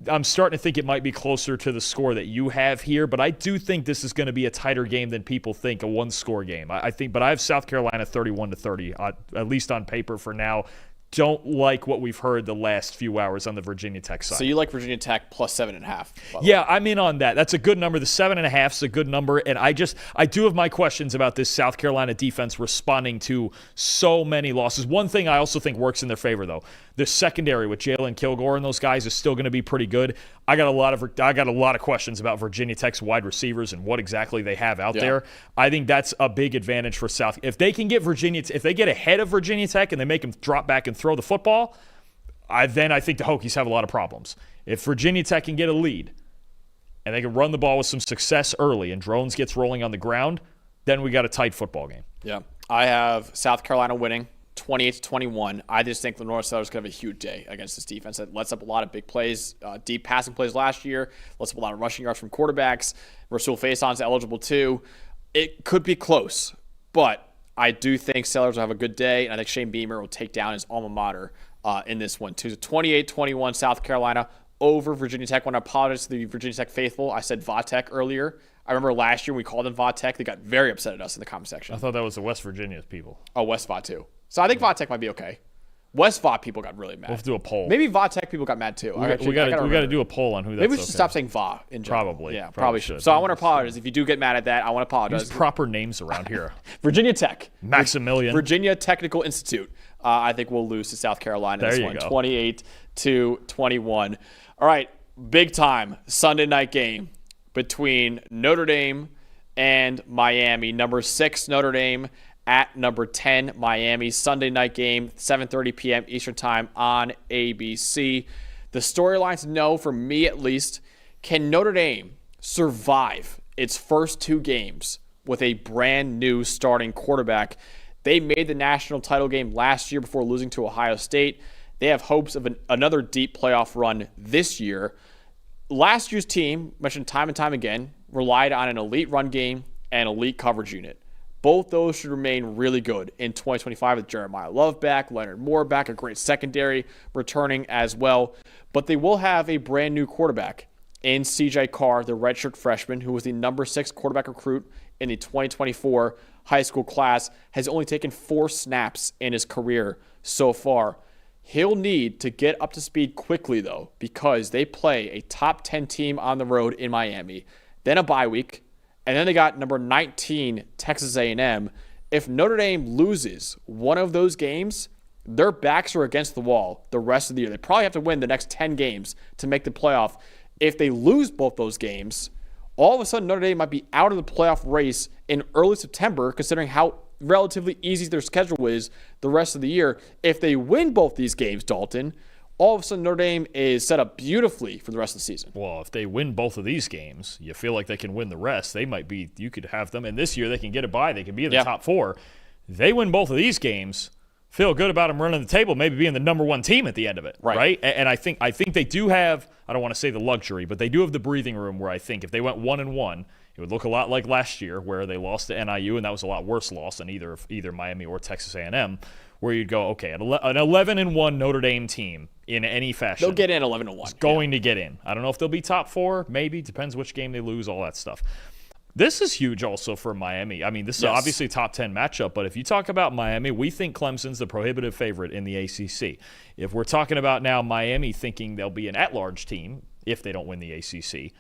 I'm starting to think it might be closer to the score that you have here, but I do think this is going to be a tighter game than people think, a one-score game. But I have South Carolina 31-30, at least on paper for now. Don't like what we've heard the last few hours on the Virginia Tech side. So you like Virginia Tech plus 7.5? Yeah, I'm in on that. That's a good number. The 7.5 is a good number, and I do have my questions about this South Carolina defense responding to so many losses. One thing I also think works in their favor, though, the secondary with Jalen Kilgore and those guys is still going to be pretty good. I got a lot of questions about Virginia Tech's wide receivers and what exactly they have out there. I think that's a big advantage for South. If they can get if they get ahead of Virginia Tech and they make them drop back and throw the football, then I think the Hokies have a lot of problems. If Virginia Tech can get a lead and they can run the ball with some success early and Drones gets rolling on the ground, then we got a tight football game. Yeah, I have South Carolina winning 28-21. I just think the North Southern's going to have a huge day against this defense that lets up a lot of big plays, deep passing plays last year, lets up a lot of rushing yards from quarterbacks. Rasul Faison's eligible too. It could be close, but I do think Sellers will have a good day, and I think Shane Beamer will take down his alma mater in this one too. So 28-21 South Carolina over Virginia Tech. I want to apologize to the Virginia Tech faithful. I said Va-Tech earlier. I remember last year when we called them Va-Tech, they got very upset at us in the comment section. I thought that was the West Virginia people. Oh, West Va too. So I think Va-Tech might be okay. West Va people got really mad. We'll have to do a poll. Maybe Va-Tech people got mad too. We got to do a poll on who that's. Maybe we should stop saying Va in general. Probably. Yeah, probably should. So I want to apologize. If you do get mad at that, I want to apologize. Use proper names around here. Virginia Tech. Maximilian. Virginia Technical Institute. I think we'll lose to South Carolina there this you one. Go. 28-21. All right, big time Sunday night game between Notre Dame and Miami. Number 6 Notre Dame at number 10 Miami. Sunday night game, 7:30 p.m. Eastern Time on ABC. The storylines know, for me at least, can Notre Dame survive its first 2 games with a brand new starting quarterback. They made the national title game last year before losing to Ohio State. They have hopes of another deep playoff run this year. Last year's team, mentioned time and time again, relied on an elite run game and elite coverage unit. Both those should remain really good in 2025 with Jeremiah Love back, Leonard Moore back, a great secondary returning as well. But they will have a brand new quarterback in CJ Carr, the redshirt freshman, who was the number 6 quarterback recruit in the 2024 high school class, has only taken 4 snaps in his career so far. He'll need to get up to speed quickly, though, because they play a top 10 team on the road in Miami, then a bye week, and then they got number 19, Texas A&M. If Notre Dame loses one of those games, their backs are against the wall the rest of the year. They probably have to win the next 10 games to make the playoff. If they lose both those games, all of a sudden Notre Dame might be out of the playoff race in early September, considering how relatively easy their schedule is the rest of the year. If they win both these games, Dalton, all of a sudden Notre Dame is set up beautifully for the rest of the season. Well, if they win both of these games, you feel like they can win the rest. They might be, you could have them, and this year they can get a bye. They can be in the top 4. They win both of these games, feel good about them running the table, maybe being the number 1 team at the end of it, right? And I think they do have, I don't want to say the luxury, but they do have the breathing room where I think if they went 1-1, it would look a lot like last year where they lost to NIU, and that was a lot worse loss than either Miami or Texas A&M, where you'd go, okay, an 11-1 Notre Dame team in any fashion. They'll get in 11-1. It's going to get in. I don't know if they'll be top 4, maybe, depends which game they lose, all that stuff. This is huge also for Miami. I mean, this is obviously a top 10 matchup, but if you talk about Miami, we think Clemson's the prohibitive favorite in the ACC. If we're talking about now Miami thinking they'll be an at-large team if they don't win the ACC,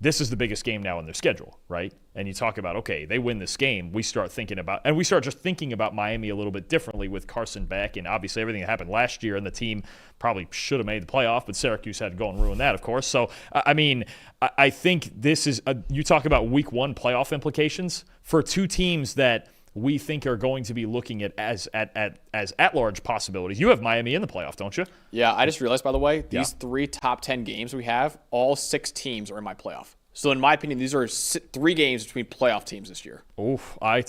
this is the biggest game now in their schedule, right? And you talk about, okay, they win this game, we start just thinking about Miami a little bit differently with Carson Beck and obviously everything that happened last year, and the team probably should have made the playoff, but Syracuse had to go and ruin that, of course. So, I mean, I think this is, you talk about week 1 playoff implications for 2 teams that we think are going to be looking at as at-large possibilities. You have Miami in the playoff, don't you? Yeah, I just realized, by the way, these 3 top 10 games we have, all 6 teams are in my playoff. So in my opinion, these are 3 games between playoff teams this year. Oof, You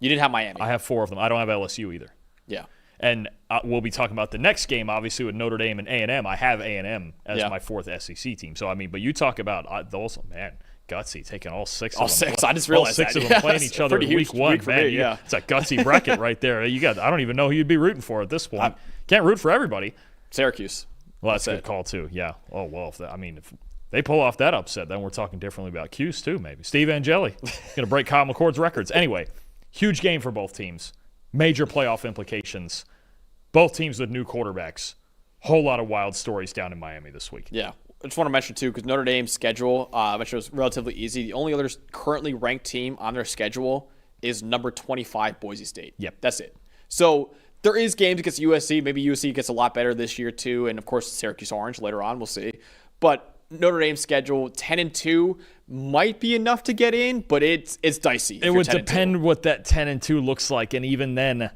didn't have Miami. I have 4 of them. I don't have LSU either. Yeah. And we'll be talking about the next game, obviously, with Notre Dame and A&M. I have A&M as my 4th SEC team. So, I mean, but you talk about those, man, gutsy, taking all 6 of them. All 6, I just realized all 6 of them playing each other in week 1. Man, it's a gutsy bracket right there. I don't even know who you'd be rooting for at this point. Can't root for everybody. Syracuse. Well, that's a good call, too. Yeah. Oh, well, if they pull off that upset, then we're talking differently about Cuse, too, maybe. Steve Angeli going to break Kyle McCord's records. Anyway, huge game for both teams. Major playoff implications. Both teams with new quarterbacks. Whole lot of wild stories down in Miami this week. Yeah. I just want to mention, too, because Notre Dame's schedule, I mentioned it was relatively easy. The only other currently ranked team on their schedule is number 25, Boise State. Yep. That's it. So there is games against USC. Maybe USC gets a lot better this year, too. And, of course, Syracuse Orange later on. We'll see. But Notre Dame's schedule, 10-2, might be enough to get in, but it's dicey. It would depend what that 10-2 looks like. And even then,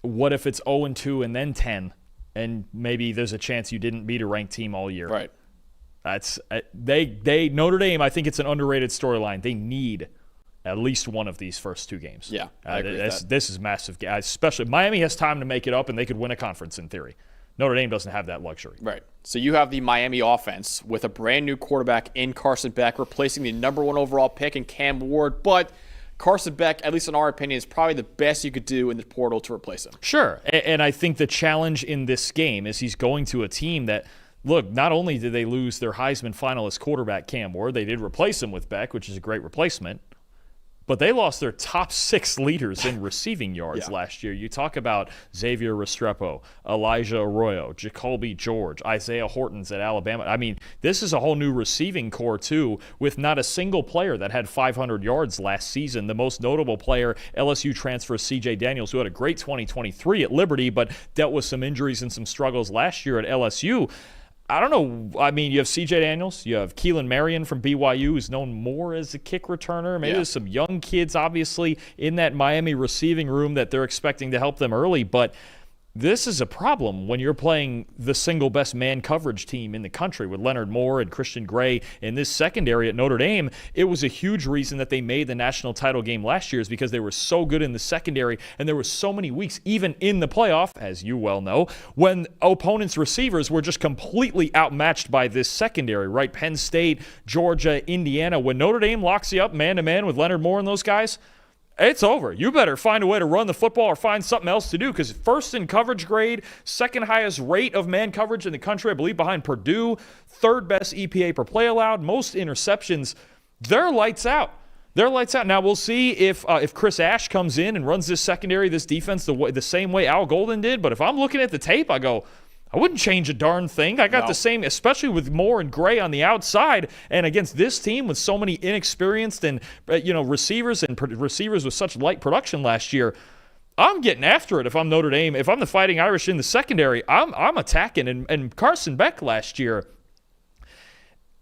what if it's 0-2 and then 10? And maybe there's a chance you didn't beat a ranked team all year. Right. That's Notre Dame, I think it's an underrated storyline. They need at least one of these first 2 games. Yeah, I agree with that. This is massive. Especially Miami has time to make it up, and they could win a conference in theory. Notre Dame doesn't have that luxury. Right. So you have the Miami offense with a brand new quarterback in Carson Beck, replacing the number 1 overall pick in Cam Ward. But Carson Beck, at least in our opinion, is probably the best you could do in the portal to replace him. Sure. And I think the challenge in this game is he's going to a team that, look, not only did they lose their Heisman finalist quarterback, Cam Ward, they did replace him with Beck, which is a great replacement, but they lost their top 6 leaders in receiving yards last year. You talk about Xavier Restrepo, Elijah Arroyo, Jacoby George, Isaiah Hortons at Alabama. I mean, this is a whole new receiving core, too, with not a single player that had 500 yards last season. The most notable player, LSU transfer C.J. Daniels, who had a great 2023 at Liberty, but dealt with some injuries and some struggles last year at LSU. I don't know. I mean, you have C.J. Daniels. You have Keelan Marion from BYU, who's known more as a kick returner. Maybe there's some young kids, obviously, in that Miami receiving room that they're expecting to help them early. But this is a problem when you're playing the single best man coverage team in the country with Leonard Moore and Christian Gray in this secondary at Notre Dame. It was a huge reason that they made the national title game last year, is because they were so good in the secondary, and there were so many weeks, even in the playoff, as you well know, when opponents' receivers were just completely outmatched by this secondary, right? Penn State, Georgia, Indiana. When Notre Dame locks you up man-to-man with Leonard Moore and those guys, it's over. You better find a way to run the football or find something else to do, because first in coverage grade, second highest rate of man coverage in the country, I believe, behind Purdue, third best EPA per play allowed, most interceptions. They're lights out. They're lights out. Now we'll see if Chris Ash comes in and runs this secondary, this defense the same way Al Golden did. But if I'm looking at the tape, I go, I wouldn't change a darn thing. I got the same, especially with Moore and Gray on the outside, and against this team with so many inexperienced and receivers with such light production last year. I'm getting after it if I'm Notre Dame. If I'm the Fighting Irish in the secondary, I'm attacking. And Carson Beck last year,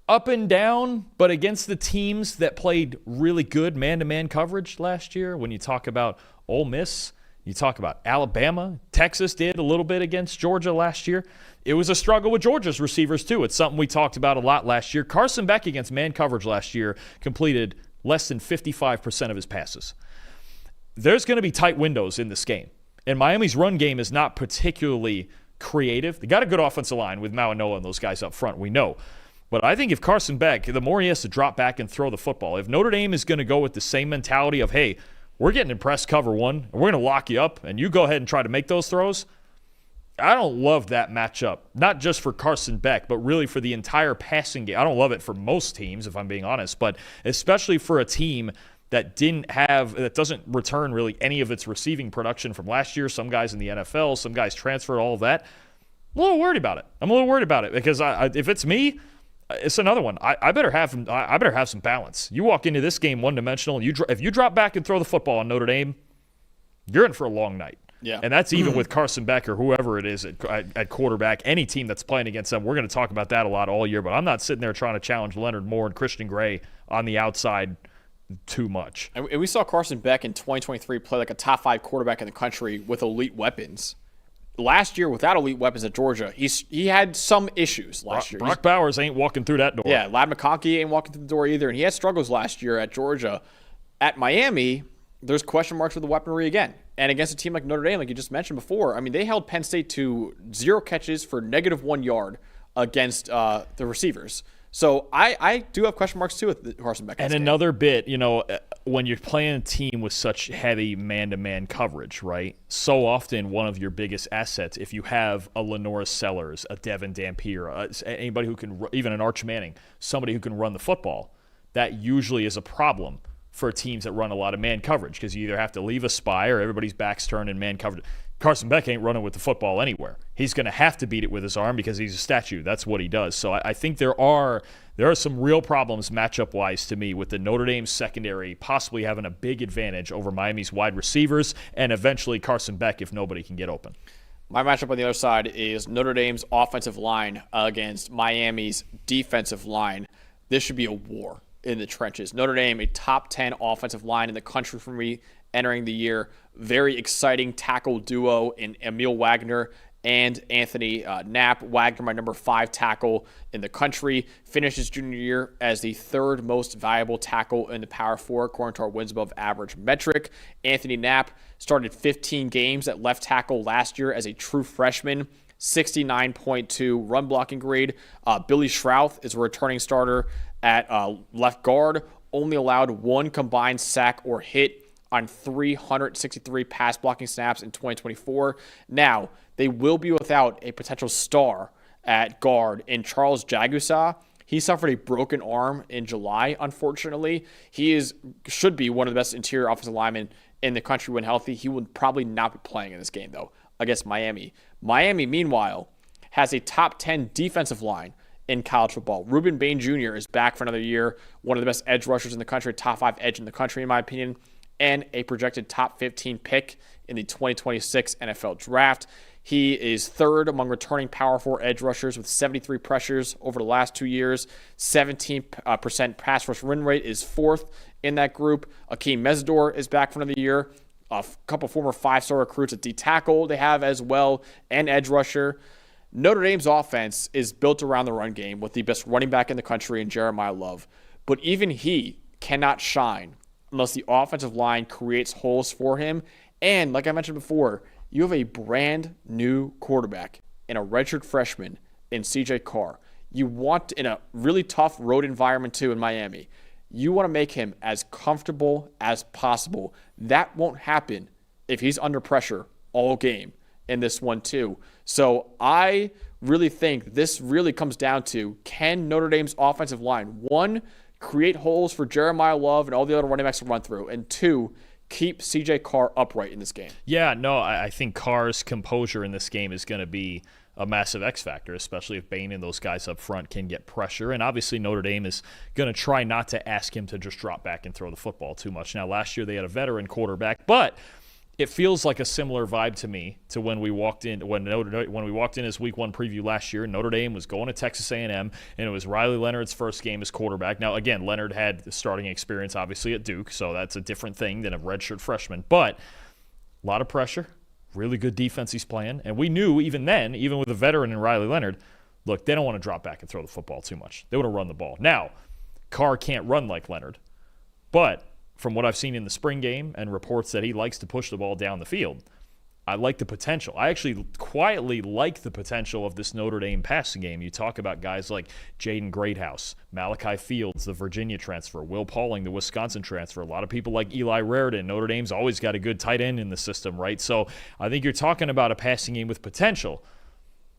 up and down, but against the teams that played really good man-to-man coverage last year, when you talk about Ole Miss, you talk about Alabama, Texas did a little bit against Georgia last year. It was a struggle with Georgia's receivers too. It's something we talked about a lot last year. Carson Beck against man coverage last year completed less than 55% of his passes. There's going to be tight windows in this game. And Miami's run game is not particularly creative. They got a good offensive line with Mauanoa and those guys up front, we know. But I think if Carson Beck, the more he has to drop back and throw the football, if Notre Dame is going to go with the same mentality of, hey, we're getting in press cover one, and we're going to lock you up, and you go ahead and try to make those throws, I don't love that matchup. Not just for Carson Beck, but really for the entire passing game. I don't love it for most teams, if I'm being honest, but especially for a team that doesn't return really any of its receiving production from last year. Some guys in the NFL, some guys transferred, all of that. I'm a little worried about it. Because if it's me, it's another one. I better have some balance. You walk into this game one-dimensional. If you drop back and throw the football on Notre Dame, you're in for a long night. Yeah, and that's even with Carson Beck or whoever it is at quarterback. Any team that's playing against them, we're going to talk about that a lot all year. But I'm not sitting there trying to challenge Leonard Moore and Christian Gray on the outside too much. And we saw Carson Beck in 2023 play like a top 5 quarterback in the country with elite weapons. Last year, without elite weapons at Georgia, he had some issues last year. Brock Bowers ain't walking through that door. Yeah, Ladd McConkey ain't walking through the door either, and he had struggles last year at Georgia. At Miami, there's question marks with the weaponry again. And against a team like Notre Dame, like you just mentioned before, I mean, they held Penn State to 0 catches for -1 yard against the receivers. So I do have question marks too with Carson Beck. And another bit, when you're playing a team with such heavy man-to-man coverage, right? So often one of your biggest assets, if you have a Lenora Sellers, a Devin Dampier, anybody who can, even an Arch Manning, somebody who can run the football, that usually is a problem for teams that run a lot of man coverage, because you either have to leave a spy or everybody's back's turned in man coverage. Carson Beck ain't running with the football anywhere. He's going to have to beat it with his arm because he's a statue. That's what he does. So I think there are some real problems matchup-wise to me with the Notre Dame secondary possibly having a big advantage over Miami's wide receivers and eventually Carson Beck if nobody can get open. My matchup on the other side is Notre Dame's offensive line against Miami's defensive line. This should be a war in the trenches. Notre Dame, a top 10 offensive line in the country for me entering the year. Very exciting tackle duo in Emil Wagner and Anthony Knapp. Wagner, my number 5 tackle in the country, finished his junior year as the 3rd most valuable tackle in the Power 4, according to our wins above average metric. Anthony Knapp started 15 games at left tackle last year as a true freshman. 69.2 run blocking grade. Billy Schrouth is a returning starter at left guard. Only allowed 1 combined sack or hit on 363 pass blocking snaps in 2024. Now, they will be without a potential star at guard in Charles Jagusa. He suffered a broken arm in July, unfortunately. He should be one of the best interior offensive linemen in the country when healthy. He will probably not be playing in this game, though, against Miami. Miami, meanwhile, has a top 10 defensive line in college football. Ruben Bain Jr. is back for another year, one of the best edge rushers in the country, top 5 edge in the country, in my opinion, and a projected top 15 pick in the 2026 NFL Draft. He is 3rd among returning Power 4 edge rushers with 73 pressures over the last 2 years. 17% pass rush win rate is 4th in that group. Akeem Mesidor is back for another year. a couple former 5-star recruits at D tackle they have as well, and edge rusher. Notre Dame's offense is built around the run game with the best running back in the country in Jeremiah Love. But even he cannot shine unless the offensive line creates holes for him. And like I mentioned before, you have a brand new quarterback and a redshirt freshman in CJ Carr. You want, in a really tough road environment too in Miami, you want to make him as comfortable as possible. That won't happen if he's under pressure all game in this one too. So I really think this really comes down to, can Notre Dame's offensive line, one, create holes for Jeremiah Love and all the other running backs to run through, and two, keep CJ Carr upright in this game? Yeah, no, I think Carr's composure in this game is going to be a massive X factor, especially if Bain and those guys up front can get pressure. And obviously Notre Dame is going to try not to ask him to just drop back and throw the football too much. Now, last year they had a veteran quarterback, but it feels like a similar vibe to me to when we walked in when we walked in as Week 1 preview last year. Notre Dame was going to Texas A&M, and it was Riley Leonard's first game as quarterback. Now, again, Leonard had the starting experience, obviously, at Duke, so that's a different thing than a redshirt freshman. But a lot of pressure, really good defense he's playing, and we knew even then, even with a veteran in Riley Leonard, look, they don't want to drop back and throw the football too much. They want to run the ball. Now, Carr can't run like Leonard, but from what I've seen in the spring game and reports that he likes to push the ball down the field, I like the potential. I actually quietly like the potential of this Notre Dame passing game. You talk about guys like Jaden Greathouse, Malachi Fields, the Virginia transfer, Will Pauling, the Wisconsin transfer. A lot of people like Eli Raridan. Notre Dame's always got a good tight end in the system, right? So I think you're talking about a passing game with potential.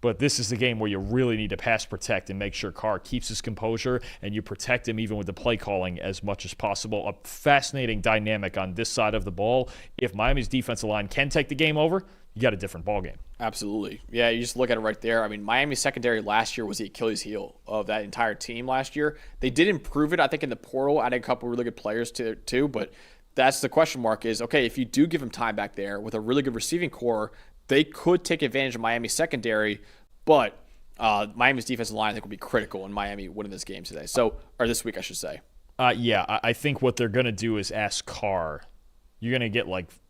But this is the game where you really need to pass protect and make sure Carr keeps his composure and you protect him even with the play calling as much as possible. A fascinating dynamic on this side of the ball. If Miami's defensive line can take the game over, you got a different ball game. Absolutely. Yeah, you just look at it right there. I mean, Miami's secondary last year was the Achilles heel of that entire team last year. They did improve it, I think, in the portal, adding a couple really good players too, but that's the question mark is, okay, if you do give him time back there with a really good receiving core, they could take advantage of Miami's secondary, but Miami's defensive line, I think, will be critical in Miami winning this game today. Or this week, I should say. I think what they're going to do is ask Carr. You're going to get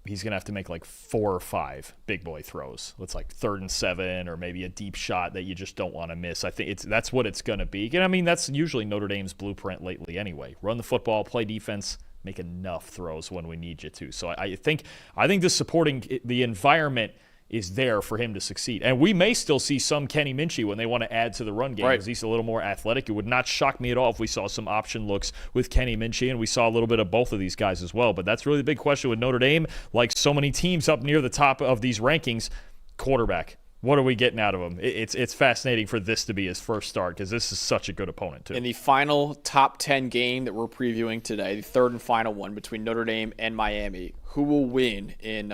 he's going to have to make 4 or 5 big boy throws. It's 3rd and 7 or maybe a deep shot that you just don't want to miss. I think that's what it's going to be. And I mean, that's usually Notre Dame's blueprint lately anyway. Run the football, play defense, make enough throws when we need you to. So I think the supporting the environment is there for him to succeed. And we may still see some Kenny Minchie when they want to add to the run game because he's a little more athletic. It would not shock me at all if we saw some option looks with Kenny Minchie, and we saw a little bit of both of these guys as well. But that's really the big question with Notre Dame. Like so many teams up near the top of these rankings, quarterback. What are we getting out of him? It's fascinating for this to be his first start because this is such a good opponent, too. In the final top 10 game that we're previewing today, the third and final one between Notre Dame and Miami, who will win in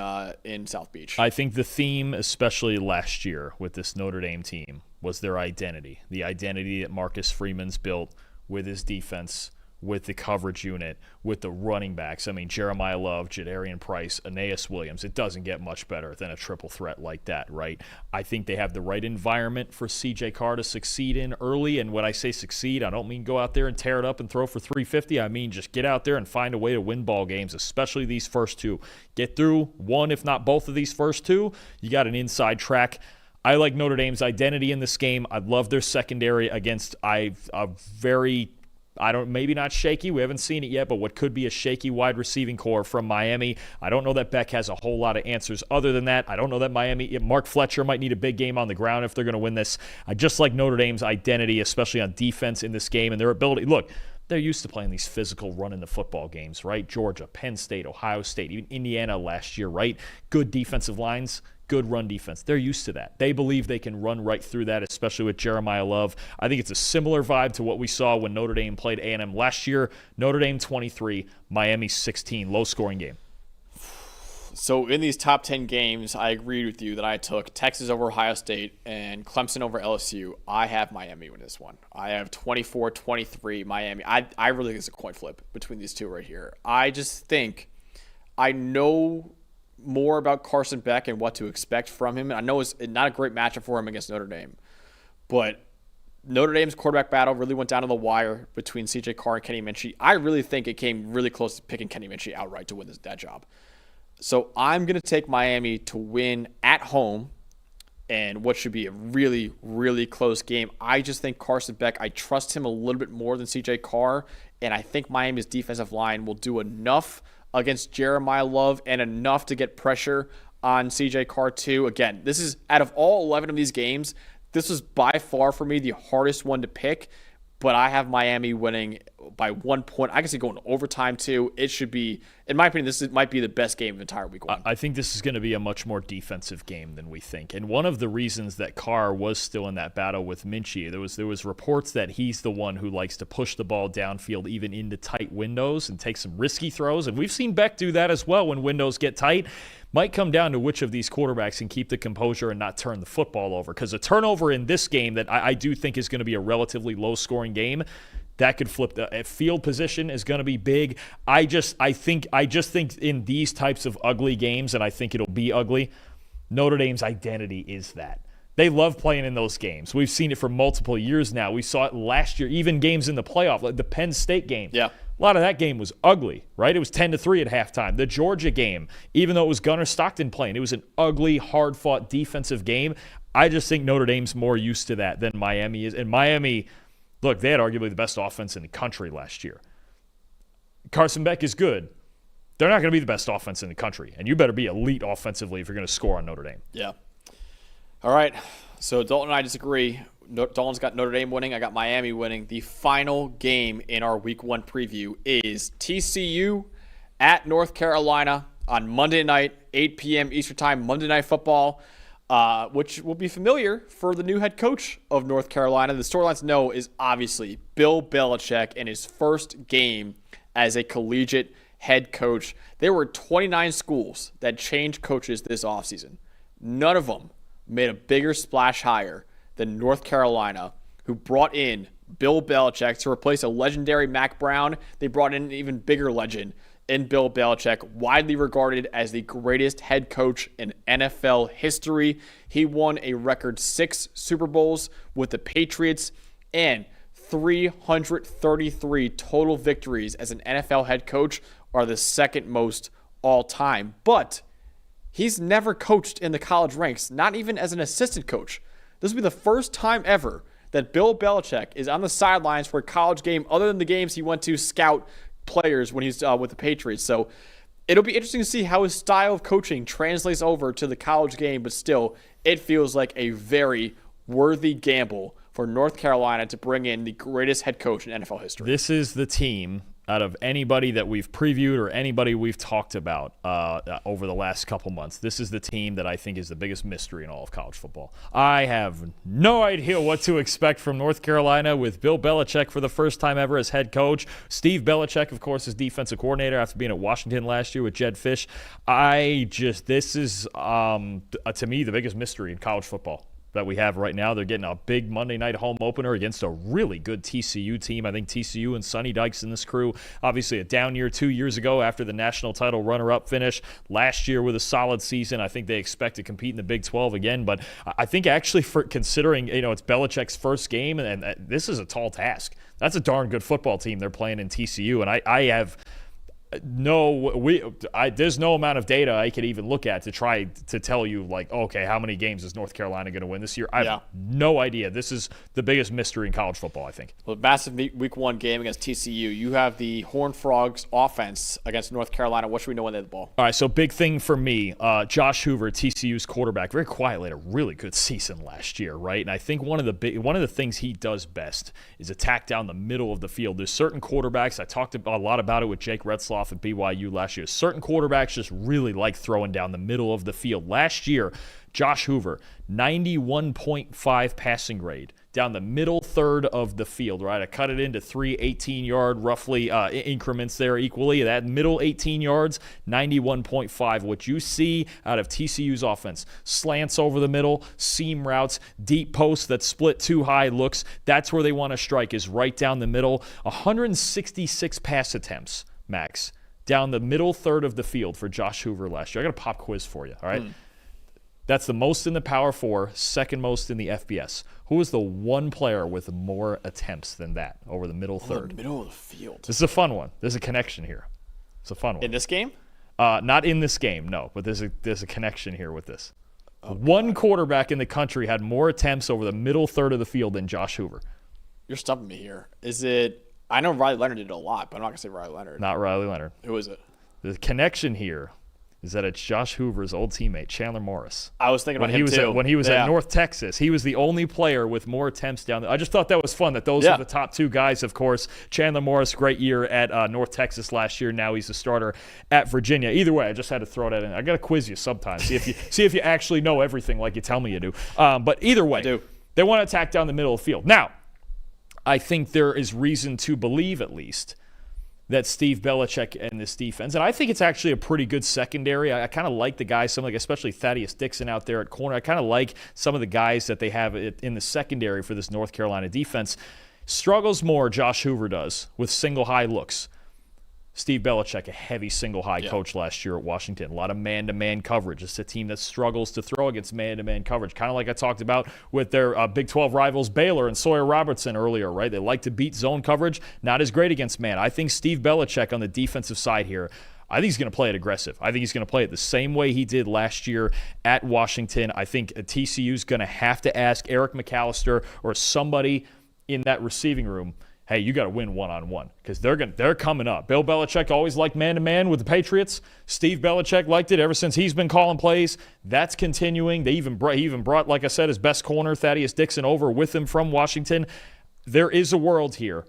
South Beach? I think the theme, especially last year with this Notre Dame team, was their identity. The identity that Marcus Freeman's built with his defense, with the coverage unit, with the running backs. I mean, Jeremiah Love, Jadarian Price, Aeneas Williams. It doesn't get much better than a triple threat like that, right? I think they have the right environment for CJ Carr to succeed in early. And when I say succeed, I don't mean go out there and tear it up and throw for 350. I mean just get out there and find a way to win ball games, especially these first two. Get through one, if not both of these first two. You got an inside track. I like Notre Dame's identity in this game. I love their secondary against maybe not shaky. We haven't seen it yet, but what could be a shaky wide receiving core from Miami. I don't know that Beck has a whole lot of answers other than that. I don't know that Mark Fletcher might need a big game on the ground if they're going to win this. I just like Notre Dame's identity, especially on defense in this game and their ability. Look, they're used to playing these physical running the football games, right? Georgia, Penn State, Ohio State, even Indiana last year, right? Good defensive lines, good run defense. They're used to that. They believe they can run right through that, especially with Jeremiah Love. I think it's a similar vibe to what we saw when Notre Dame played A&M last year. Notre Dame 23, Miami 16, low-scoring game. So in these top 10 games, I agreed with you that I took Texas over Ohio State and Clemson over LSU. I have Miami win this one. I have 24-23 Miami. I really think it's a coin flip between these two right here. I just think I know more about Carson Beck and what to expect from him. I know it's not a great matchup for him against Notre Dame, but Notre Dame's quarterback battle really went down to the wire between CJ Carr and Kenny Minchie. I really think it came really close to picking Kenny Minchie outright to win that job. So I'm going to take Miami to win at home and what should be a really, really close game. I just think Carson Beck, I trust him a little bit more than CJ Carr, and I think Miami's defensive line will do enough against Jeremiah Love and enough to get pressure on CJ Carr too. Again, this is out of all 11 of these games, this was by far for me the hardest one to pick, but I have Miami winning by 1 point. I can see going to overtime too. It should be, in my opinion, might be the best game of the entire week one. I think this is going to be a much more defensive game than we think. And one of the reasons that Carr was still in that battle with Minchie, there was reports that he's the one who likes to push the ball downfield even into tight windows and take some risky throws. And we've seen Beck do that as well when windows get tight. Might come down to which of these quarterbacks can keep the composure and not turn the football over. Because a turnover in this game that I do think is going to be a relatively low-scoring game, that could flip. The field position is going to be big. I just think in these types of ugly games, and I think it'll be ugly, Notre Dame's identity is that. They love playing in those games. We've seen it for multiple years now. We saw it last year, even games in the playoff, like the Penn State game. Yeah. A lot of that game was ugly, right? It was 10-3 at halftime. The Georgia game, even though it was Gunnar Stockton playing, it was an ugly, hard-fought defensive game. I just think Notre Dame's more used to that than Miami is. And Miami, look, they had arguably the best offense in the country last year. Carson Beck is good. They're not going to be the best offense in the country. And you better be elite offensively if you're going to score on Notre Dame. Yeah. All right. So Dalton and I disagree. Dalton's got Notre Dame winning. I got Miami winning. The final game in our week one preview is TCU at North Carolina on Monday night, 8 p.m. Eastern Time, Monday Night Football, which will be familiar for the new head coach of North Carolina. The storylines to know is obviously Bill Belichick in his first game as a collegiate head coach. There were 29 schools that changed coaches this offseason. None of them made a bigger splash hire than North Carolina, who brought in Bill Belichick to replace a legendary Mac Brown. They brought in an even bigger legend in Bill Belichick, widely regarded as the greatest head coach in NFL history. He won a record 6 Super Bowls with the Patriots and 333 total victories as an NFL head coach, are the second most all time. But he's never coached in the college ranks, not even as an assistant coach. This will be the first time ever that Bill Belichick is on the sidelines for a college game other than the games he went to scout players when he's with the Patriots. So it'll be interesting to see how his style of coaching translates over to the college game, but still, it feels like a very worthy gamble for North Carolina to bring in the greatest head coach in NFL history. This is the team out of anybody that we've previewed or anybody we've talked about over the last couple months. This is the team that I think is the biggest mystery in all of college football. I have no idea what to expect from North Carolina with Bill Belichick for the first time ever as head coach. Steve Belichick, of course, is defensive coordinator after being at Washington last year with Jed Fish. This is, to me, the biggest mystery in college football that we have right now. They're getting a big Monday night home opener against a really good TCU team. I think TCU and Sonny Dykes and this crew, obviously a down year 2 years ago after the national title runner-up finish. Last year with a solid season. I think they expect to compete in the Big 12 again. But I think actually for considering, it's Belichick's first game, and this is a tall task. That's a darn good football team they're playing in TCU. And I have there's no amount of data I could even look at to try to tell you, like, okay, how many games is North Carolina going to win this year? I have no idea. This is the biggest mystery in college football, I think. Well, massive week one game against TCU. You have the Horned Frogs offense against North Carolina. What should we know when they have the ball? All right, so big thing for me, Josh Hoover, TCU's quarterback, very quietly had a really good season last year, right? And I think one of the things he does best is attack down the middle of the field. There's certain quarterbacks, I talked a lot about it with Jake Retzloff at BYU last year. Certain quarterbacks just really like throwing down the middle of the field. Last year, Josh Hoover, 91.5 passing grade down the middle third of the field, right? I cut it into 3 18-yard roughly increments there equally. That middle 18 yards, 91.5. What you see out of TCU's offense, slants over the middle, seam routes, deep posts that split too high looks, that's where they want to strike, is right down the middle. 166 pass attempts, Max, down the middle third of the field for Josh Hoover last year. I got a pop quiz for you, all right? That's the most in the Power 4, second most in the FBS. Who is the one player with more attempts than that over the middle third? The middle of the field. This is a fun one. There's a connection here. It's a fun one. In this game? Not in this game, no, but there's a connection here with this. One quarterback in the country had more attempts over the middle third of the field than Josh Hoover. You're stumping me here. Is it – I know Riley Leonard did it a lot, but I'm not going to say Riley Leonard. Not Riley Leonard. Who is it? The connection here is that it's Josh Hoover's old teammate, Chandler Morris. I was thinking about him too. When he was at North Texas, he was the only player with more attempts down there. I just thought that was fun that those are the top two guys, of course. Chandler Morris, great year at North Texas last year. Now he's a starter at Virginia. Either way, I just had to throw that in. I got to quiz you sometimes. See if you actually know everything like you tell me you do. But either way, they want to attack down the middle of the field. Now, I think there is reason to believe, at least, that Steve Belichick and this defense, and I think it's actually a pretty good secondary. I kind of like the guys, especially Thaddeus Dixon out there at corner. I kind of like some of the guys that they have in the secondary for this North Carolina defense. Struggles more, Josh Hoover does, with single high looks. Steve Belichick, a heavy single high coach last year at Washington. A lot of man-to-man coverage. It's a team that struggles to throw against man-to-man coverage, kind of like I talked about with their Big 12 rivals Baylor and Sawyer Robertson earlier, right? They like to beat zone coverage, not as great against man. I think Steve Belichick on the defensive side here, I think he's going to play it aggressive. I think he's going to play it the same way he did last year at Washington. I think TCU is going to have to ask Eric McAllister or somebody in that receiving room, hey, you got to win one-on-one because they're coming up. Bill Belichick always liked man-to-man with the Patriots. Steve Belichick liked it ever since he's been calling plays. That's continuing. He even brought, like I said, his best corner, Thaddeus Dixon, over with him from Washington. There is a world here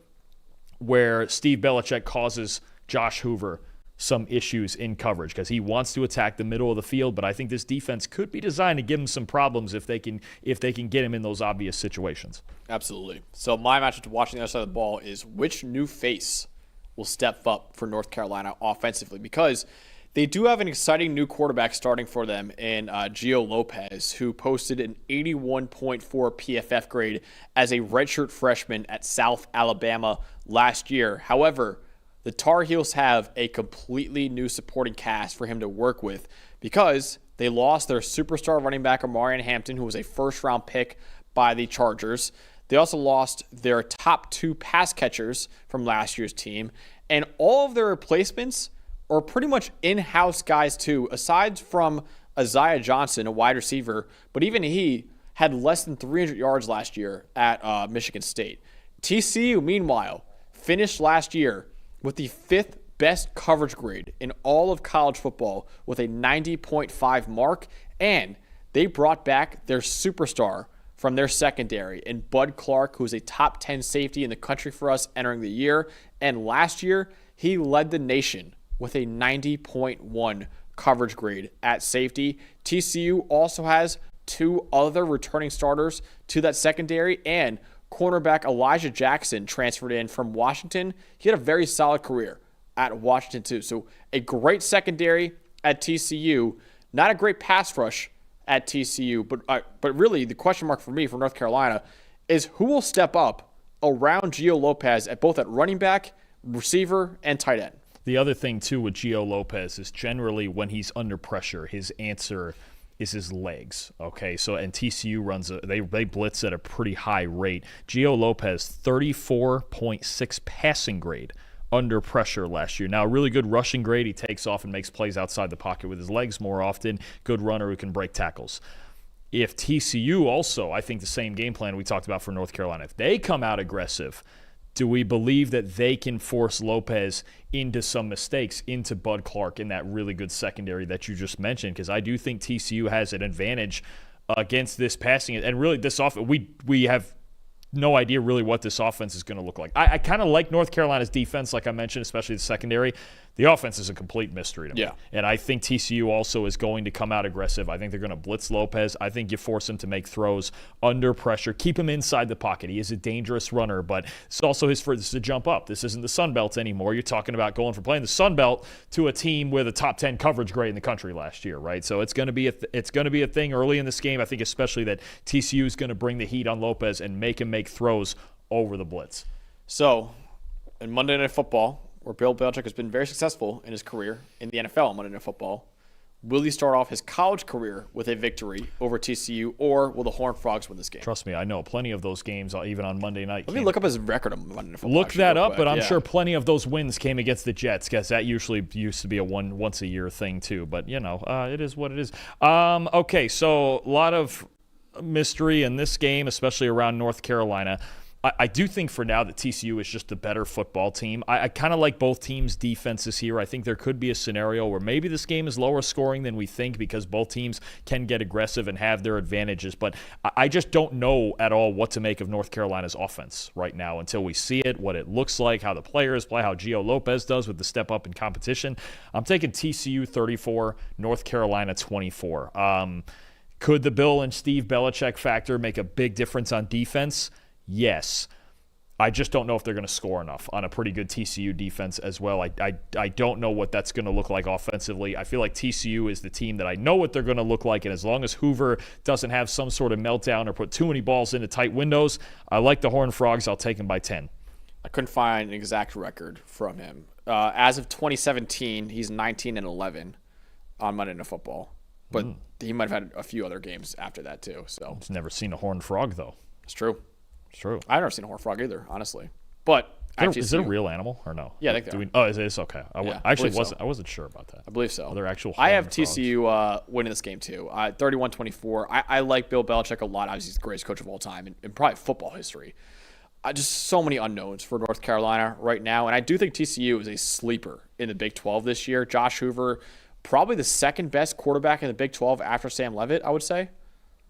where Steve Belichick causes Josh Hoover some issues in coverage because he wants to attack the middle of the field, but I think this defense could be designed to give him some problems if they can get him in those obvious situations. Absolutely. So my matchup to watching the other side of the ball is which new face will step up for North Carolina offensively, because they do have an exciting new quarterback starting for them in Gio Lopez, who posted an 81.4 PFF grade as a redshirt freshman at South Alabama last year. However, the Tar Heels have a completely new supporting cast for him to work with because they lost their superstar running back, Omarion Hampton, who was a first-round pick by the Chargers. They also lost their top two pass catchers from last year's team, and all of their replacements are pretty much in-house guys too, aside from Isaiah Johnson, a wide receiver, but even he had less than 300 yards last year at Michigan State. TCU, meanwhile, finished last year with the fifth best coverage grade in all of college football with a 90.5 mark, and they brought back their superstar from their secondary in Bud Clark, who's a top 10 safety in the country for us entering the year, and last year he led the nation with a 90.1 coverage grade at safety. TCU also has two other returning starters to that secondary, and cornerback Elijah Jackson transferred in from Washington. He had a very solid career at Washington too. So a great secondary at TCU, not a great pass rush at TCU, but really the question mark for me for North Carolina is who will step up around Gio Lopez at both at running back, receiver, and tight end. The other thing too with Gio Lopez is generally when he's under pressure, his answer is his legs, okay? So, and TCU runs, they blitz at a pretty high rate. Gio Lopez, 34.6 passing grade under pressure last year. Now, a really good rushing grade. He takes off and makes plays outside the pocket with his legs more often. Good runner who can break tackles. If TCU also, I think the same game plan we talked about for North Carolina, if they come out aggressive, do we believe that they can force Lopez into some mistakes, into Bud Clark in that really good secondary that you just mentioned? Because I do think TCU has an advantage against this passing. And really, this offense, we have no idea really what this offense is going to look like. I kind of like North Carolina's defense, like I mentioned, especially the secondary. The offense is a complete mystery to me. Yeah. And I think TCU also is going to come out aggressive. I think they're going to blitz Lopez. I think you force him to make throws under pressure. Keep him inside the pocket. He is a dangerous runner, but it's also his first to jump up. This isn't the Sun Belt anymore. You're talking about going from playing the Sun Belt to a team with a top 10 coverage grade in the country last year, right? So it's going to be a thing early in this game. I think especially that TCU is going to bring the heat on Lopez and make him make throws over the blitz. So, in Monday Night Football, where Bill Belichick has been very successful in his career in the NFL on Monday Night Football, Will he start off his college career with a victory over TCU, or will the Horned Frogs win this game? Trust me, I know plenty of those games, even on Monday night. Let me look up his record on Monday Night Football. Look that up, but I'm sure plenty of those wins came against the Jets, because that usually used to be a once-a-year thing too. But, it is what it is. Okay, so a lot of mystery in this game, especially around North Carolina. I do think for now that TCU is just the better football team. I kind of like both teams' defenses here. I think there could be a scenario where maybe this game is lower scoring than we think because both teams can get aggressive and have their advantages. But I just don't know at all what to make of North Carolina's offense right now until we see it, what it looks like, how the players play, how Gio Lopez does with the step up in competition. I'm taking TCU 34, North Carolina 24. Could the Bill and Steve Belichick factor make a big difference on defense? Yes. I just don't know if they're going to score enough on a pretty good TCU defense as well. I don't know what that's going to look like offensively. I feel like TCU is the team that I know what they're going to look like, and as long as Hoover doesn't have some sort of meltdown or put too many balls into tight windows, I like the Horned Frogs. I'll take them by 10. I couldn't find an exact record from him. As of 2017, he's 19-11 on Monday Night Football, but he might have had a few other games after that too. So I've never seen a Horned Frog, though. It's true. It's true. I've never seen a horned frog either, honestly. But is it a real animal or no? Yeah, I think they are. Oh, is it? Okay. I wasn't sure about that. I believe so. Are there actual I have horned TCU winning this game too. 31-24. I like Bill Belichick a lot. Obviously, he's the greatest coach of all time in probably football history. Just so many unknowns for North Carolina right now. And I do think TCU is a sleeper in the Big 12 this year. Josh Hoover, probably the second best quarterback in the Big 12 after Sam Leavitt, I would say.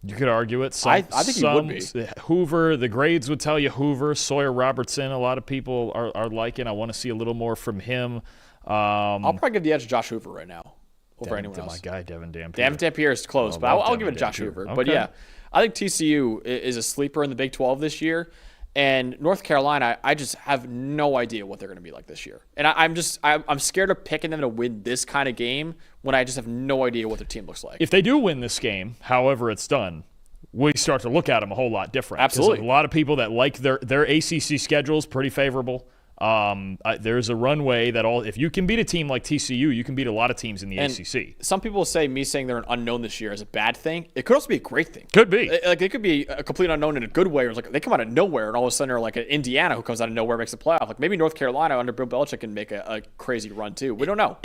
You could argue it. I think he would be. Hoover, the grades would tell you Hoover. Sawyer Robertson, a lot of people are liking. I want to see a little more from him. I'll probably give the edge to Josh Hoover right now over anyone else. My guy, Devin Dampier. Devin Dampier is close, but I'll give it to Josh Hoover. Okay. But yeah, I think TCU is a sleeper in the Big 12 this year. And North Carolina, I just have no idea what they're going to be like this year. And I'm scared of picking them to win this kind of game when I just have no idea what their team looks like. If they do win this game, however it's done, we start to look at them a whole lot different. Absolutely. A lot of people that like their ACC schedule is pretty favorable. There's a runway that if you can beat a team like TCU, you can beat a lot of teams in the ACC. Some people say me saying they're an unknown this year is a bad thing. It could also be a great thing. Could be. It could be a complete unknown in a good way. Or it's like they come out of nowhere and all of a sudden they're like an Indiana who comes out of nowhere, makes the playoff. Like maybe North Carolina under Bill Belichick can make a crazy run too. We don't know.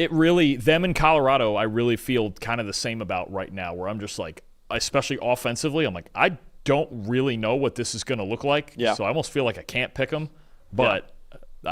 Them in Colorado, I really feel kind of the same about right now, where I'm just like, especially offensively, I'm like, I don't really know what this is going to look like. Yeah. So I almost feel like I can't pick them. But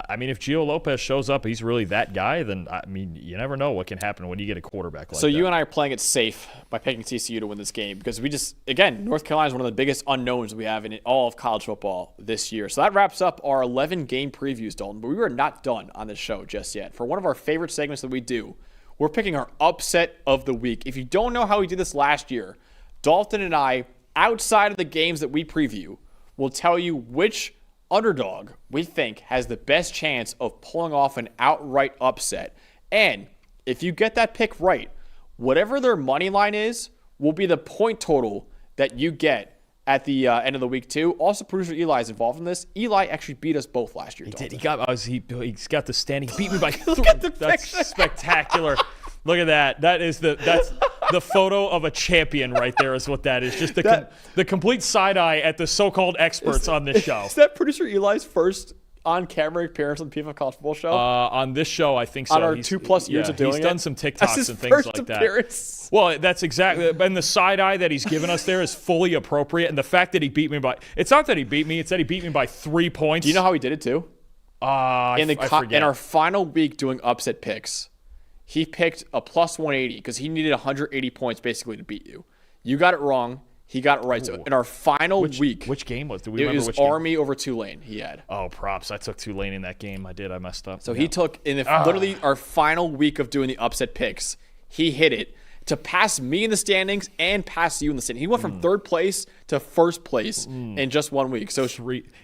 I mean, if Gio Lopez shows up, he's really that guy, then, I mean, you never know what can happen when you get a quarterback like that. So you and I are playing it safe by picking TCU to win this game because North Carolina is one of the biggest unknowns we have in all of college football this year. So that wraps up our 11 game previews, Dalton. But we are not done on this show just yet. For one of our favorite segments that we do, we're picking our upset of the week. If you don't know how we did this last year, Dalton and I, outside of the games that we preview, will tell you which underdog we think has the best chance of pulling off an outright upset. And if you get that pick right, whatever their money line is will be the point total that you get at the end of the week too. Also, producer Eli is involved in this. Eli actually beat us both last year. He did. He's got the stand. He beat me by Look at the That's picture. Spectacular. Look at that. That's the photo of a champion right there is what that is. Just the complete side eye at the so-called experts on this show. Is that producer Eli's first on-camera appearance on the PFF College Football Show? On this show, I think so. On our 2+ years of doing it? He's done some TikToks and things like that. Appearance. Well, that's exactly. And the side eye that he's given us there is fully appropriate. And the fact that he beat me it's not that he beat me, it's that he beat me by 3 points. Do you know how he did it too? I forget. In our final week doing upset picks, he picked a +180 because he needed 180 points basically to beat you. You got it wrong. He got it right. So in our final week. Which game was? Do we it remember was which game? Army over Tulane he had. Oh, props. I took Tulane in that game. I did. I messed up. So he took, literally our final week of doing the upset picks, he hit it to pass me in the standings and pass you in the standings. He went from third place to first place in just 1 week. So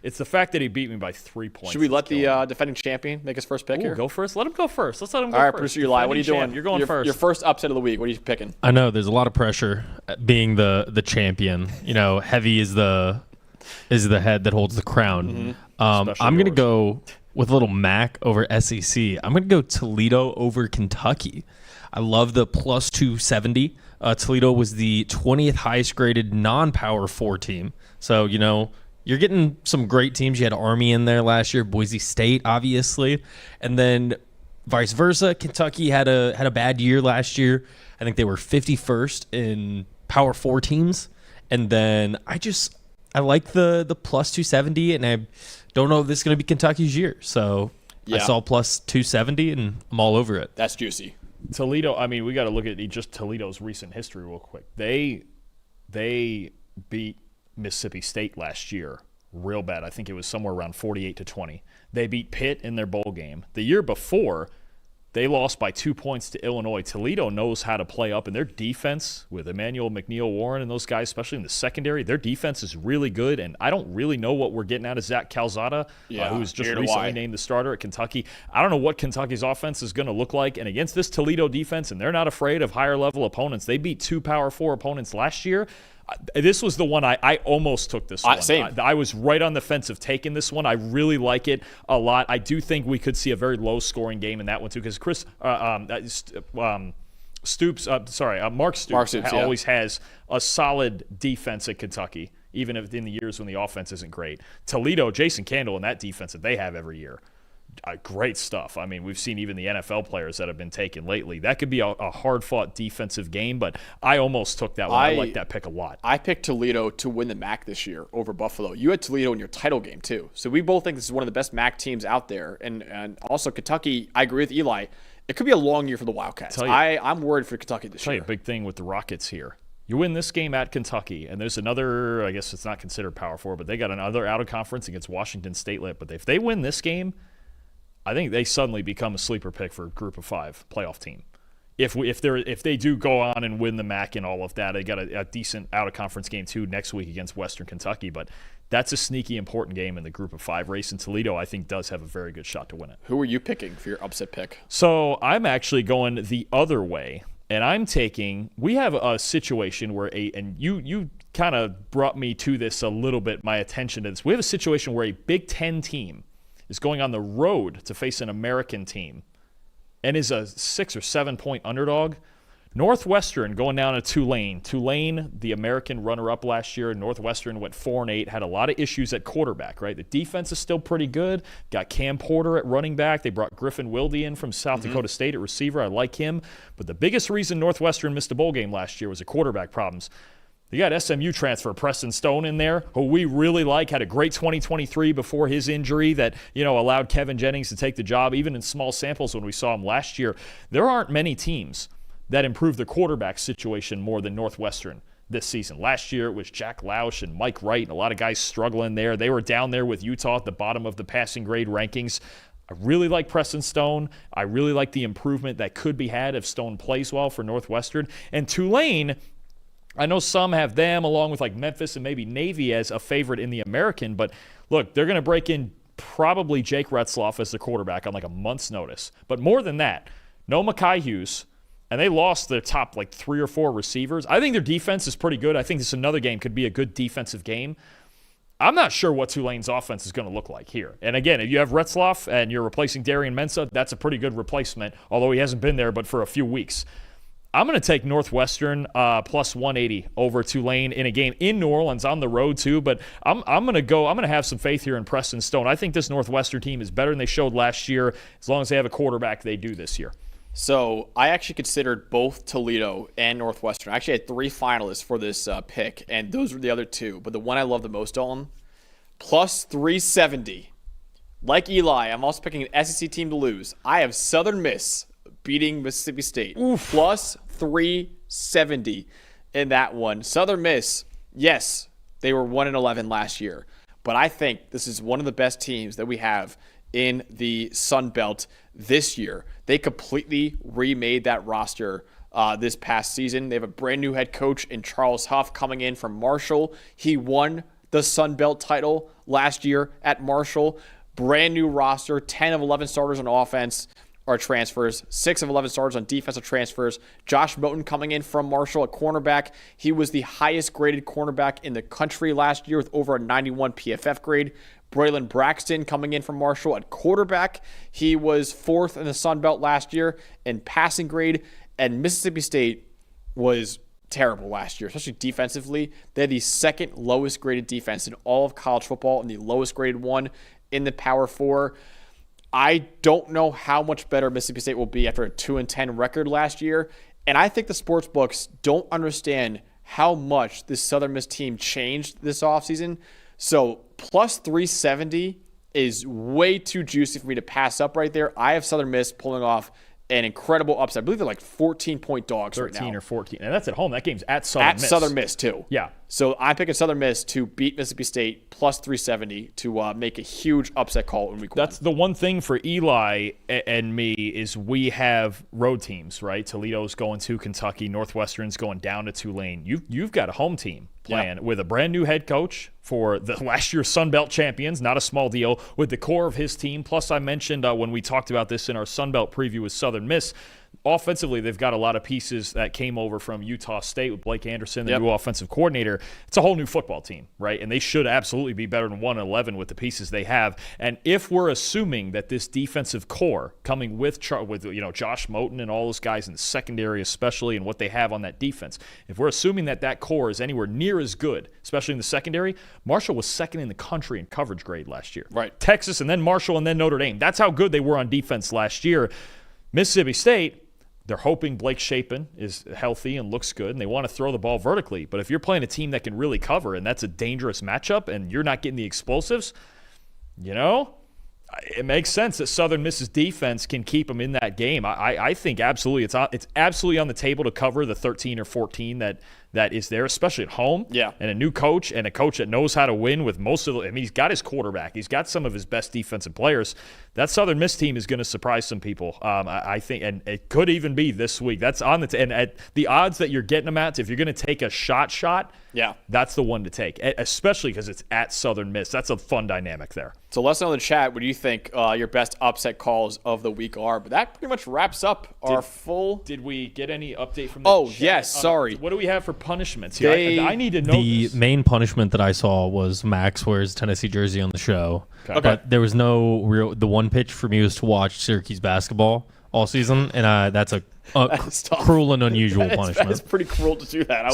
it's the fact that he beat me by 3 points. Should we let the defending champion make his first pick here? Go first. Let him go first. Let's let him go first. All right, first. producer Eli, what are you doing? You're going first. Your first upset of the week. What are you picking? I know there's a lot of pressure being the champion. You know, heavy is the head that holds the crown. I'm going to go with a little MAC over SEC. I'm going to go Toledo over Kentucky. I love the plus 270. Toledo was the 20th highest graded non-Power 4 team. So, you're getting some great teams. You had Army in there last year, Boise State, obviously. And then vice versa, Kentucky had a bad year last year. I think they were 51st in Power 4 teams. And then I like the plus 270, and I don't know if this is going to be Kentucky's year. So I saw plus 270, and I'm all over it. That's juicy. Toledo, we got to look at just Toledo's recent history real quick. They beat Mississippi State last year real bad. I think it was somewhere around 48-20. They beat Pitt in their bowl game. The year before, they lost by 2 points to Illinois. Toledo knows how to play up, and their defense with Emmanuel McNeil-Warren and those guys, especially in the secondary, their defense is really good, and I don't really know what we're getting out of Zach Calzada, who was just recently named the starter at Kentucky. I don't know what Kentucky's offense is going to look like, and against this Toledo defense, and they're not afraid of higher-level opponents. They beat 2 Power 4 opponents last year. This was the one I almost took this one. Same. I was right on the fence of taking this one. I really like it a lot. I do think we could see a very low-scoring game in that one, too, because Mark Stoops always has a solid defense at Kentucky, even if in the years when the offense isn't great. Toledo, Jason Candle, and that defense that they have every year. Great stuff. We've seen even the NFL players that have been taken lately. That could be a hard-fought defensive game, but I almost took that one. I like that pick a lot. I picked Toledo to win the MAC this year over Buffalo. You had Toledo in your title game, too. So we both think this is one of the best MAC teams out there. And also Kentucky, I agree with Eli. It could be a long year for the Wildcats. I'm worried for Kentucky this year. I'll tell you a big thing with the Rockets here. You win this game at Kentucky, and there's another, I guess it's not considered Power 4, but they got another out-of-conference against Washington State. But if they win this game, I think they suddenly become a sleeper pick for a Group of 5 playoff team. If they do go on and win the MAC and all of that, they got a decent out-of-conference game, too, next week against Western Kentucky. But that's a sneaky important game in the Group of 5 race, and Toledo, I think, does have a very good shot to win it. Who are you picking for your upset pick? So I'm actually going the other way, and we have a situation where and you kind of brought me to this a little bit, my attention to this. We have a situation where a Big Ten team is going on the road to face an American team and is a 6 or 7 point underdog. Northwestern going down to Tulane. Tulane, the American runner-up last year. Northwestern went 4-8, had a lot of issues at quarterback, right? The defense is still pretty good. Got Cam Porter at running back. They brought Griffin Wilde in from South Dakota State at receiver. I like him. But the biggest reason Northwestern missed a bowl game last year was the quarterback problems. You got SMU transfer Preston Stone in there, who we really like, had a great 2023 before his injury that, allowed Kevin Jennings to take the job, even in small samples when we saw him last year. There aren't many teams that improved the quarterback situation more than Northwestern this season. Last year, it was Jack Lausch and Mike Wright, and a lot of guys struggling there. They were down there with Utah at the bottom of the passing grade rankings. I really like Preston Stone. I really like the improvement that could be had if Stone plays well for Northwestern. And Tulane, I know some have them along with like Memphis and maybe Navy as a favorite in the American, but look, they're going to break in probably Jake Retzloff as the quarterback on like a month's notice. But more than that, no Mekhi Hughes, and they lost their top like 3 or 4 receivers. I think their defense is pretty good. I think this another game could be a good defensive game. I'm not sure what Tulane's offense is going to look like here. And again, if you have Retzloff and you're replacing Darian Mensah, that's a pretty good replacement, although he hasn't been there but for a few weeks. I'm going to take Northwestern plus 180 over Tulane in a game in New Orleans on the road too. But I'm going to have some faith here in Preston Stone. I think this Northwestern team is better than they showed last year. As long as they have a quarterback, they do this year. So I actually considered both Toledo and Northwestern. I actually had 3 finalists for this pick, and those were the other 2. But the one I love the most, Dalton, plus 370. Like Eli, I'm also picking an SEC team to lose. I have Southern Miss beating Mississippi State. Oof. Plus 370 in that one. Southern Miss, yes, they were 1-11 last year. But I think this is one of the best teams that we have in the Sun Belt this year. They completely remade that roster this past season. They have a brand new head coach in Charles Huff coming in from Marshall. He won the Sun Belt title last year at Marshall. Brand new roster, 10 of 11 starters on offense are transfers, 6 of 11 starters on defensive transfers. Josh Moten coming in from Marshall at cornerback. He was the highest graded cornerback in the country last year with over a 91 PFF grade. Braylon Braxton coming in from Marshall at quarterback. He was 4th in the Sun Belt last year in passing grade. And Mississippi State was terrible last year, especially defensively. They had the second lowest graded defense in all of college football and the lowest graded one in the Power 4. I don't know how much better Mississippi State will be after a 2-10 record last year. And I think the sports books don't understand how much this Southern Miss team changed this offseason. So plus 370 is way too juicy for me to pass up right there. I have Southern Miss pulling off an incredible upset. I believe they're like 14-point dogs right now. 13 or 14. And that's at home. That game's at Southern Miss. At Southern Miss, too. Yeah. So I'm picking Southern Miss to beat Mississippi State plus 370 to make a huge upset call in week 1. That's the one thing for Eli and me is we have road teams, right? Toledo's going to Kentucky. Northwestern's going down to Tulane. You've got a home team playing with a brand new head coach for the last year's Sun Belt champions, not a small deal, with the core of his team. Plus, I mentioned when we talked about this in our Sun Belt preview with Southern Miss, offensively, they've got a lot of pieces that came over from Utah State with Blake Anderson, the new offensive coordinator. It's a whole new football team, right? And they should absolutely be better than 1-11 with the pieces they have. And if we're assuming that this defensive core coming with Josh Moten and all those guys in the secondary especially and what they have on that defense, if we're assuming that core is anywhere near as good, especially in the secondary, Marshall was second in the country in coverage grade last year. Right. Texas and then Marshall and then Notre Dame. That's how good they were on defense last year. Mississippi State, they're hoping Blake Shapen is healthy and looks good, and they want to throw the ball vertically. But if you're playing a team that can really cover, and that's a dangerous matchup, and you're not getting the explosives, it makes sense that Southern Miss's defense can keep them in that game. I think absolutely it's absolutely on the table to cover the 13 or 14 that is there, especially at home. Yeah. And a new coach and a coach that knows how to win with most of the – I mean, he's got his quarterback. He's got some of his best defensive players. That Southern Miss team is going to surprise some people, I think, and it could even be this week. That's on the and at the odds that you're getting them at, if you're going to take a shot, that's the one to take, especially because it's at Southern Miss. That's a fun dynamic there. So let us know in the chat what do you think your best upset calls of the week are. But that pretty much wraps up our full. Did we get any update from the chat? Yes, sorry. What do we have for punishments here? I need to know The this. main punishment that I saw was Max wears Tennessee jersey on the show. Okay. But there was no real. The one pitch for me was to watch Syracuse basketball all season, and that's a cruel and unusual punishment. It's pretty cruel to do that.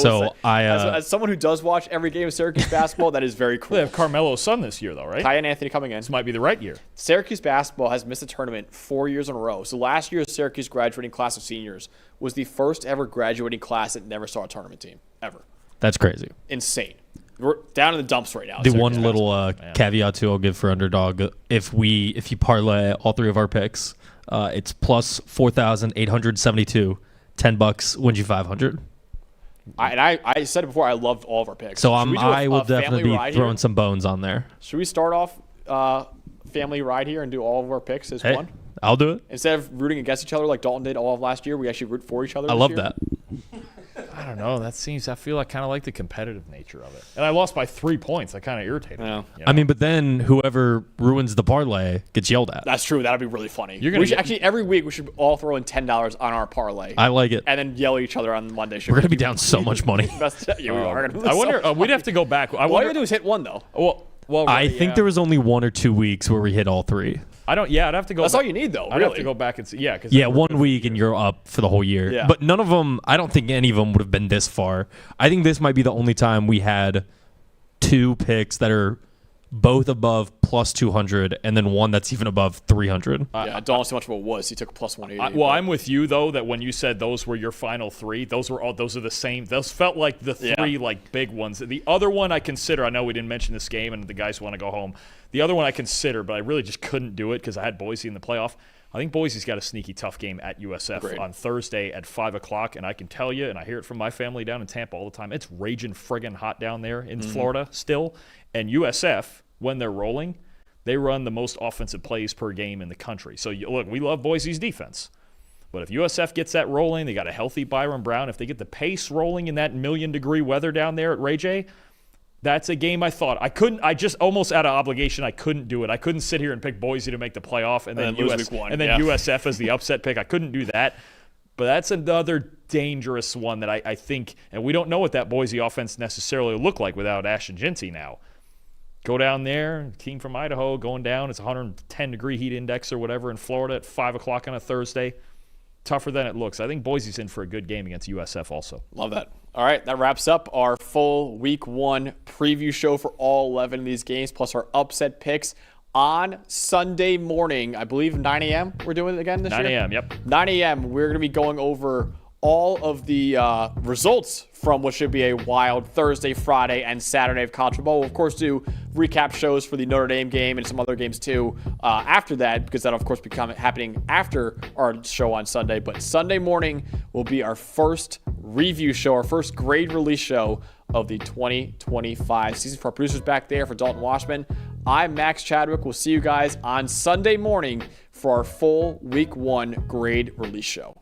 As someone who does watch every game of Syracuse basketball, that is very cruel. They have Carmelo's son this year, though, right? Ty and Anthony coming in. This might be the right year. Syracuse basketball has missed a tournament 4 years in a row. So last year's Syracuse graduating class of seniors was the first ever graduating class that never saw a tournament team, ever. That's crazy. Insane. We're down in the dumps right now. The one little caveat too I'll give for underdog, if you parlay all three of our picks, it's plus 4,872. $10 wins you 500. I said it before. I loved all of our picks. So I will definitely be throwing some bones on there. Should we start off family ride here and do all of our picks as one? I'll do it. Instead of rooting against each other like Dalton did all of last year, we actually root for each other. I love that. I don't know. I feel like kind of like the competitive nature of it. And I lost by 3 points. That kind of irritated me. I mean, but then whoever ruins the parlay gets yelled at. That's true. That'd be really funny. Every week we should all throw in $10 on our parlay. I like it. And then yell at each other on Monday. We're going to be down so much money. We are. I wonder. We'd have to go back. All you got to do is hit one, though. Well, I think there was only 1 or 2 weeks where we hit all three. I'd have to go. That's all you need, though. I'd have to go back and see. Yeah, yeah, 1 week and you're up for the whole year. Yeah. But none of them. I don't think any of them would have been this far. I think this might be the only time we had 2 picks that are both above plus 200, and then one that's even above 300. I don't know so much of what was. He took plus 180. I'm with you though that when you said those were your final 3, those are the same. Those felt like the 3 like big ones. The other one I consider. I know we didn't mention this game, and the guys want to go home. The other one I consider, but I really just couldn't do it because I had Boise in the playoff. I think Boise's got a sneaky tough game at USF on Thursday at 5 o'clock, and I can tell you, and I hear it from my family down in Tampa all the time, it's raging friggin' hot down there in Florida still. And USF, when they're rolling, they run the most offensive plays per game in the country. So, look, we love Boise's defense. But if USF gets that rolling, they got a healthy Byron Brown. If they get the pace rolling in that million-degree weather down there at Ray J, that's a game I thought. I just almost out of obligation, I couldn't do it. I couldn't sit here and pick Boise to make the playoff and then lose week 1. USF as the upset pick. I couldn't do that. But that's another dangerous one that I think, and we don't know what that Boise offense necessarily look like without Ashton Ginty now. Go down there, team from Idaho going down. It's 110-degree heat index or whatever in Florida at 5 o'clock on a Thursday. tougher than it looks. I think Boise's in for a good game against USF also. Love that. All right, that wraps up our full Week 1 preview show for all 11 of these games, plus our upset picks on Sunday morning. I believe 9 a.m. we're doing it again this year? 9 a.m., yep. 9 a.m. we're going to be going over all of the results from what should be a wild Thursday, Friday, and Saturday of college football. We'll, of course, do recap shows for the Notre Dame game and some other games, too, after that, because that'll, of course, be happening after our show on Sunday. But Sunday morning will be our first review show, our first grade release show of the 2025 season. For our producers back there, for Dalton Wasserman, I'm Max Chadwick. We'll see you guys on Sunday morning for our full Week 1 grade release show.